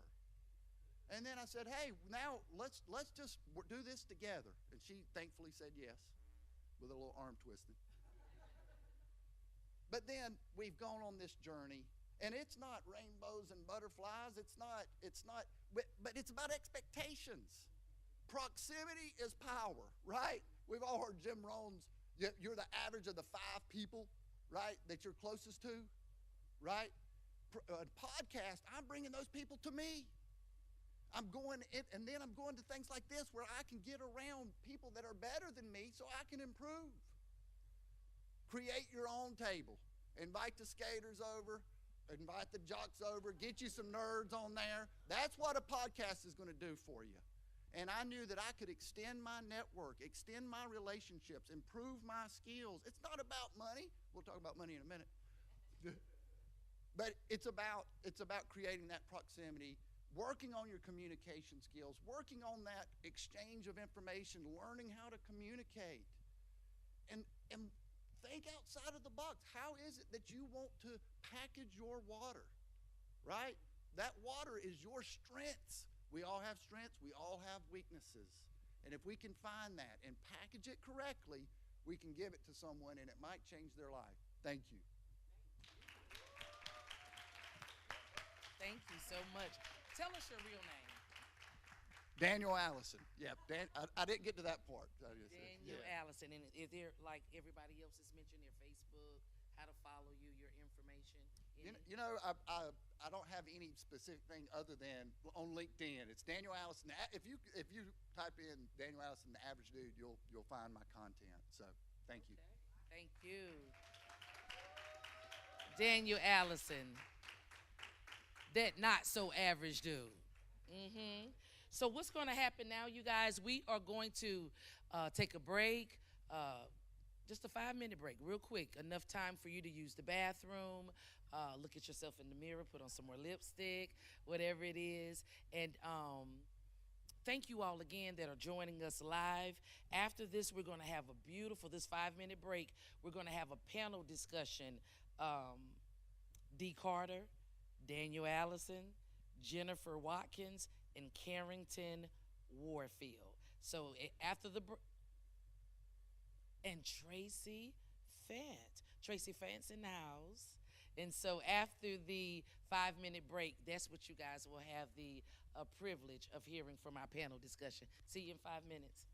Speaker 8: And then I said, hey, now let's just do this together. And she thankfully said yes, with a little arm twisting. But then we've gone on this journey. And it's not rainbows and butterflies. It's not, but it's about expectations. Proximity is power, right? We've all heard Jim Rohn's, you're the average of the 5 people, right, that you're closest to, right? Podcast, I'm bringing those people to me. And then I'm going to things like this where I can get around people that are better than me so I can improve. Create your own table. Invite the skaters over, invite the jocks over, get you some nerds on there. That's what a podcast is going to do for you. And I knew that I could extend my network, extend my relationships, improve my skills. It's not about money. We'll talk about money in a minute. But it's about creating that proximity, working on your communication skills, working on that exchange of information, learning how to communicate. And think outside of the box. How is it that you want to package your water, right? That water is your strengths. We all have strengths. We all have weaknesses. And if we can find that and package it correctly, we can give it to someone and it might change their life. Thank you.
Speaker 1: Thank you so much. Tell us your real name.
Speaker 8: Daniel Allison. Yeah, I didn't get to that part.
Speaker 1: Daniel Allison. And is there, like everybody else has mentioned, their Facebook, how to follow you, your information?
Speaker 8: I don't have any specific thing other than on LinkedIn. It's Daniel Allison. If you type in Daniel Allison, the average dude, you'll find my content. So thank you.
Speaker 1: Thank you. Daniel Allison. That not so average dude. So what's going to happen now, you guys? We are going to take a break, just a 5-minute break, real quick. Enough time for you to use the bathroom, look at yourself in the mirror, put on some more lipstick, whatever it is. And thank you all again that are joining us live. After this, we're going to have a beautiful, this 5-minute break, we're going to have a panel discussion. D. Carter, Daniel Allison, Jennifer Watkins, and Carrington Warfield. So after the and Tracy Fant's in the house. And so after the 5-minute break, that's what you guys will have the privilege of hearing from our panel discussion. See you in 5 minutes.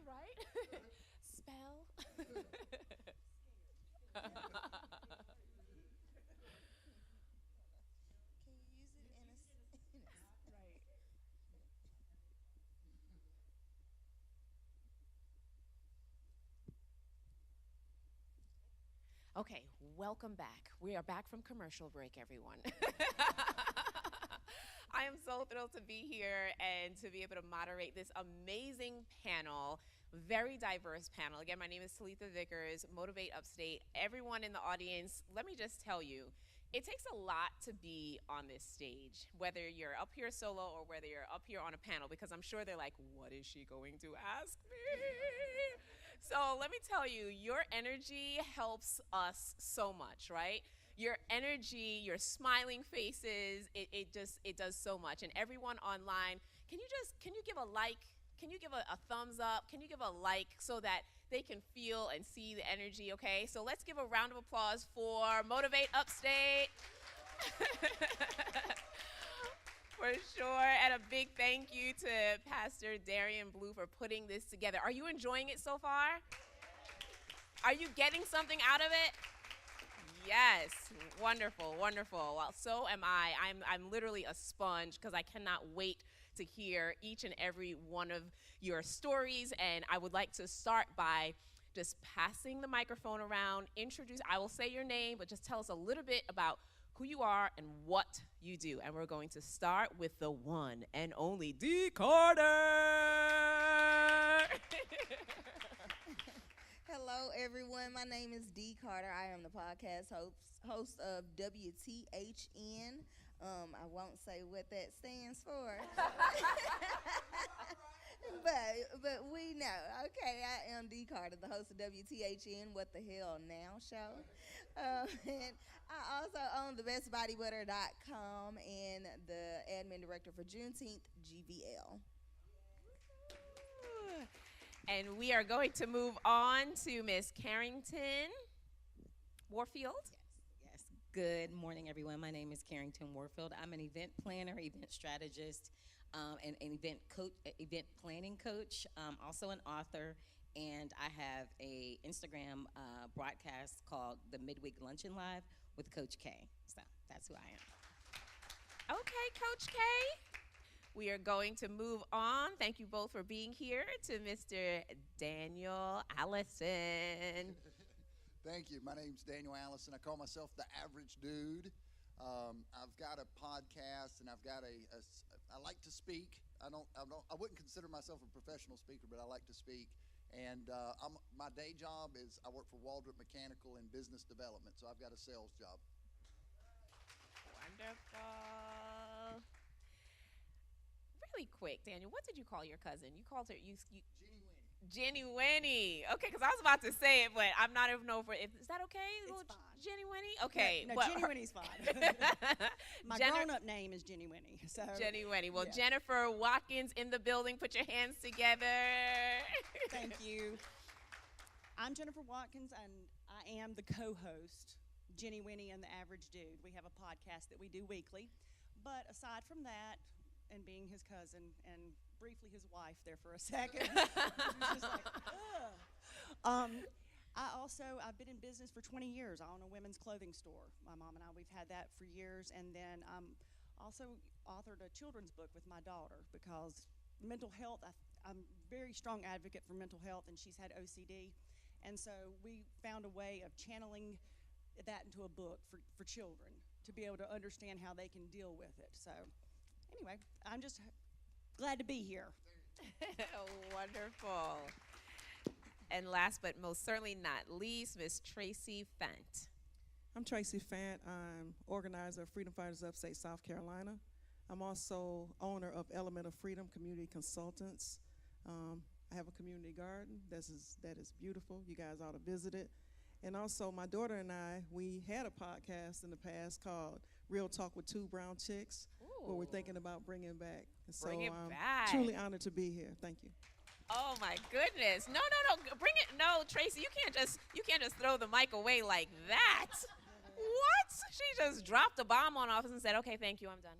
Speaker 7: right? Spell.
Speaker 9: Can you use it in a
Speaker 7: Right. Okay, welcome back. We are back from commercial break, everyone. I am so thrilled to be here and to be able to moderate this amazing panel, very diverse panel. Again, my name is Talitha Vickers, Motivate Upstate. Everyone in the audience, let me just tell you, it takes a lot to be on this stage, whether you're up here solo or whether you're up here on a panel, because I'm sure they're like, what is she going to ask me? So let me tell you, your energy helps us so much, right? Your energy, your smiling faces, it does so much. And everyone online, can you give a like? Can you give a thumbs up? Can you give a like so that they can feel and see the energy, okay? So let's give a round of applause for Motivate Upstate. For sure. And a big thank you to Pastor Darian Blue for putting this together. Are you enjoying it so far? Are you getting something out of it? Yes. Wonderful, wonderful. Well, so am I. I'm literally a sponge because I cannot wait to hear each and every one of your stories. And I would like to start by just passing the microphone around, I will say your name, but just tell us a little bit about who you are and what you do. And we're going to start with the one and only Dee Carter.
Speaker 9: Hello, everyone. My name is Dee Carter. I am the podcast host of WTHN. I won't say what that stands for. but we know. Okay, I am Dee Carter, the host of WTHN, What the Hell Now show. And I also own thebestbodybuilder.com and the admin director for Juneteenth GBL.
Speaker 7: And we are going to move on to Miss Carrington Warfield.
Speaker 10: Yes. Good morning, everyone. My name is Carrington Warfield. I'm an event planner, event strategist, and an event planning coach. Also an author, and I have a Instagram broadcast called the Midweek Luncheon Live with Coach K. So that's who I am.
Speaker 7: Okay, Coach K. We are going to move on. Thank you both for being here. To Mr. Daniel Allison.
Speaker 8: Thank you. My name's Daniel Allison. I call myself the average dude. I've got a podcast, and I've got I like to speak. I wouldn't consider myself a professional speaker, but I like to speak. And my day job is I work for Waldrop Mechanical in business development, so I've got a sales job.
Speaker 7: Wonderful. Really quick, Daniel, what did you call your cousin? You called her Jenny Winnie. Okay, because I was about to say it, but I'm not even over. Is that okay?
Speaker 11: It's fine.
Speaker 7: Jenny Winnie? Okay.
Speaker 11: No, Jenny Winnie's fine. My grown-up name is Jenny Winnie. So
Speaker 7: Jenny Winnie. Well,
Speaker 11: yeah.
Speaker 7: Jennifer Watkins in the building. Put your hands together.
Speaker 11: Thank you. I'm Jennifer Watkins, and I am the co-host, Jenny Winnie and the Average Dude. We have a podcast that we do weekly. But aside from that, and being his cousin, and briefly his wife there for a second. Just like, ugh. I've been in business for 20 years. I own a women's clothing store. My mom and I, we've had that for years. And then also authored a children's book with my daughter because mental health, I'm a very strong advocate for mental health, and she's had OCD. And so we found a way of channeling that into a book for children to be able to understand how they can deal with it. So anyway, I'm just glad to be here.
Speaker 7: Wonderful. And last but most certainly not least, Miss Tracy Fant.
Speaker 12: I'm Tracy Fant. I'm organizer of Freedom Fighters Upstate, South Carolina. I'm also owner of Element of Freedom Community Consultants. I have a community garden that is beautiful. You guys ought to visit it. And also my daughter and I, we had a podcast in the past called Real Talk with Two Brown Chicks, where we're thinking about bringing back. And so I'm truly honored to be here. Thank you.
Speaker 7: Oh my goodness. No. Bring it. No, Tracy, you can't just throw the mic away like that. What? She just dropped the bomb on us and said, okay, thank you, I'm done.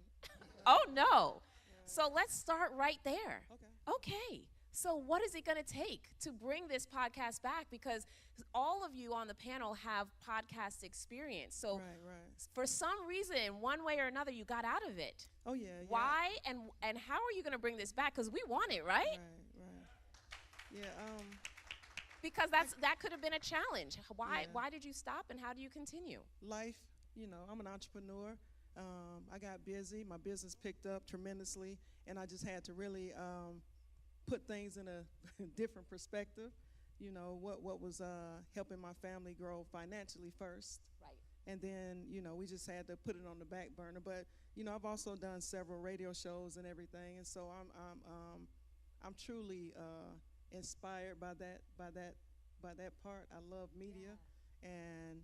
Speaker 7: Oh no. So let's start right there.
Speaker 12: Okay.
Speaker 7: Okay. So what is it going to take to bring this podcast back? Because all of you on the panel have podcast experience. So
Speaker 12: Right.
Speaker 7: for some reason, one way or another, you got out of it.
Speaker 12: Oh yeah.
Speaker 7: Why and how are you going to bring this back? Because we want it, right?
Speaker 12: Right. Yeah.
Speaker 7: Because that could have been a challenge. Why
Speaker 12: Yeah.
Speaker 7: why did you stop and how do you continue?
Speaker 12: Life. I'm an entrepreneur. I got busy. My business picked up tremendously, and I just had to really put things in a different perspective. What was helping my family grow financially first.
Speaker 7: Right.
Speaker 12: And then, we just had to put it on the back burner. But, I've also done several radio shows and everything, and so I'm truly inspired by that part. I love media, and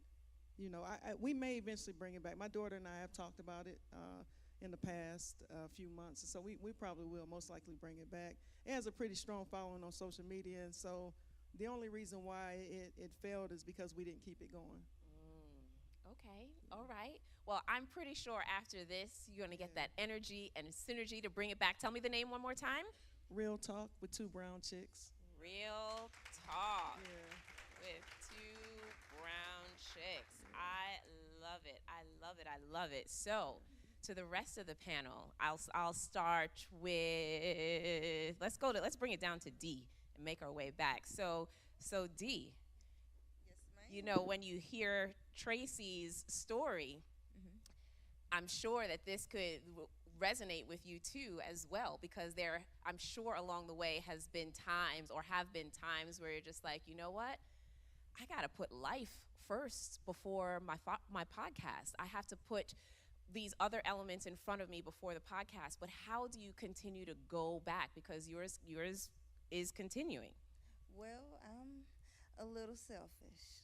Speaker 12: we may eventually bring it back. My daughter and I have talked about it in the past few months, so we probably will most likely bring it back. It has a pretty strong following on social media, and so the only reason why it failed is because we didn't keep it going.
Speaker 7: Okay, all right. Well, I'm pretty sure after this, you're going to get that energy and synergy to bring it back. Tell me the name one more time.
Speaker 12: Real Talk with Two Brown Chicks.
Speaker 7: Real Talk
Speaker 12: Yeah.
Speaker 7: with Two Brown Chicks. I love it. I love it. I love it. So, to the rest of the panel, I'll start with let's bring it down to D and make our way back. So D.
Speaker 9: Yes, ma'am.
Speaker 7: When you hear Tracy's story, I'm sure that this could resonate with you too as well, because I'm sure along the way have been times where you're just like, you know what? I got to put life first before my podcast. I have to put these other elements in front of me before the podcast. But how do you continue to go back? Because yours is continuing.
Speaker 9: Well, I'm a little selfish.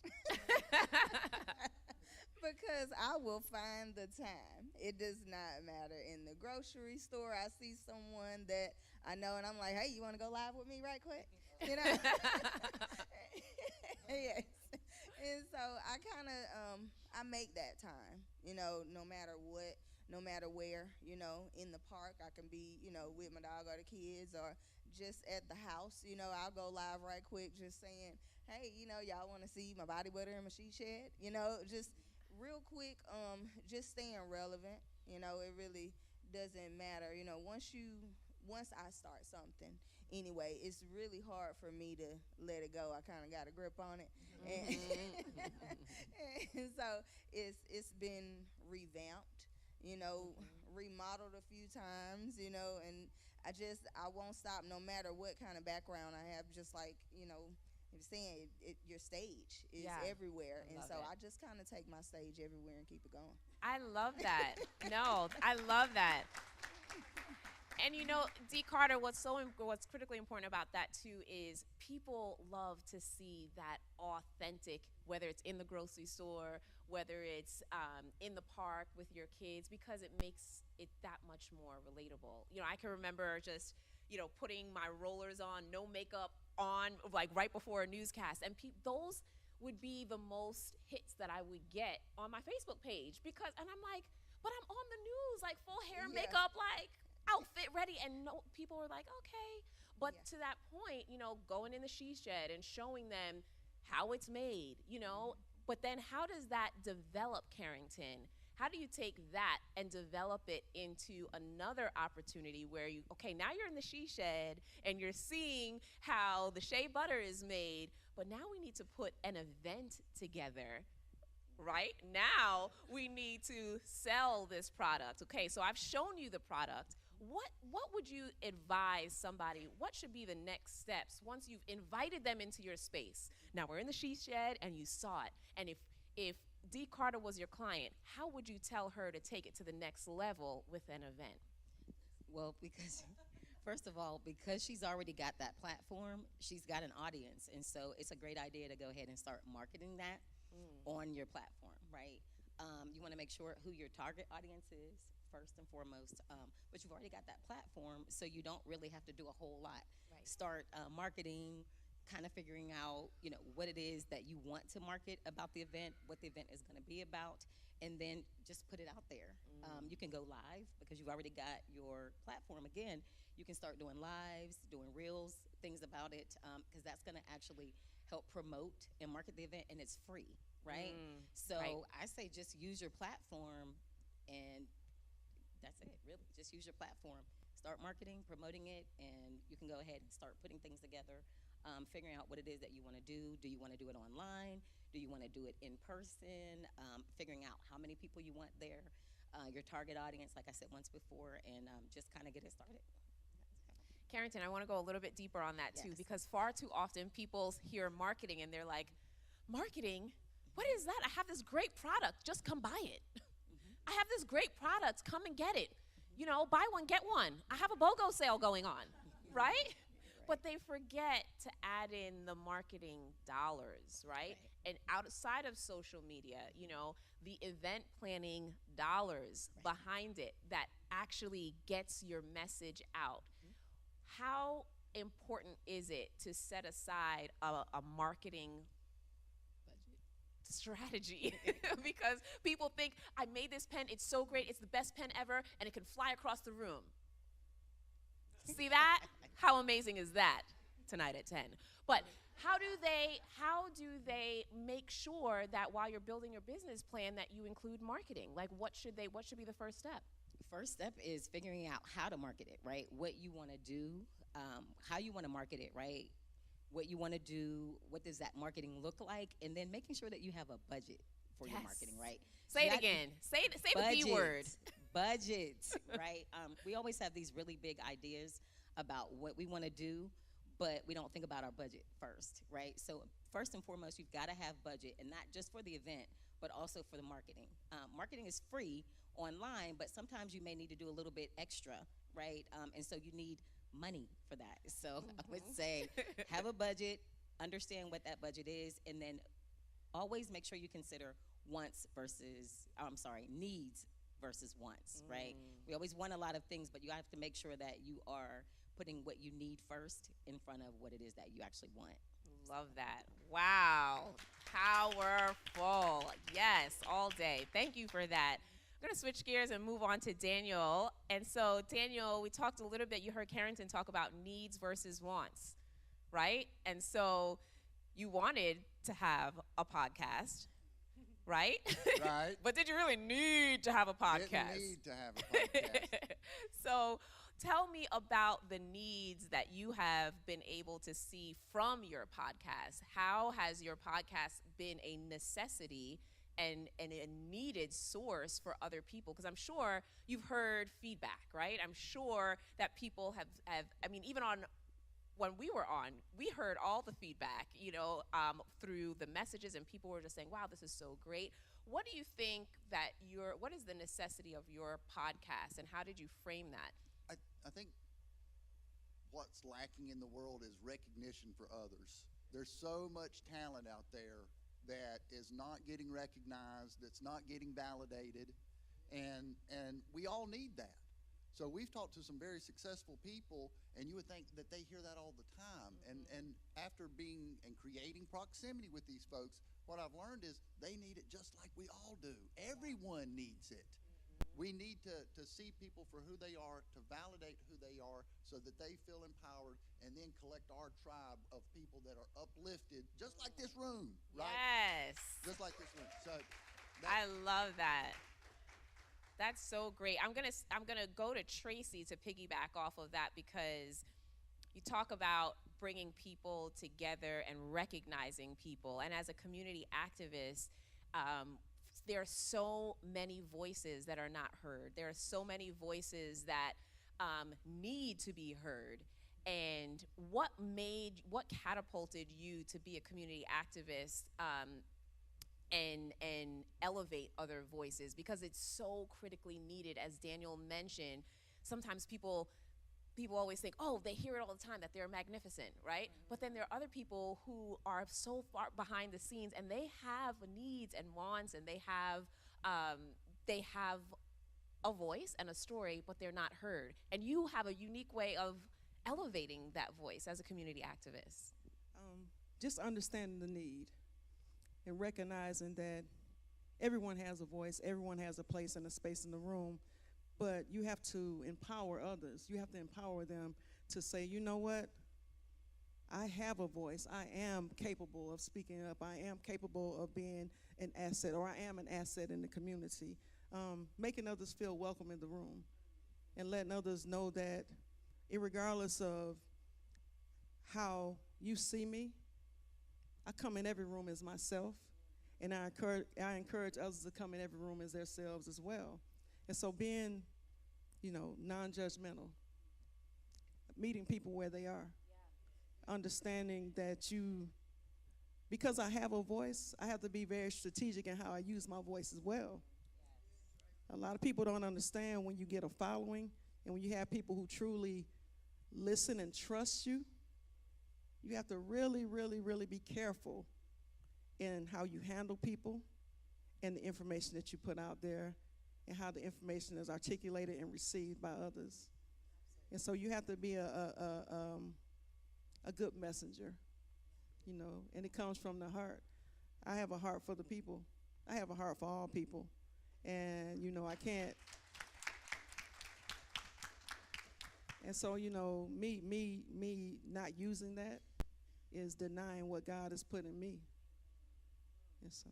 Speaker 9: Because I will find the time. It does not matter. In the grocery store, I see someone that I know, and I'm like, hey, you want to go live with me right quick? Yes. And so I kind of, I make that time, no matter what, no matter where, in the park, I can be, with my dog or the kids, or just at the house, I'll go live right quick just saying, hey, y'all want to see my body butter and my she shed, just real quick, just staying relevant. It really doesn't matter. Once I start something, anyway, it's really hard for me to let it go. I kind of got a grip on it, and so it's been revamped, remodeled a few times, and I won't stop no matter what kind of background I have. Just like you're saying, your stage is everywhere, and so I just kind of take my stage everywhere and keep it going.
Speaker 7: I love that. No, I love that. And D. Carter, what's critically important about that too is people love to see that authentic, whether it's in the grocery store, whether it's in the park with your kids, because it makes it that much more relatable. I can remember just putting my rollers on, no makeup on, like right before a newscast, and those would be the most hits that I would get on my Facebook page, and I'm like, but I'm on the news, like full hair, makeup, like outfit ready, and people were like, okay. But to that point, going in the she shed and showing them how it's made, but then how does that develop Carrington? How do you take that and develop it into another opportunity where now you're in the she shed and you're seeing how the shea butter is made, but now we need to put an event together, right? Now we need to sell this product. Okay, so I've shown you the product. What would you advise somebody? What should be the next steps once you've invited them into your space? Now we're in the she shed and you saw it. And if D. Carter was your client, how would you tell her to take it to the next level with an event?
Speaker 10: Well, first of all, because she's already got that platform, she's got an audience. And so it's a great idea to go ahead and start marketing that on your platform, right? You want to make sure who your target audience is first and foremost. But you've already got that platform, so you don't really have to do a whole lot.
Speaker 7: Right.
Speaker 10: Start marketing, kind of figuring out, what it is that you want to market about the event, what the event is going to be about, and then just put it out there. You can go live because you've already got your platform. Again, you can start doing lives, doing reels, things about it, because that's going to actually help promote and market the event, and it's free, right? So
Speaker 7: right.
Speaker 10: I say just use your platform, and that's it, really. Just use your platform. Start marketing, promoting it, and you can go ahead and start putting things together, figuring out what it is that you want to do. Do you want to do it online? Do you want to do it in person? Figuring out how many people you want there, your target audience, like I said once before, and just kind of get it started.
Speaker 7: Carrington, I want to go a little bit deeper on that too,
Speaker 10: Yes.
Speaker 7: because far too often people hear marketing and they're like, marketing? What is that? I have this great product. Just come buy it. I have this great product. Come and get it. You know, buy one, get one. I have a BOGO sale going on, right? But they forget to add in the marketing dollars, right? And outside of social media, you know, the event planning dollars behind it that actually gets your message out. How important is it to set aside a marketing strategy? Because people think, I made this pen, it's so great, it's the best pen ever, and it can fly across the room. See that? How amazing is that tonight at 10? But how do they make sure that while you're building your business plan that you include marketing? Like what should be the first step?
Speaker 10: First step is figuring out how to market it, right? What you want to do, how you want to market it, right? What you want to do, what does that marketing look like, and then making sure that you have a budget for your marketing, right?
Speaker 7: Say it again. Say the B word.
Speaker 10: Budget, right? We always have these really big ideas about what we want to do, but we don't think about our budget first, right? So first and foremost, you've got to have budget, and not just for the event, but also for the marketing. Marketing is free online, but sometimes you may need to do a little bit extra, right? And so you need money for that. So I would say have a budget, understand what that budget is, and then always make sure you consider needs versus wants, right? We always want a lot of things, but you have to make sure that you are putting what you need first in front of what it is that you actually want.
Speaker 7: Love that. Wow. Powerful. Yes, all day. Thank you for that. I'm going to switch gears and move on to Daniel. And so, Daniel, we talked a little bit, you heard Carrington talk about needs versus wants, right? And so you wanted to have a podcast, right?
Speaker 8: Right.
Speaker 7: But did you really need to have a podcast?
Speaker 8: Didn't need to have a podcast.
Speaker 7: So tell me about the needs that you have been able to see from your podcast. How has your podcast been a necessity and a needed source for other people? Because I'm sure you've heard feedback, right? I'm sure that people have I mean, even on when we were on, we heard all the feedback, you know, through the messages, and people were just saying, wow, this is so great. What do you think that what is the necessity of your podcast, and how did you frame that?
Speaker 8: I think what's lacking in the world is recognition for others. There's so much talent out there that is not getting recognized, that's not getting validated, and we all need that. So we've talked to some very successful people, and you would think that they hear that all the time. And after being and creating proximity with these folks, what I've learned is they need it just like we all do. Everyone needs it. We need to see people for who they are, to validate who they are so that they feel empowered, and then collect our tribe of people that are uplifted, just like this room, right?
Speaker 7: Yes.
Speaker 8: Just like this room. So
Speaker 7: I love that. That's so great. I'm gonna go to Tracy to piggyback off of that, because you talk about bringing people together and recognizing people. And as a community activist, there are so many voices that are not heard. There are so many voices that need to be heard. And what catapulted you to be a community activist and elevate other voices? Because it's so critically needed. As Daniel mentioned, sometimes people always think, oh, they hear it all the time, that they're magnificent, right? But then there are other people who are so far behind the scenes, and they have needs and wants, and they have a voice and a story, but they're not heard. And you have a unique way of elevating that voice as a community activist.
Speaker 12: Just understanding the need and recognizing that everyone has a voice, everyone has a place and a space in the room, but you have to empower others. You have to empower them to say, you know what? I have a voice. I am capable of speaking up. I am capable of being an asset, or I am an asset in the community. Making others feel welcome in the room and letting others know that irregardless of how you see me, I come in every room as myself, and I encourage others to come in every room as themselves as well. And so being, non-judgmental, meeting people where they are, understanding that because I have a voice, I have to be very strategic in how I use my voice as well. A lot of people don't understand when you get a following and when you have people who truly listen and trust you, you have to really, really, really be careful in how you handle people and the information that you put out there and how the information is articulated and received by others. And so you have to be a good messenger, and it comes from the heart. I have a heart for the people. I have a heart for all people. And, I can't. And so, me not using that is denying what God has put in me. And so,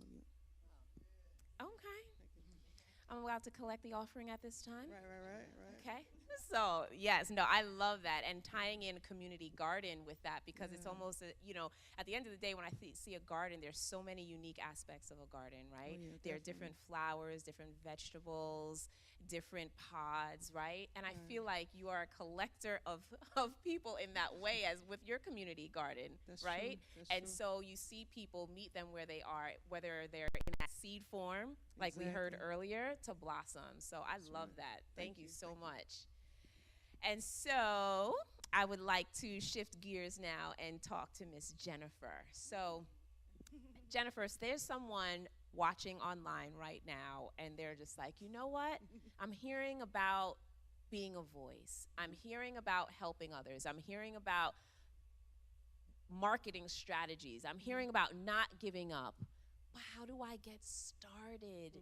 Speaker 7: Okay. I'm about to collect the offering at this time.
Speaker 12: Right.
Speaker 7: Okay. So, yes, no, I love that. And tying in a community garden with that, because it's almost, at the end of the day, when I see a garden, there's so many unique aspects of a garden, right?
Speaker 12: Oh, yeah,
Speaker 7: there are
Speaker 12: definitely.
Speaker 7: different flowers, different vegetables, different pods, right? And I feel like you are a collector of people in that way, as with your community garden,
Speaker 12: That's
Speaker 7: right?
Speaker 12: true. That's
Speaker 7: And
Speaker 12: true.
Speaker 7: so you see people, meet them where they are, whether they're in that seed form, like we heard
Speaker 12: Exactly.
Speaker 7: earlier, to blossom. So I love
Speaker 12: right.
Speaker 7: that. Thank you so
Speaker 12: Thank you.
Speaker 7: much. And so I would like to shift gears now and talk to Miss Jennifer. So, Jennifer, there's someone watching online right now, and they're just like, you know what? I'm hearing about being a voice. I'm hearing about helping others. I'm hearing about marketing strategies. I'm hearing about not giving up. But how do I get started?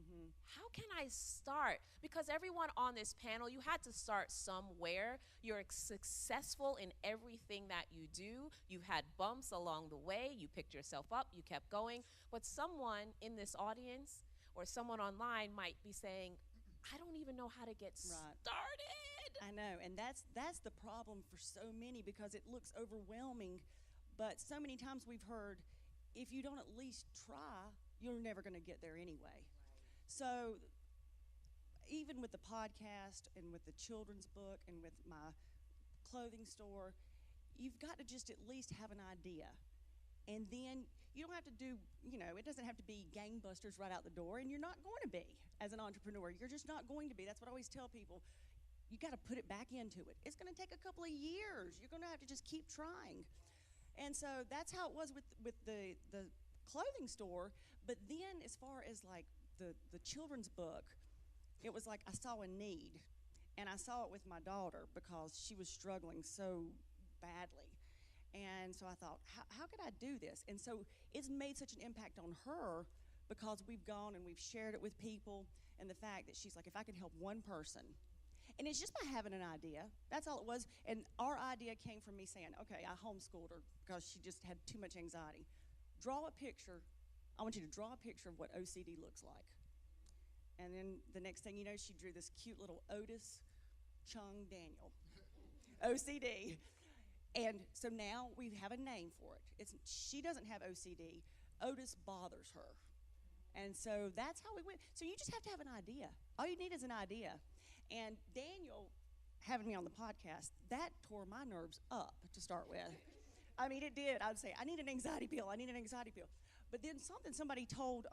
Speaker 7: How can I start? Because everyone on this panel, you had to start somewhere. You're successful in everything that you do. You've had bumps along the way. You picked yourself up. You kept going. But someone in this audience or someone online might be saying, I don't even know how to get started.
Speaker 11: I know, and that's the problem for so many, because it looks overwhelming. But so many times we've heard, if you don't at least try, you're never going to get there anyway. So even with the podcast and with the children's book and with my clothing store, you've got to just at least have an idea. And then you don't have to do, it doesn't have to be gangbusters right out the door, and you're not going to be as an entrepreneur. You're just not going to be. That's what I always tell people. You got to put it back into it. It's going to take a couple of years. You're going to have to just keep trying. And so that's how it was with the clothing store. But then as far as like the children's book, it was like I saw a need. And I saw it with my daughter because she was struggling so badly. And so I thought, how could I do this? And so it's made such an impact on her because we've gone and we've shared it with people, and the fact that she's like, if I can help one person. And it's just by having an idea. That's all it was. And our idea came from me saying, okay, I homeschooled her because she just had too much anxiety. Draw a picture. I want you to draw a picture of what OCD looks like. And then the next thing you know, she drew this cute little Otis Chung Daniel. OCD. And so now we have a name for it. She doesn't have OCD. Otis bothers her. And so that's how we went. So you just have to have an idea. All you need is an idea. And Daniel, having me on the podcast, that tore my nerves up to start with. I mean, it did. I would say, I need an anxiety pill. I need an anxiety pill. But then somebody told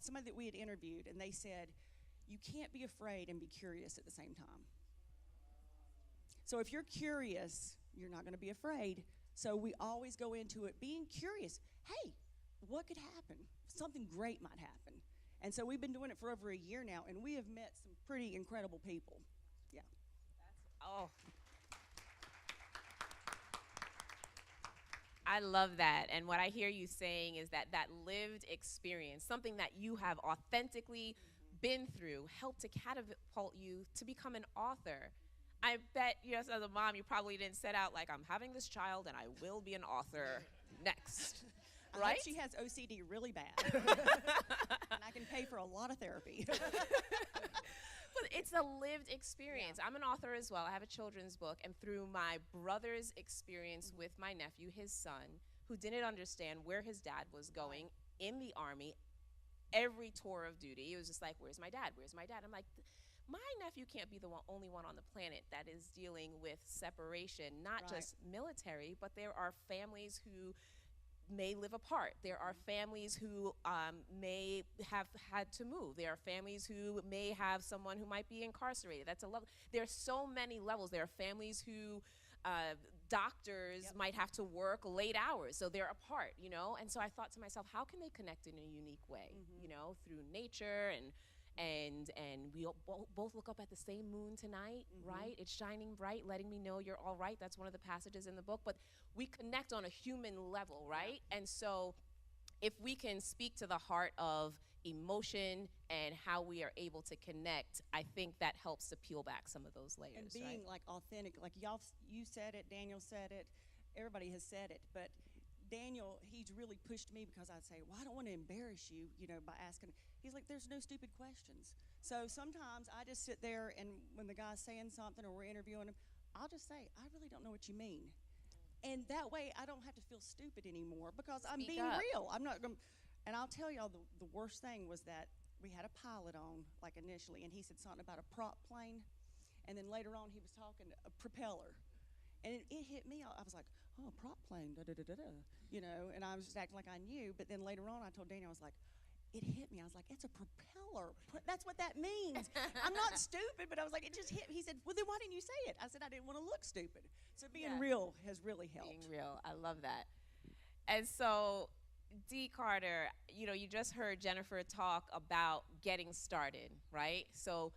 Speaker 11: somebody that we had interviewed, and they said, you can't be afraid and be curious at the same time. So if you're curious, you're not going to be afraid. So we always go into it being curious. Hey, what could happen? Something great might happen. And so we've been doing it for over a year now, and we have met some pretty incredible people. Yeah.
Speaker 7: I love that. And what I hear you saying is that lived experience, something that you have authentically been through help to catapult you to become an author. I bet, yes, as a mom, you probably didn't set out like, I'm having this child and I will be an author next.
Speaker 11: I
Speaker 7: Right?
Speaker 11: hope she has OCD really bad. And I can pay for a lot of therapy.
Speaker 7: But it's a lived experience. I'm an author as well. I have a children's book. And through my brother's experience with my nephew, his son, who didn't understand where his dad was going in the Army, every tour of duty, he was just like, where's my dad? Where's my dad? I'm like, my nephew can't be the only one on the planet that is dealing with separation, not just military, but there are families who may live apart. There are families who may have had to move. There are families who may have someone who might be incarcerated. That's a level. There are so many levels. There are families who doctors might have to work late hours, so they're apart, you know? And so I thought to myself, how can they connect in a unique way, you know, through nature and we both look up at the same moon tonight, right? It's shining bright, letting me know you're all right. That's one of the passages in the book. But we connect on a human level, right? And so if we can speak to the heart of emotion and how we are able to connect, I think that helps to peel back some of those layers,
Speaker 11: And being like authentic, like you said it, Daniel said it, everybody has said it, but Daniel, he's really pushed me because I'd say, well, I don't want to embarrass you, you know, by asking. He's like, there's no stupid questions. So sometimes I just sit there, and when the guy's saying something or we're interviewing him, I'll just say, I really don't know what you mean. And that way I don't have to feel stupid anymore because I'm being real. I'm not going to. And I'll tell y'all, the worst thing was that we had a pilot on, like initially, and he said something about a prop plane. And then later on, he was talking a propeller. And it hit me. I was like, oh, prop plane, da-da-da-da-da, you know, and I was just acting like I knew. But then later on, I told Daniel, I was like, it hit me. I was like, it's a propeller. That's what that means. I'm not stupid, but I was like, it just hit me. He said, well, then why didn't you say it? I said, I didn't want to look stupid. So being real has really helped.
Speaker 7: Being real. I love that. And so, D. Carter, you know, you just heard Jennifer talk about getting started, right? So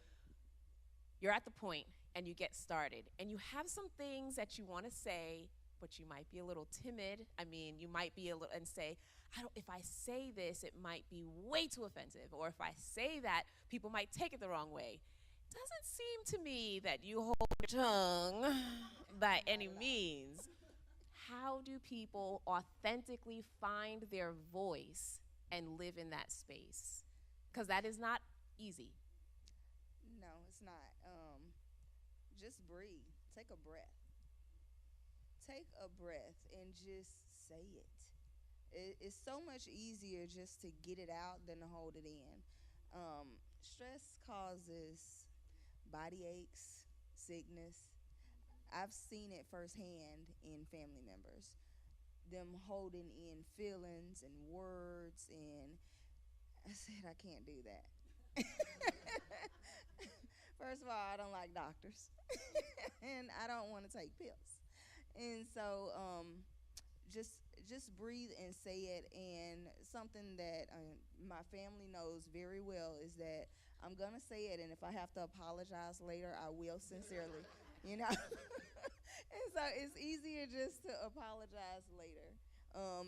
Speaker 7: you're at the point and you get started and you have some things that you want to say, but you might be a little timid. I mean, you might be a little and say, if I say this, it might be way too offensive. Or if I say that, people might take it the wrong way. Doesn't seem to me that you hold your tongue by any means. How do people authentically find their voice and live in that space? Because that is not easy.
Speaker 9: No, it's not. Just breathe. Take a breath. Take a breath and just say it. It's so much easier just to get it out than to hold it in. Stress causes body aches, sickness. I've seen it firsthand in family members. Them holding in feelings and words, and I said, I can't do that. First of all, I don't like doctors, and I don't want to take pills. And so just breathe and say it. And something that my family knows very well is that I'm going to say it, and if I have to apologize later, I will sincerely, you know. And so it's easier just to apologize later.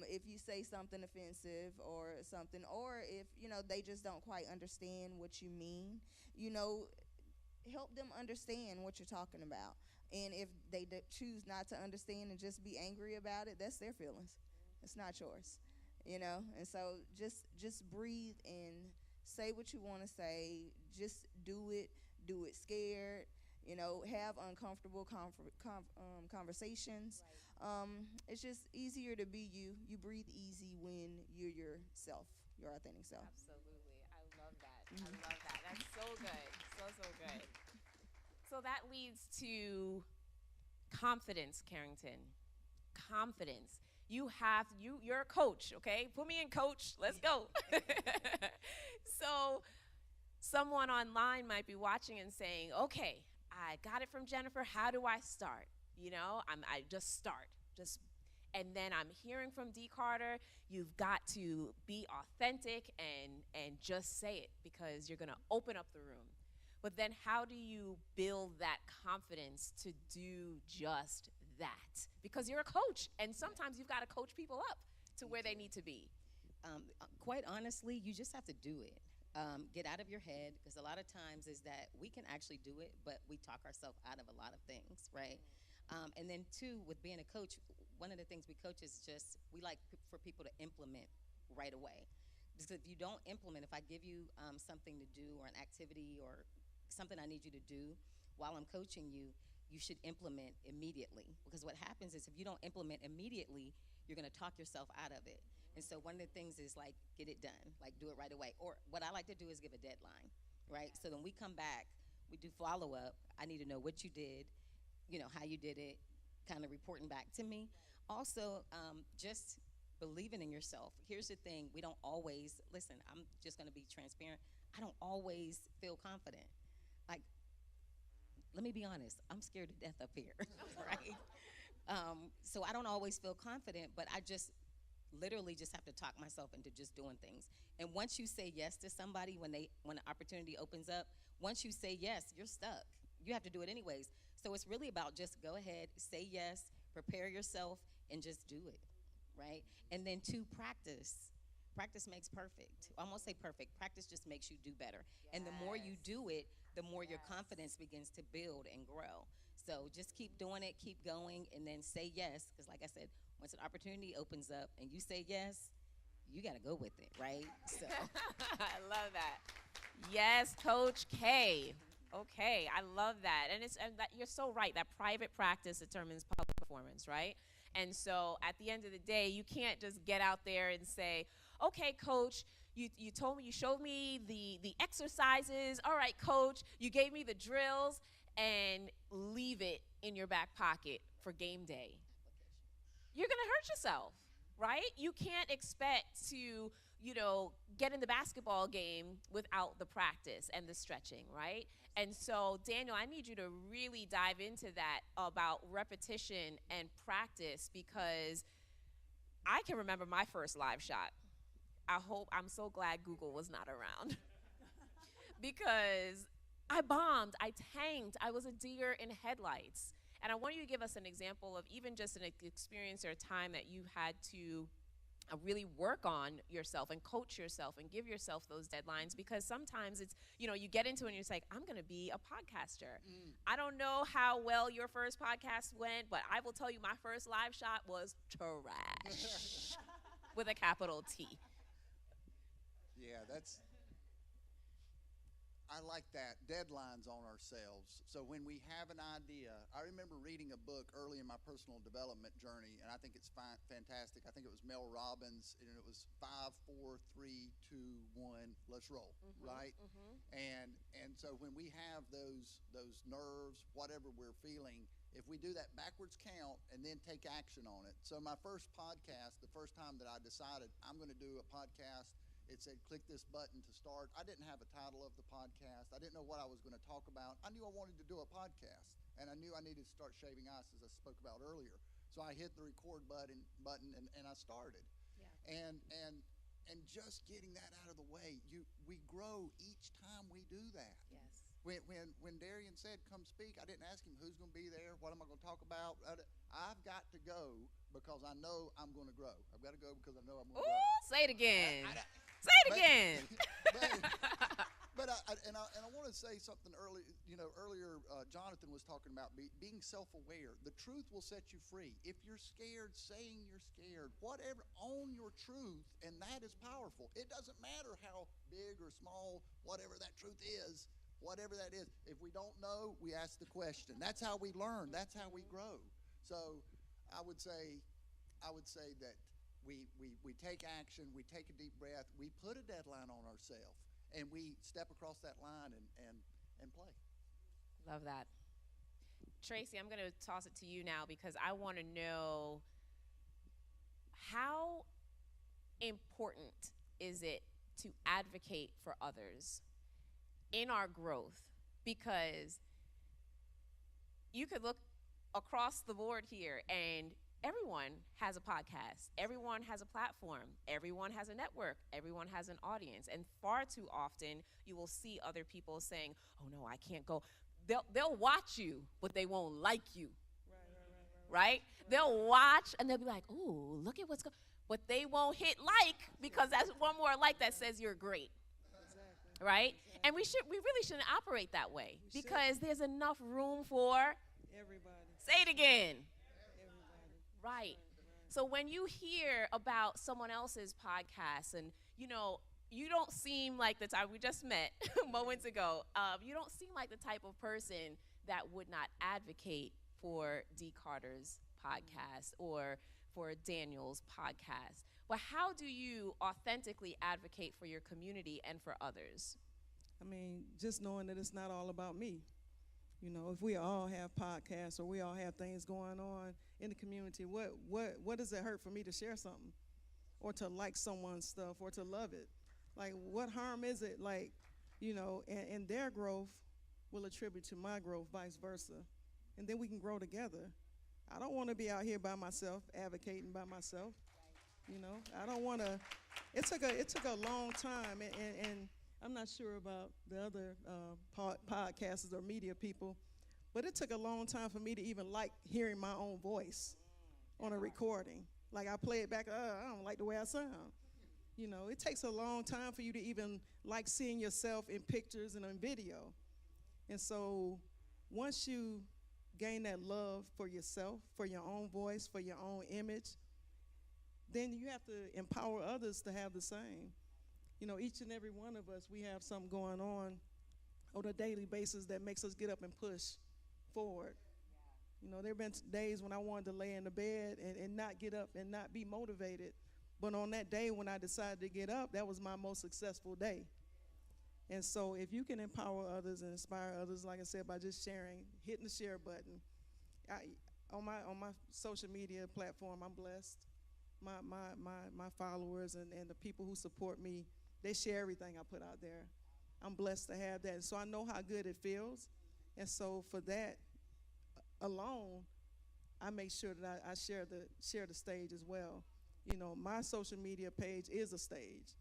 Speaker 9: If you say something offensive or something, or if, you know, they just don't quite understand what you mean, you know, help them understand what you're talking about. And if they choose not to understand and just be angry about it, that's their feelings. It's not yours, you know. And so just breathe and say what you want to say. Just do it scared. You know, have uncomfortable conversations. Right. It's just easier to be you. You breathe easy when you're yourself, your authentic self.
Speaker 7: Absolutely. I love that. I love that. That's so good. So good. So that leads to confidence, Carrington. Confidence. You're a coach, okay? Put me in coach. Let's go. So someone online might be watching and saying, okay, I got it from Jennifer. How do I start? You know, I just start. And then I'm hearing from D. Carter, you've got to be authentic and just say it because you're going to open up the room. But then how do you build that confidence to do just that? Because you're a coach, and sometimes you've got to coach people up to where they need to be.
Speaker 10: Quite honestly, you just have to do it. Get out of your head, because a lot of times is that we can actually do it, but we talk ourselves out of a lot of things, right? And then two, with being a coach, one of the things we coach is just we like for people to implement right away. Because if you don't implement, if I give you something to do or an activity or something I need you to do while I'm coaching you, you should implement immediately. Because what happens is if you don't implement immediately, you're going to talk yourself out of it. And so one of the things is like, get it done, like do it right away. Or what I like to do is give a deadline, right? So then we come back, we do follow up. I need to know what you did, how you did it, kind of reporting back to me. Also, just believing in yourself. Here's the thing, we don't always, listen, I'm just going to be transparent. I don't always feel confident. Like, let me be honest, I'm scared to death up here, right? So I don't always feel confident, but I just literally just have to talk myself into just doing things. And once you say yes to somebody, when an opportunity opens up, once you say yes, you're stuck. You have to do it anyways. So it's really about just go ahead, say yes, prepare yourself, and just do it, right? And then two, practice. Practice makes perfect. I won't say perfect. Practice just makes you do better. And the more you do it, the more your confidence begins to build and grow. So just keep doing it, keep going, and then say yes. Because like I said, once an opportunity opens up and you say yes, you got to go with it, right? So
Speaker 7: I love that. Yes, Coach K. Okay, I love that. And that you're so right. That private practice determines public performance, right? And so at the end of the day, you can't just get out there and say, okay, coach, you told me, you showed me the exercises. All right, coach, you gave me the drills, and leave it in your back pocket for game day. You're going to hurt yourself, right? You can't expect to, get in the basketball game without the practice and the stretching, right? And so, Daniel, I need you to really dive into that about repetition and practice, because I can remember my first live shot. I'm so glad Google was not around because I bombed, I tanked, I was a deer in headlights. And I want you to give us an example of even just an experience or a time that you had to really work on yourself and coach yourself and give yourself those deadlines, because sometimes it's, you get into it and you're just like, I'm going to be a podcaster. I don't know how well your first podcast went, but I will tell you my first live shot was trash with a capital T.
Speaker 8: Yeah, I like that, deadlines on ourselves. So when we have an idea, I remember reading a book early in my personal development journey, and I think it's fantastic. I think it was Mel Robbins, and it was 5, 4, 3, 2, 1, let's roll, right? And so when we have those nerves, whatever we're feeling, if we do that backwards count and then take action on it. So my first podcast, the first time that I decided I'm going to do a podcast, it said, click this button to start. I didn't have a title of the podcast. I didn't know what I was going to talk about. I knew I wanted to do a podcast, and I knew I needed to start shaving ice, as I spoke about earlier. So I hit the record button and I started. Yeah. And just getting that out of the way, we grow each time we do that.
Speaker 10: yes.
Speaker 8: When Darian said, come speak, I didn't ask him who's going to be there, what am I going to talk about. I've got to go because I know I'm going to grow. I've got to go because I know I'm going to grow.
Speaker 7: Ooh, say it again. Say it again.
Speaker 8: But I want to say something early. Earlier Jonathan was talking about being self-aware. The truth will set you free. If you're scared, saying you're scared, whatever, own your truth, and that is powerful. It doesn't matter how big or small, whatever that truth is, whatever that is. If we don't know, we ask the question. That's how we learn. That's how we grow. So I would say that we take action, we take a deep breath, we put a deadline on ourselves, and we step across that line and play.
Speaker 7: Love that. Tracy, I'm going to toss it to you now because I want to know, how important is it to advocate for others in our growth? Because you could look across the board here and everyone has a podcast. Everyone has a platform. Everyone has a network. Everyone has an audience. And far too often, you will see other people saying, oh, no, I can't go. They'll watch you, but they won't like you. Right? They'll watch, and they'll be like, ooh, look at what's going on. But they won't hit like because that's one more like that says you're great. right? And we really shouldn't operate that way because there's enough room for
Speaker 12: Everybody.
Speaker 7: say it again.
Speaker 12: Everybody.
Speaker 7: Right. So when you hear about someone else's podcast and, you don't seem like the type, we just met moments ago, you don't seem like the type of person that would not advocate for D. Carter's podcast or for Daniel's podcast. But how do you authentically advocate for your community and for others?
Speaker 12: I mean, just knowing that it's not all about me. If we all have podcasts or we all have things going on in the community, what does it hurt for me to share something or to like someone's stuff or to love it? Like, what harm is it? Like, and their growth will attribute to my growth, vice versa. And then we can grow together. I don't want to be out here by myself, advocating by myself. I don't want to. It took a long time, and I'm not sure about the other podcasters or media people, but it took a long time for me to even like hearing my own voice on a recording. Like, I play it back, I don't like the way I sound. It takes a long time for you to even like seeing yourself in pictures and on video. And so once you gain that love for yourself, for your own voice, for your own image, then you have to empower others to have the same. Each and every one of us, we have something going on a daily basis that makes us get up and push forward. There have been days when I wanted to lay in the bed and not get up and not be motivated. But on that day when I decided to get up, that was my most successful day. And so if you can empower others and inspire others, like I said, by just sharing, hitting the share button. On my social media platform, I'm blessed. My followers and the people who support me, they share everything I put out there. I'm blessed to have that. And so I know how good it feels. And so for that alone, I make sure that I share the stage as well. My social media page is a stage.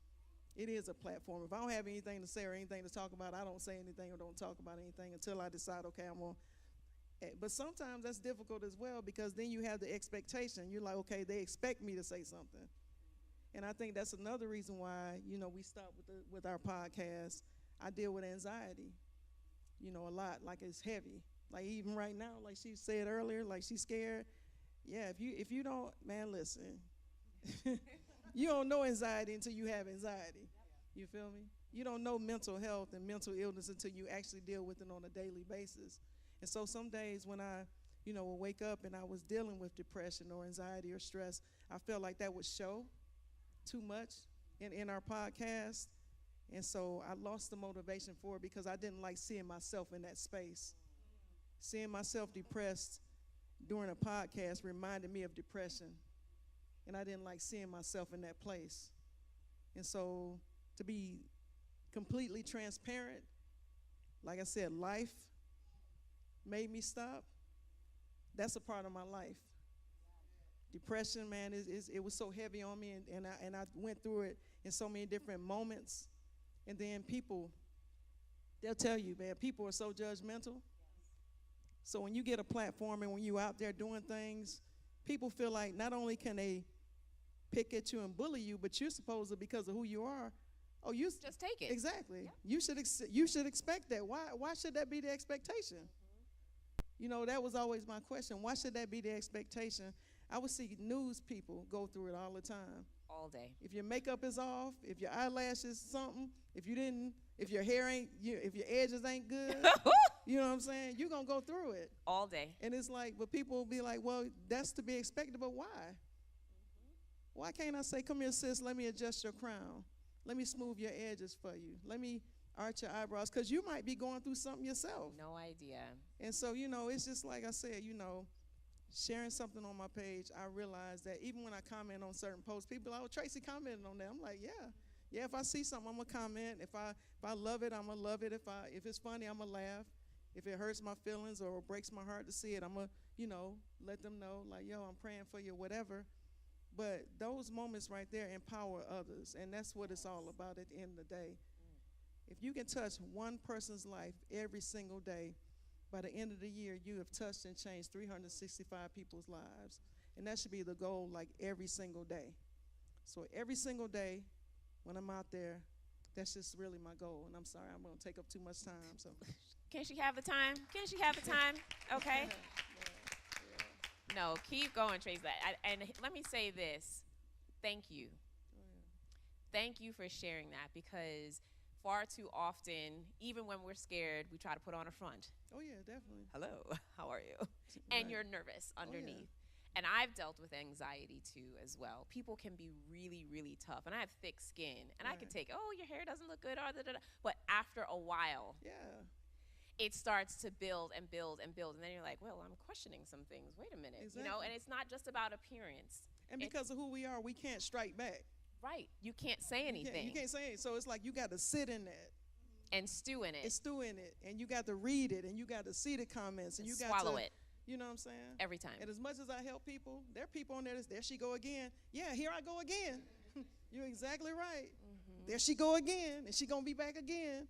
Speaker 12: It is a platform. If I don't have anything to say or anything to talk about, I don't say anything or don't talk about anything until I decide, okay, I'm going to. But sometimes that's difficult as well because then you have the expectation. You're like, okay, they expect me to say something. And I think that's another reason why, we start with our podcast. I deal with anxiety, a lot, like it's heavy. Like even right now, like she said earlier, like she's scared. Yeah, if you don't, man, listen. You don't know anxiety until you have anxiety. You feel me? You don't know mental health and mental illness until you actually deal with it on a daily basis. And so some days when I, will wake up and I was dealing with depression or anxiety or stress, I felt like that would show too much in our podcast. And so I lost the motivation for it because I didn't like seeing myself in that space. Seeing myself depressed during a podcast reminded me of depression. And I didn't like seeing myself in that place. And so to be completely transparent, like I said, life made me stop. That's a part of my life. Depression, man, it was so heavy on me, and I went through it in so many different moments. And then people, they'll tell you, man, people are so judgmental. So when you get a platform and when you're out there doing things, people feel like not only can they pick at you and bully you, but you're supposed to, because of who you are, you
Speaker 7: just take it.
Speaker 12: Exactly.
Speaker 7: Yeah.
Speaker 12: You should expect that. Why should that be the expectation? That was always my question. Why should that be the expectation? I would see news people go through it all the time.
Speaker 7: All day.
Speaker 12: If your makeup is off, if your eyelashes something, if your hair ain't, if your edges ain't good, you know what I'm saying? You're going to go through it.
Speaker 7: All day.
Speaker 12: And it's like, but people will be like, well, that's to be expected, but why? Why can't I say, come here, sis, let me adjust your crown. Let me smooth your edges for you. Let me arch your eyebrows, because you might be going through something yourself.
Speaker 7: No idea.
Speaker 12: And so, it's just like I said, sharing something on my page, I realized that even when I comment on certain posts, people are like, oh, Tracy commented on that. I'm like, yeah, if I see something, I'm going to comment. If I love it, I'm going to love it. If it's funny, I'm going to laugh. If it hurts my feelings or breaks my heart to see it, I'm going to, let them know, like, yo, I'm praying for you, whatever. But those moments right there empower others, and that's what it's all about at the end of the day. If you can touch one person's life every single day, by the end of the year, you have touched and changed 365 people's lives. And that should be the goal, like every single day. So every single day when I'm out there, that's just really my goal. And I'm sorry, I'm going to take up too much time. So
Speaker 7: Can she have the time? Can she have the time? Okay. No, keep going, Tracy. And let me say this. Thank you. Thank you for sharing that, because far too often, even when we're scared, we try to put on a front.
Speaker 12: Oh, yeah, definitely.
Speaker 7: Hello, how are you? And you're nervous underneath. And I've dealt with anxiety too as well. People can be really, really tough. And I have thick skin. And I can take, oh, your hair doesn't look good. But after a while, it starts to build and build and build. And then you're like, well, I'm questioning some things. Wait a minute.
Speaker 12: Exactly.
Speaker 7: You know, and it's not just about appearance.
Speaker 12: And because of who we are, we can't strike back.
Speaker 7: Right. You can't say anything.
Speaker 12: You can't say it. So it's like you got to sit in that.
Speaker 7: And stew in it.
Speaker 12: And stew in it. And you got to read it. And you got to see the comments. And you got
Speaker 7: swallow
Speaker 12: to
Speaker 7: it.
Speaker 12: You know what I'm saying?
Speaker 7: Every time.
Speaker 12: And as much as I help people, there are people on there she go again. Yeah, here I go again. You're exactly right. Mm-hmm. There she go again, and she going to be back again,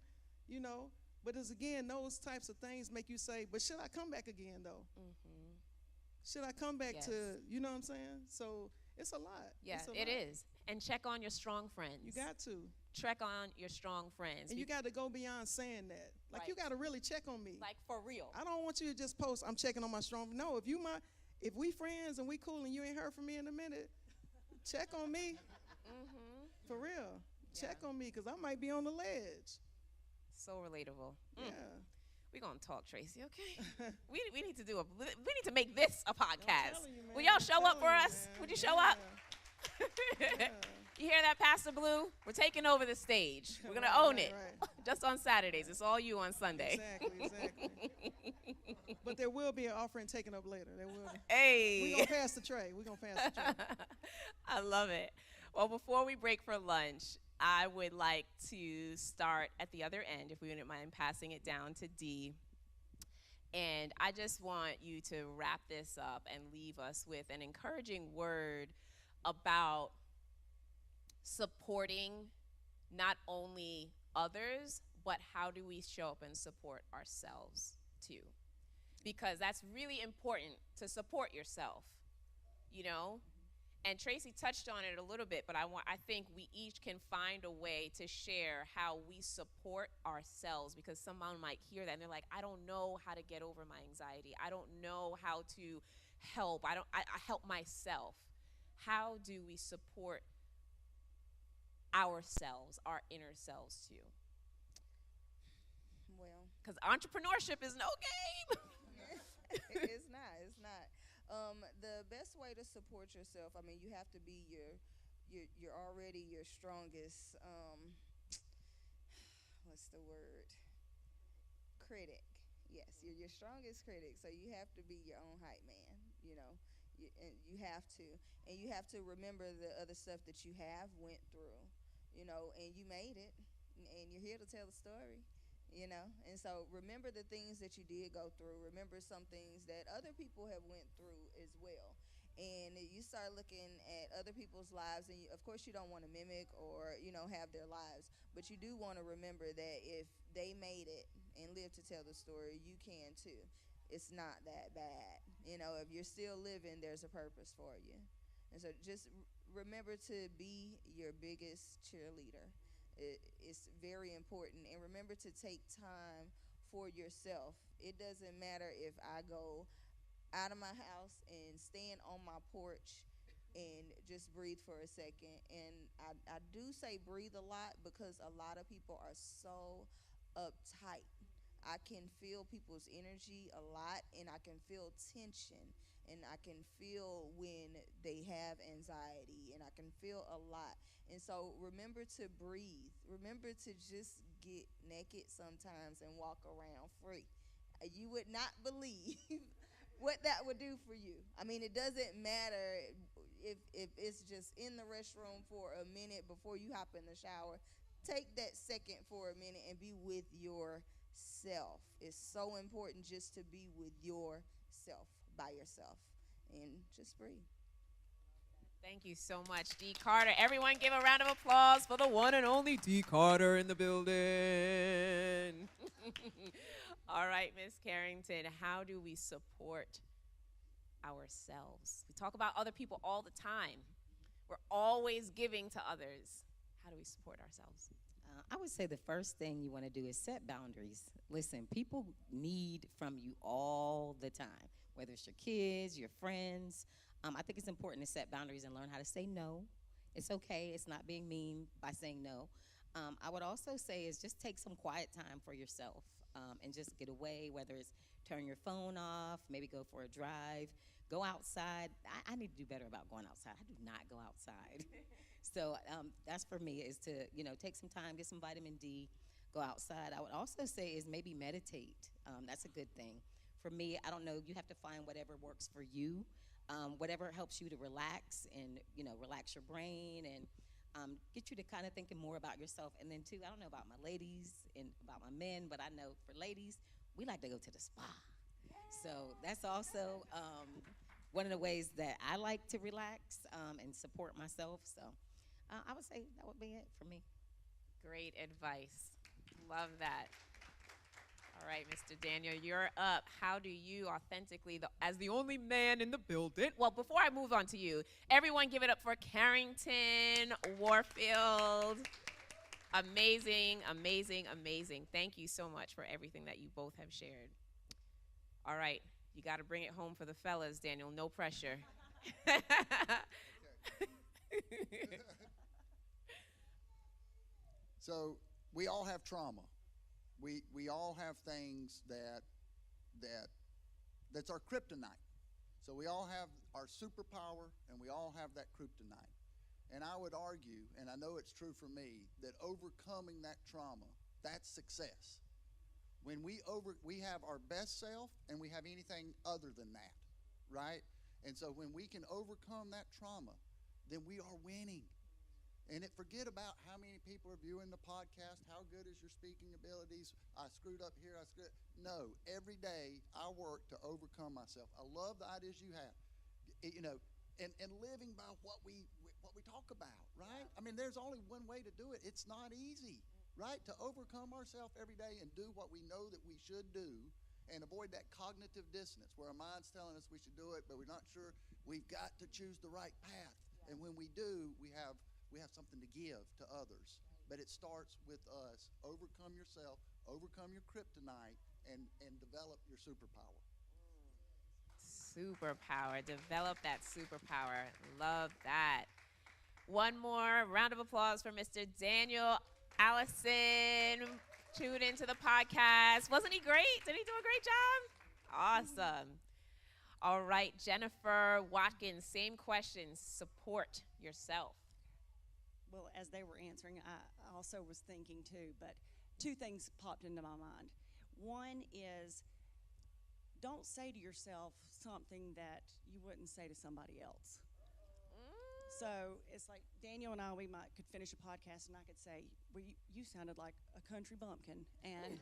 Speaker 12: you know. But as again, those types of things make you say, but should I come back again, though? Mm-hmm. Should I come back to, you know what I'm saying? So it's a lot.
Speaker 7: Yeah, it is. And check on your strong friends.
Speaker 12: You got to.
Speaker 7: Check on your strong friends.
Speaker 12: And you got to go beyond saying that. Like, you got to really check on me.
Speaker 7: Like, for real.
Speaker 12: I don't want you to just post, I'm checking on my strong. No, if we friends and we cool and you ain't heard from me in a minute, check on me. Mm-hmm. For real. Yeah. Check on me, because I might be on the ledge.
Speaker 7: So relatable.
Speaker 12: Yeah.
Speaker 7: We're going to talk, Tracy, okay? we need to make this a podcast. Will y'all show up for us? Would you show up? Yeah. You hear that, Pastor Blue? We're taking over the stage. We're going to own it. Right. Just on Saturdays. It's all you on Sunday.
Speaker 12: Exactly. But there will be an offering taken up later. There will be.
Speaker 7: Hey.
Speaker 12: We're going to pass the tray.
Speaker 7: I love it. Well, before we break for lunch, I would like to start at the other end, if we wouldn't mind passing it down to Dee. And I just want you to wrap this up and leave us with an encouraging word about supporting not only others, but how do we show up and support ourselves too? Because that's really important, to support yourself, you know? And Tracy touched on it a little bit, but I think we each can find a way to share how we support ourselves, because someone might hear that and they're like, I don't know how to get over my anxiety. I don't know how to help. I help myself. How do we support ourselves, our inner selves too?
Speaker 9: Well,
Speaker 7: because entrepreneurship is no game.
Speaker 9: It's not. The best way to support yourself, I mean, you have to be you're already your strongest, what's the word? Critic. Yes, you're your strongest critic. So you have to be your own hype man, you know. You have to remember the other stuff that you have went through, you know, and you made it, and you're here to tell the story, you know. And so remember the things that you did go through. Remember some things that other people have went through as well. And you start looking at other people's lives, and of course you don't want to mimic or, you know, have their lives, but you do want to remember that if they made it and lived to tell the story, you can too. It's not that bad. You know, if you're still living, there's a purpose for you. And so just remember to be your biggest cheerleader. It's very important. And remember to take time for yourself. It doesn't matter if I go out of my house and stand on my porch and just breathe for a second. And I do say breathe a lot, because a lot of people are so uptight. I can feel people's energy a lot, and I can feel tension, and I can feel when they have anxiety, and I can feel a lot. And so remember to breathe. Remember to just get naked sometimes and walk around free. You would not believe what that would do for you. I mean, it doesn't matter if it's just in the restroom for a minute before you hop in the shower. Take that second for a minute and be with yourself. It's so important just to be with yourself, by yourself, and just breathe.
Speaker 7: Thank you so much, Dee Carter. Everyone give a round of applause for the one and only Dee Carter in the building. All right, Miss Carrington, how do we support ourselves? We talk about other people all the time. We're always giving to others. How do we support ourselves?
Speaker 10: I would say the first thing you want to do is set boundaries. Listen, people need from you all the time, whether it's your kids, your friends. I think it's important to set boundaries and learn how to say no. It's okay. It's not being mean by saying no. I would also say is just take some quiet time for yourself and just get away, whether it's turn your phone off, maybe go for a drive, go outside. I need to do better about going outside. I do not go outside. So that's for me is to, take some time, get some vitamin D, go outside. I would also say is maybe meditate. That's a good thing. For me, I don't know, you have to find whatever works for you, whatever helps you to relax and, relax your brain and get you to kind of thinking more about yourself. And then, too, I don't know about my ladies and about my men, but I know for ladies, we like to go to the spa. So that's also one of the ways that I like to relax and support myself. So I would say that would be it for me.
Speaker 7: Great advice. Love that. All right, Mr. Daniel, you're up. How do you authentically, as the only man in the building? Well, before I move on to you, everyone give it up for Carrington Warfield. Amazing, amazing, amazing. Thank you so much for everything that you both have shared. All right, you got to bring it home for the fellas, Daniel. No pressure.
Speaker 8: So we all have trauma. We all have things that's our kryptonite. So we all have our superpower, and we all have that kryptonite. And I would argue, and I know it's true for me, that overcoming that trauma, that's success. When we have our best self, and we have anything other than that, right? And so when we can overcome that trauma, then we are winning. And forget about how many people are viewing the podcast, how good is your speaking abilities, I screwed up here, No, every day I work to overcome myself. I love the ideas you have, and living by what we talk about, right? I mean, there's only one way to do it. It's not easy, right? To overcome ourselves every day and do what we know that we should do and avoid that cognitive dissonance where our mind's telling us we should do it, but we're not sure. We've got to choose the right path. And when we do, we have something to give to others. But it starts with us. Overcome yourself, overcome your kryptonite, and develop your superpower.
Speaker 7: Superpower. Develop that superpower. Love that. One more round of applause for Mr. Daniel Allison. Tuned into the podcast. Wasn't he great? Did he do a great job? Awesome. All right, Jennifer Watkins, same questions. Support yourself.
Speaker 11: Well, as they were answering, I also was thinking too, but two things popped into my mind. One is, don't say to yourself something that you wouldn't say to somebody else. So it's like Daniel and I, could finish a podcast and I could say, well, you sounded like a country bumpkin, and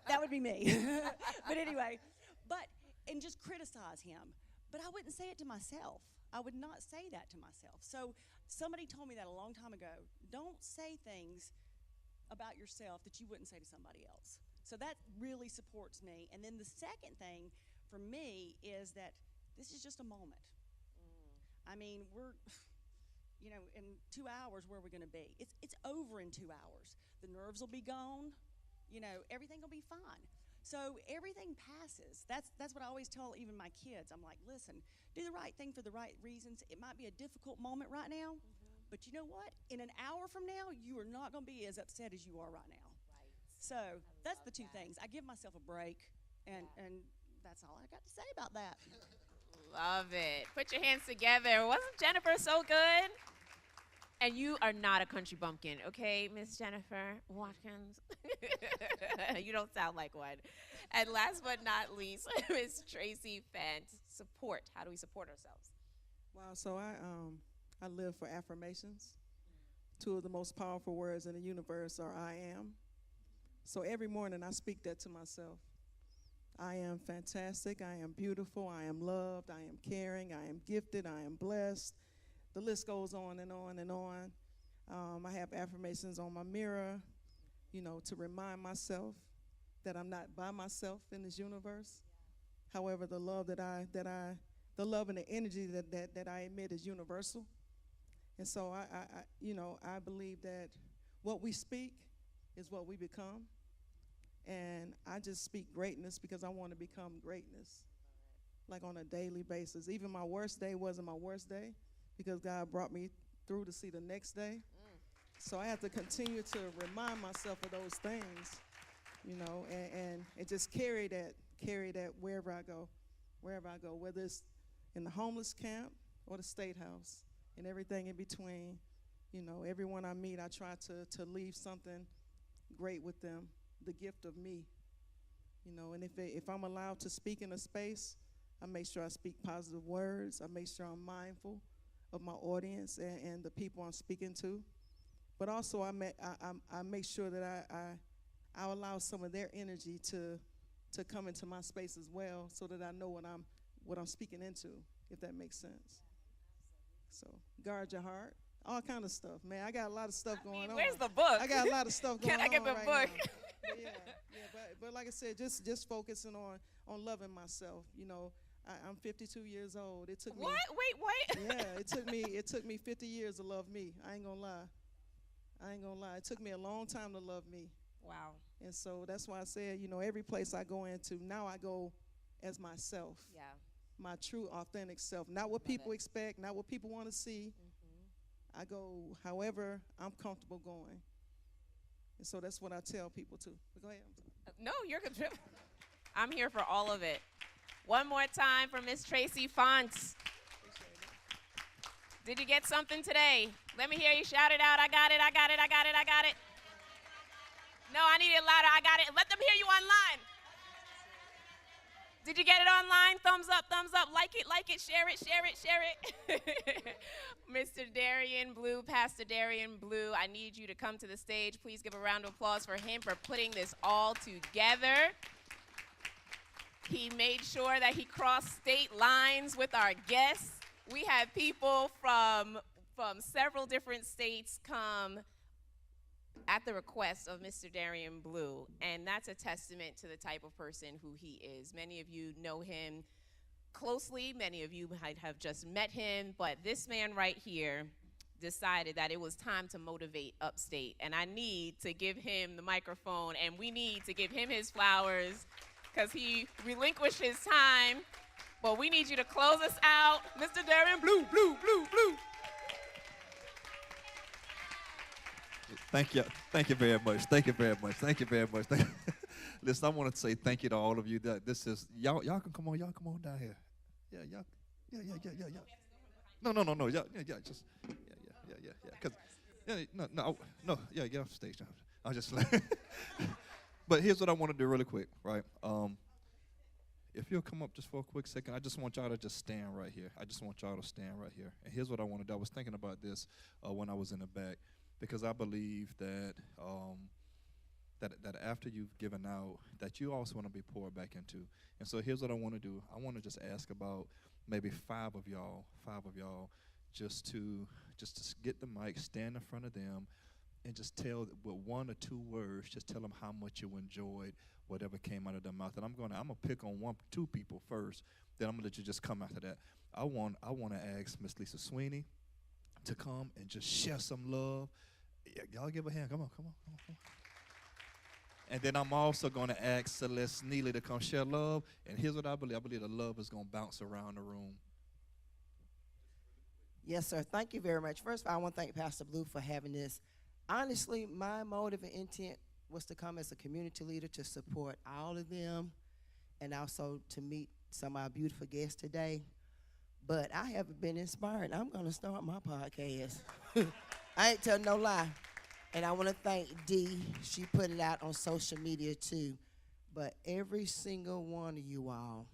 Speaker 11: that would be me. But anyway, and just criticize him. But I wouldn't say it to myself. I would not say that to myself. So somebody told me that a long time ago. Don't say things about yourself that you wouldn't say to somebody else. So that really supports me. And then the second thing for me is that this is just a moment. I mean, we're, in 2 hours, where are we going to be? It's over in 2 hours. The nerves will be gone. Everything will be fine. So everything passes. That's what I always tell even my kids. I'm like, listen, do the right thing for the right reasons. It might be a difficult moment right now, but you know what? In an hour from now, you are not going to be as upset as you are right now. Right. So that's the two things. I give myself a break, and that's all I got to say about that.
Speaker 7: Love it. Put your hands together. Wasn't Jennifer so good? And you are not a country bumpkin, okay, Miss Jennifer Watkins? You don't sound like one. And last but not least, Miss Tracy Fant. Support. How do we support ourselves?
Speaker 12: Wow, so I live for affirmations. Two of the most powerful words in the universe are I am. So every morning I speak that to myself. I am fantastic, I am beautiful, I am loved, I am caring, I am gifted, I am blessed. The list goes on and on and on. I have affirmations on my mirror, to remind myself that I'm not by myself in this universe. However, the love the love and the energy that I emit is universal. And so I believe that what we speak is what we become. And I just speak greatness because I want to become greatness, like on a daily basis. Even my worst day wasn't my worst day because God brought me through to see the next day. So I have to continue to remind myself of those things, you know, and just carry that wherever I go, whether it's in the homeless camp or the State House and everything in between. You know, everyone I meet, I try to leave something great with them, the gift of me. You know, and if I'm allowed to speak in a space, I make sure I speak positive words. I make sure I'm mindful of my audience and the people I'm speaking to. But also I make sure that I allow some of their energy to come into my space as well, so that I know what I'm speaking into, if that makes sense. So guard your heart. All kind of stuff, man. I got a lot of stuff going on.
Speaker 7: Where's the book?
Speaker 12: I got a lot of stuff going on.
Speaker 7: Can I get the
Speaker 12: right
Speaker 7: book?
Speaker 12: now. But like I said, just focusing on loving myself. You know, I'm 52 years old. It took me.
Speaker 7: What? Wait.
Speaker 12: Yeah, it took me 50 years to love me. I ain't gonna lie. It took me a long time to love me.
Speaker 7: Wow.
Speaker 12: And so that's why I said, you know, every place I go into, now I go as myself.
Speaker 7: Yeah.
Speaker 12: My true, authentic self. Not what people expect, not what people want to see. I go however I'm comfortable going. And so that's what I tell people too. But go ahead.
Speaker 7: No, you're good. I'm here for all of it. One more time for Miss Tracy Fonts. Did you get something today? Let me hear you shout it out. I got it. No, I need it louder. I got it. Let them hear you online. Did you get it online? Thumbs up. Like it, share it. Mr. Darian Blue, Pastor Darian Blue, I need you to come to the stage. Please give a round of applause for him for putting this all together. He made sure that he crossed state lines with our guests. We had people from several different states come at the request of Mr. Darian Blue, and that's a testament to the type of person who he is. Many of you know him closely. Many of you might have just met him, but this man right here decided that it was time to motivate Upstate, and I need to give him the microphone, and we need to give him his flowers because he relinquished his time, but we need you to close us out. Mr. Darian Blue.
Speaker 3: Thank you very much. Listen, I want to say thank you to all of you. That this is y'all can come on down here. Yeah. No. Cause get off the stage now. I'll just. But here's what I want to do really quick, right? If you'll come up just for a quick second, I just want y'all to just stand right here. And here's what I want to do. I was thinking about this when I was in the back, because I believe that that after you've given out, that you also want to be poured back into. And so here's what I want to do. I want to just ask about maybe five of y'all, just to get the mic, stand in front of them, and just tell with one or two words, just tell them how much you enjoyed whatever came out of their mouth. And I'm gonna pick on two people first, then I'm gonna let you just come after that. I want to ask Miss Lisa Sweeney to come and just share some love. Y'all give a hand. Come on. And then I'm also going to ask Celeste Neely to come share love. And here's what I believe. I believe the love is going to bounce around the room.
Speaker 13: Yes, sir. Thank you very much. First of all, I want to thank Pastor Blue for having this. Honestly, my motive and intent was to come as a community leader to support all of them and also to meet some of our beautiful guests today. But I haven't been inspired. I'm going to start my podcast. I ain't telling no lie. And I want to thank Dee. She put it out on social media too. But every single one of you all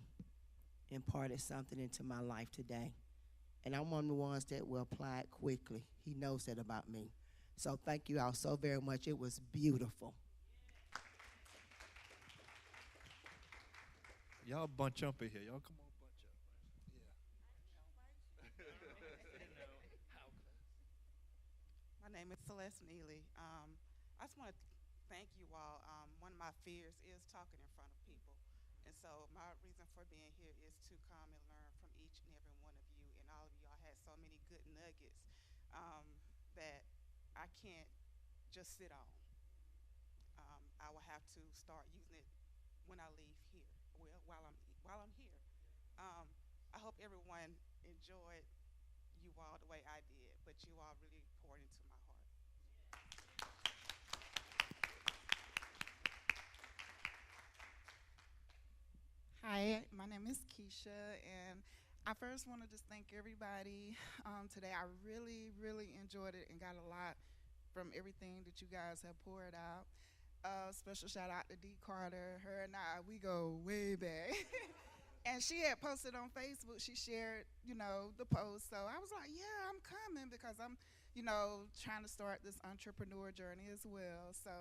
Speaker 13: imparted something into my life today. And I'm one of the ones that will apply it quickly. He knows that about me. So thank you all so very much. It was beautiful.
Speaker 3: Y'all bunch up in here. Y'all come on, bunch up.
Speaker 14: My name is Celeste Neely. I just want to thank you all. One of my fears is talking in front of people. And so my reason for being here is to come and learn from each and every one of you. And all of y'all had so many good nuggets that I can't just sit on. I will have to start using it when I leave here. Well, while I'm here. I hope everyone enjoyed you all the way I did, but you all really poured into my heart. Hi, my name is Keisha, and I first want to just thank everybody today. I really, really enjoyed it and got a lot from everything that you guys have poured out. Special shout out to Dee Carter. Her and I, we go way back. And she had posted on Facebook. She shared, the post. So I was like, yeah, I'm coming because I'm, trying to start this entrepreneur journey as well. So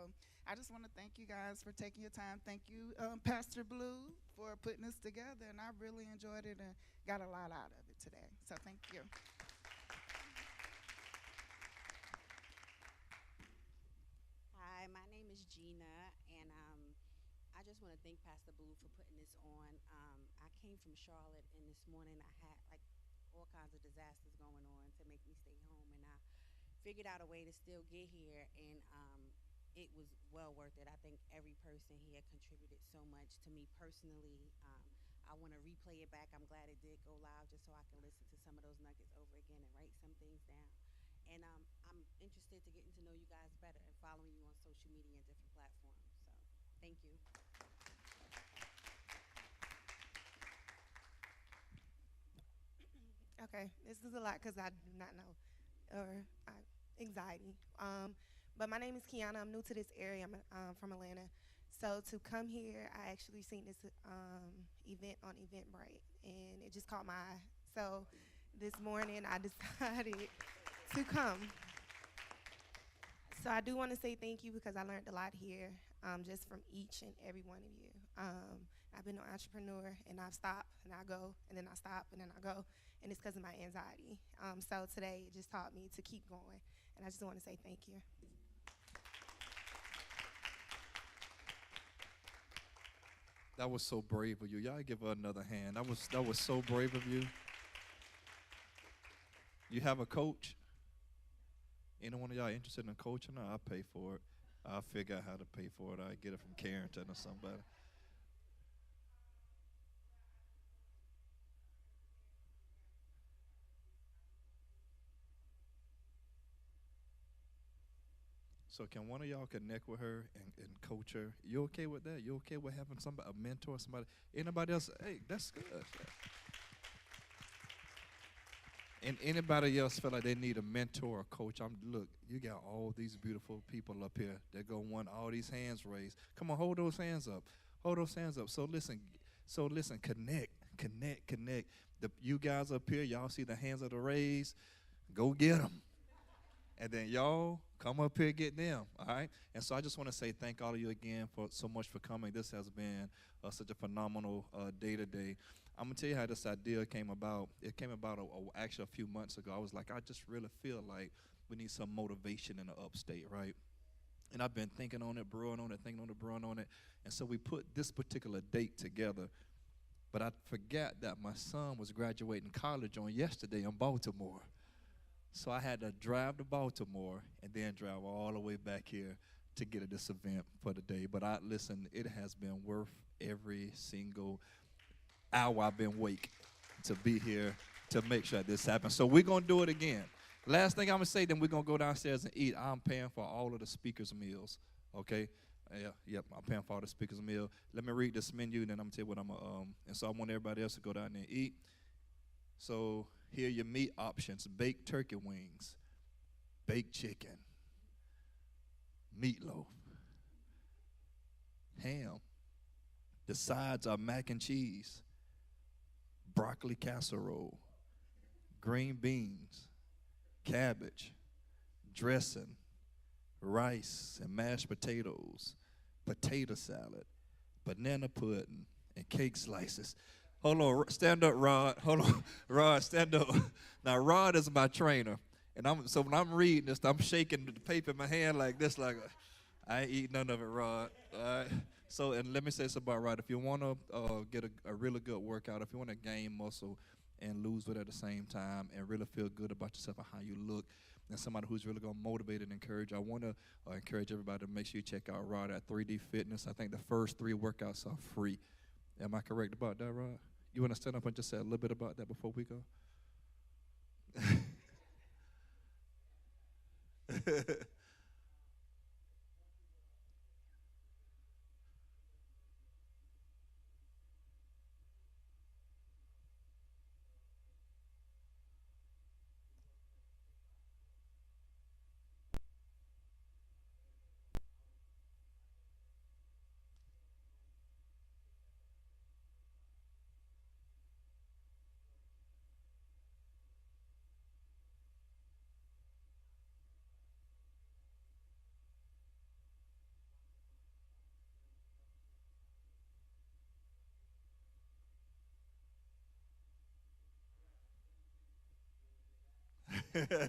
Speaker 14: I just want to thank you guys for taking your time. Thank you, Pastor Blue, for putting this together. And I really enjoyed it and got a lot out of it today. So thank you.
Speaker 15: Hi, my name is Gina, and I just want to thank Pastor Blue for putting this on. I came from Charlotte, and this morning I had like all kinds of disasters going on to make me stay home, and I figured out a way to still get here, and it was well worth it. I think every person here contributed so much to me personally. I want to replay it back. I'm glad it did go live just so I can listen to some of those nuggets over again and write some things down. And I'm interested to getting to know you guys better and following you on social media and different platforms. So thank you.
Speaker 16: Okay, this is a lot because I do not know, or anxiety. But my name is Kiana. I'm new to this area. I'm from Atlanta. So to come here, I actually seen this event on Eventbrite, and it just caught my eye. So this morning, I decided to come. So I do want to say thank you because I learned a lot here, just from each and every one of you. I've been an entrepreneur, and I've stopped, and I go, and then I stop, and then I go, and it's because of my anxiety. So today, it just taught me to keep going, and I just want to say thank you.
Speaker 3: That was so brave of you. Y'all give her another hand. That was so brave of you. You have a coach? Any one of y'all interested in coaching? I'll pay for it. I'll figure out how to pay for it. I'll get it from Carrington or somebody. So can one of y'all connect with her and coach her? You okay with that? You okay with having somebody, a mentor, somebody? Anybody else? Hey, that's good. And anybody else feel like they need a mentor or coach? Look, you got all these beautiful people up here. They're gonna want all these hands raised. Come on, hold those hands up. Hold those hands up. So listen, connect. You guys up here, y'all see the hands that are raised. Go get them. And then y'all come up here, get them, all right? And so I just want to say thank all of you again for so much for coming. This has been such a phenomenal day today. I'm going to tell you how this idea came about. It came about actually a few months ago. I was like, I just really feel like we need some motivation in the upstate, right? And I've been thinking on it, brewing on it, brewing on it. And so we put this particular date together. But I forgot that my son was graduating college on yesterday in Baltimore. So I had to drive to Baltimore and then drive all the way back here to get to this event for the day. But listen, it has been worth every single hour I've been awake to be here to make sure this happens. So we're going to do it again. Last thing I'm going to say, then we're going to go downstairs and eat. I'm paying for all of the speakers' meals, okay? Yep, I'm paying for all the speakers' meal. Let me read this menu, and then I'm going to tell you what I'm going to, and so I want everybody else to go down there and eat. So here are your meat options: baked turkey wings, baked chicken, meatloaf, ham. The sides are mac and cheese, broccoli casserole, green beans, cabbage, dressing, rice and mashed potatoes, potato salad, banana pudding, and cake slices. Hold on, stand up, Rod. Hold on, Rod, stand up. Now, Rod is my trainer, and so when I'm reading this, I'm shaking the paper in my hand like this, like I ain't eat none of it, Rod. All right. So, and let me say something about Rod. If you want to get a really good workout, if you want to gain muscle and lose weight at the same time, and really feel good about yourself and how you look, and somebody who's really going to motivate and encourage, I want to encourage everybody to make sure you check out Rod at 3D Fitness. I think the first 3 workouts are free. Am I correct about that, Rod? You want to stand up and just say a little bit about that before we go? And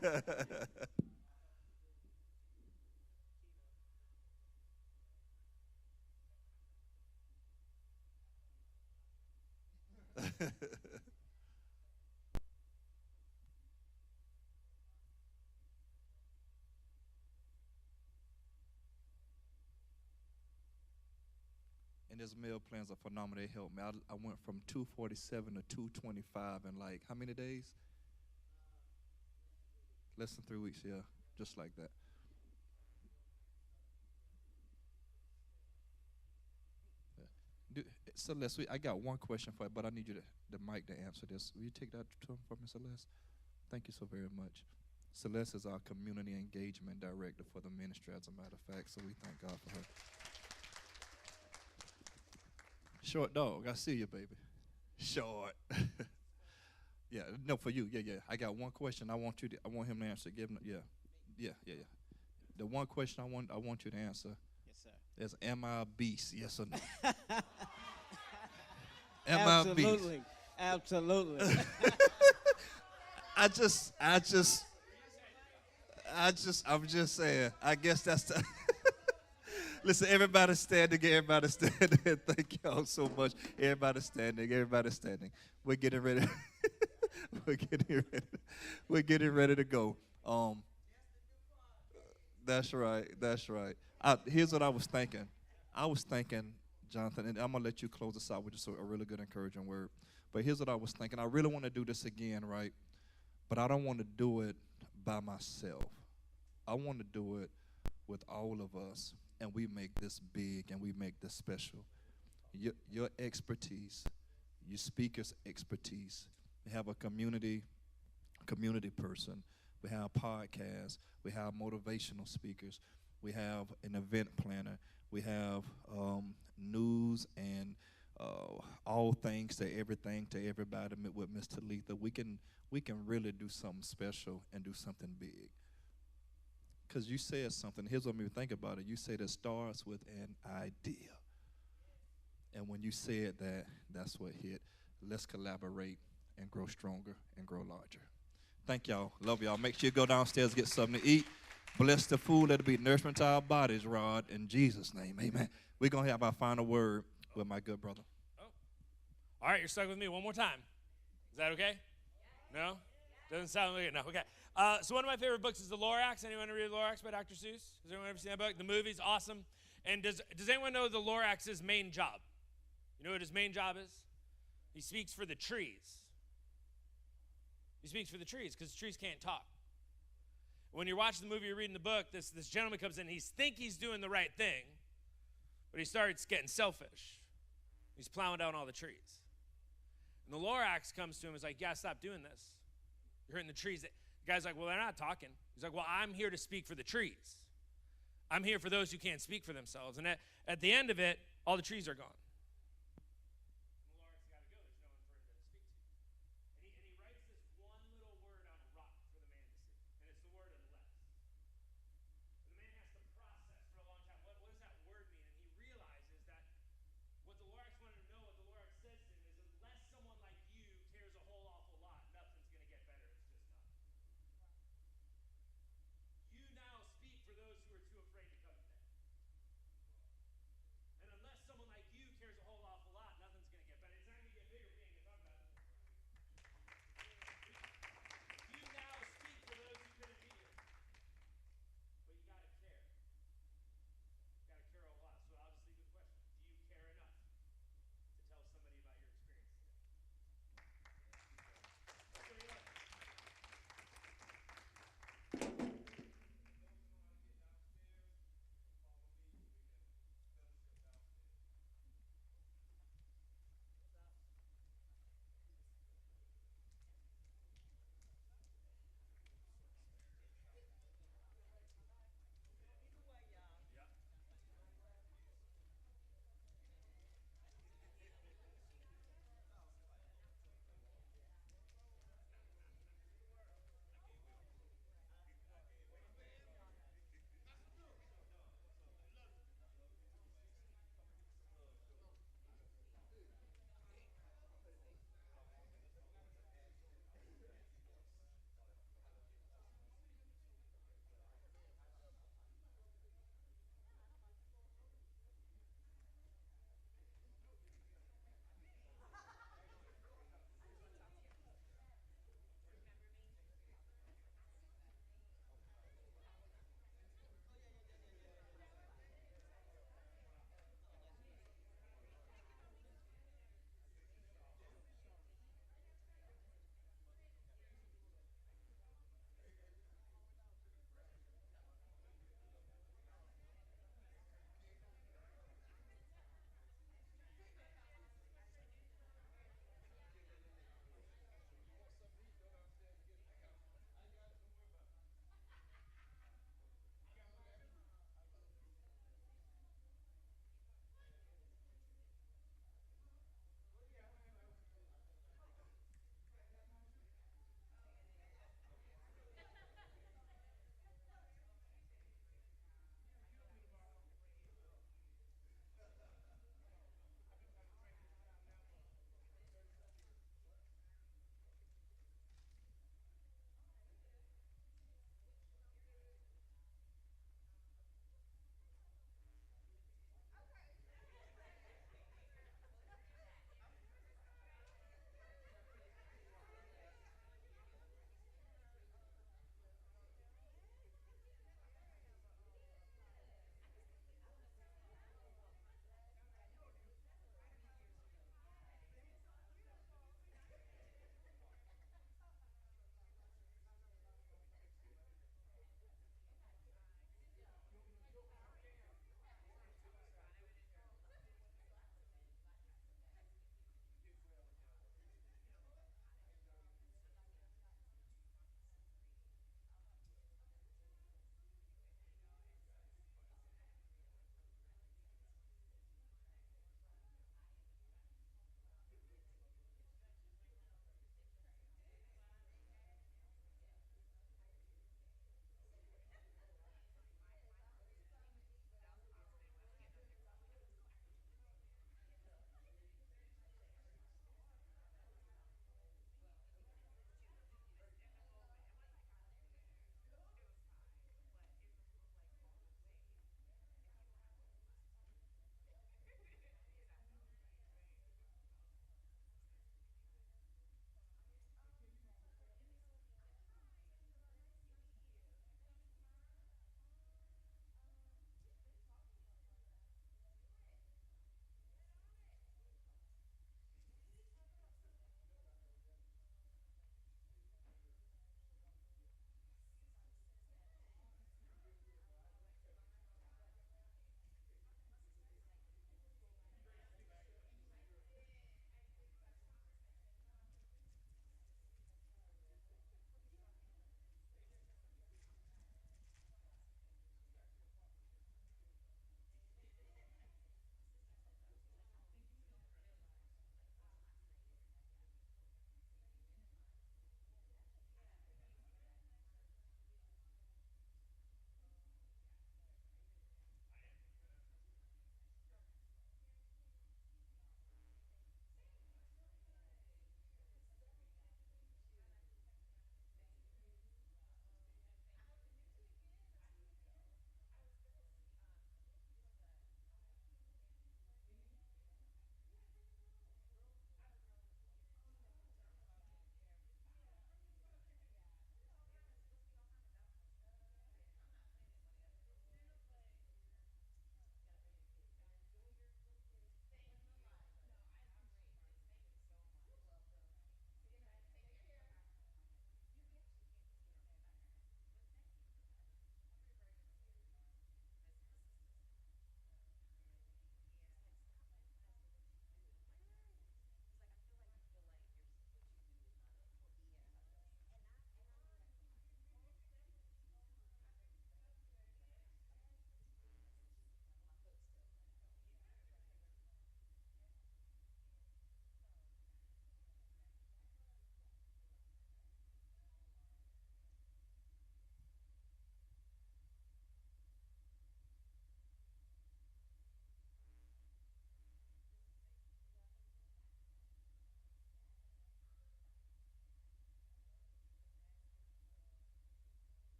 Speaker 3: his meal plans are phenomenal. They helped me. I went from 247 to 225 in like how many days? Less than 3 weeks, yeah, just like that. Celeste, I got one question for you, but I need you the mic to answer this. Will you take that from me, Celeste? Thank you so very much. Celeste is our community engagement director for the ministry, as a matter of fact, so we thank God for her. Short dog, I see you, baby. Short. Yeah, no, for you. Yeah. I got one question. I want him to answer. Give him. Yeah. The one question I want you to answer.
Speaker 17: Yes, sir.
Speaker 3: Is, am I a beast? Yes or no? Am I a beast?
Speaker 17: Absolutely.
Speaker 3: I'm just saying. I guess that's the. Listen, everybody standing. Thank y'all so much. Everybody standing. We're getting ready. We're getting ready to go. That's right. Here's what I was thinking. Jonathan, and I'm going to let you close us out with just a really good encouraging word. But here's what I was thinking. I really want to do this again, right? But I don't want to do it by myself. I want to do it with all of us, and we make this big and we make this special. Your expertise, your speaker's expertise. We have a community person. We have podcasts. We have motivational speakers. We have an event planner. We have news and all things to everything to everybody with Mr. Letha. We can really do something special and do something big. Because you said something. Here's what made me think about it. You said it starts with an idea. And when you said that, that's what hit. Let's collaborate and grow stronger and grow larger. Thank y'all. Love y'all. Make sure you go downstairs, get something to eat. Bless the food. Let it be nourishment to our bodies, Rod. In Jesus' name, amen. We're going to have our final word with my good brother.
Speaker 4: Oh. All right, you're stuck with me one more time. Is that okay? No? Doesn't sound like it. No, okay. So one of my favorite books is The Lorax. Anyone ever read The Lorax by Dr. Seuss? Has anyone ever seen that book? The movie's awesome. And does anyone know the Lorax's main job? You know what his main job is? He speaks for the trees. He speaks for the trees because trees can't talk. When you're watching the movie, you're reading the book, this gentleman comes in, he's doing the right thing, but he starts getting selfish. He's plowing down all the trees. And the Lorax comes to him and is like, yeah, stop doing this. You're hurting the trees. The guy's like, well, they're not talking. He's like, well, I'm here to speak for the trees. I'm here for those who can't speak for themselves. And at the end of it, all the trees are gone.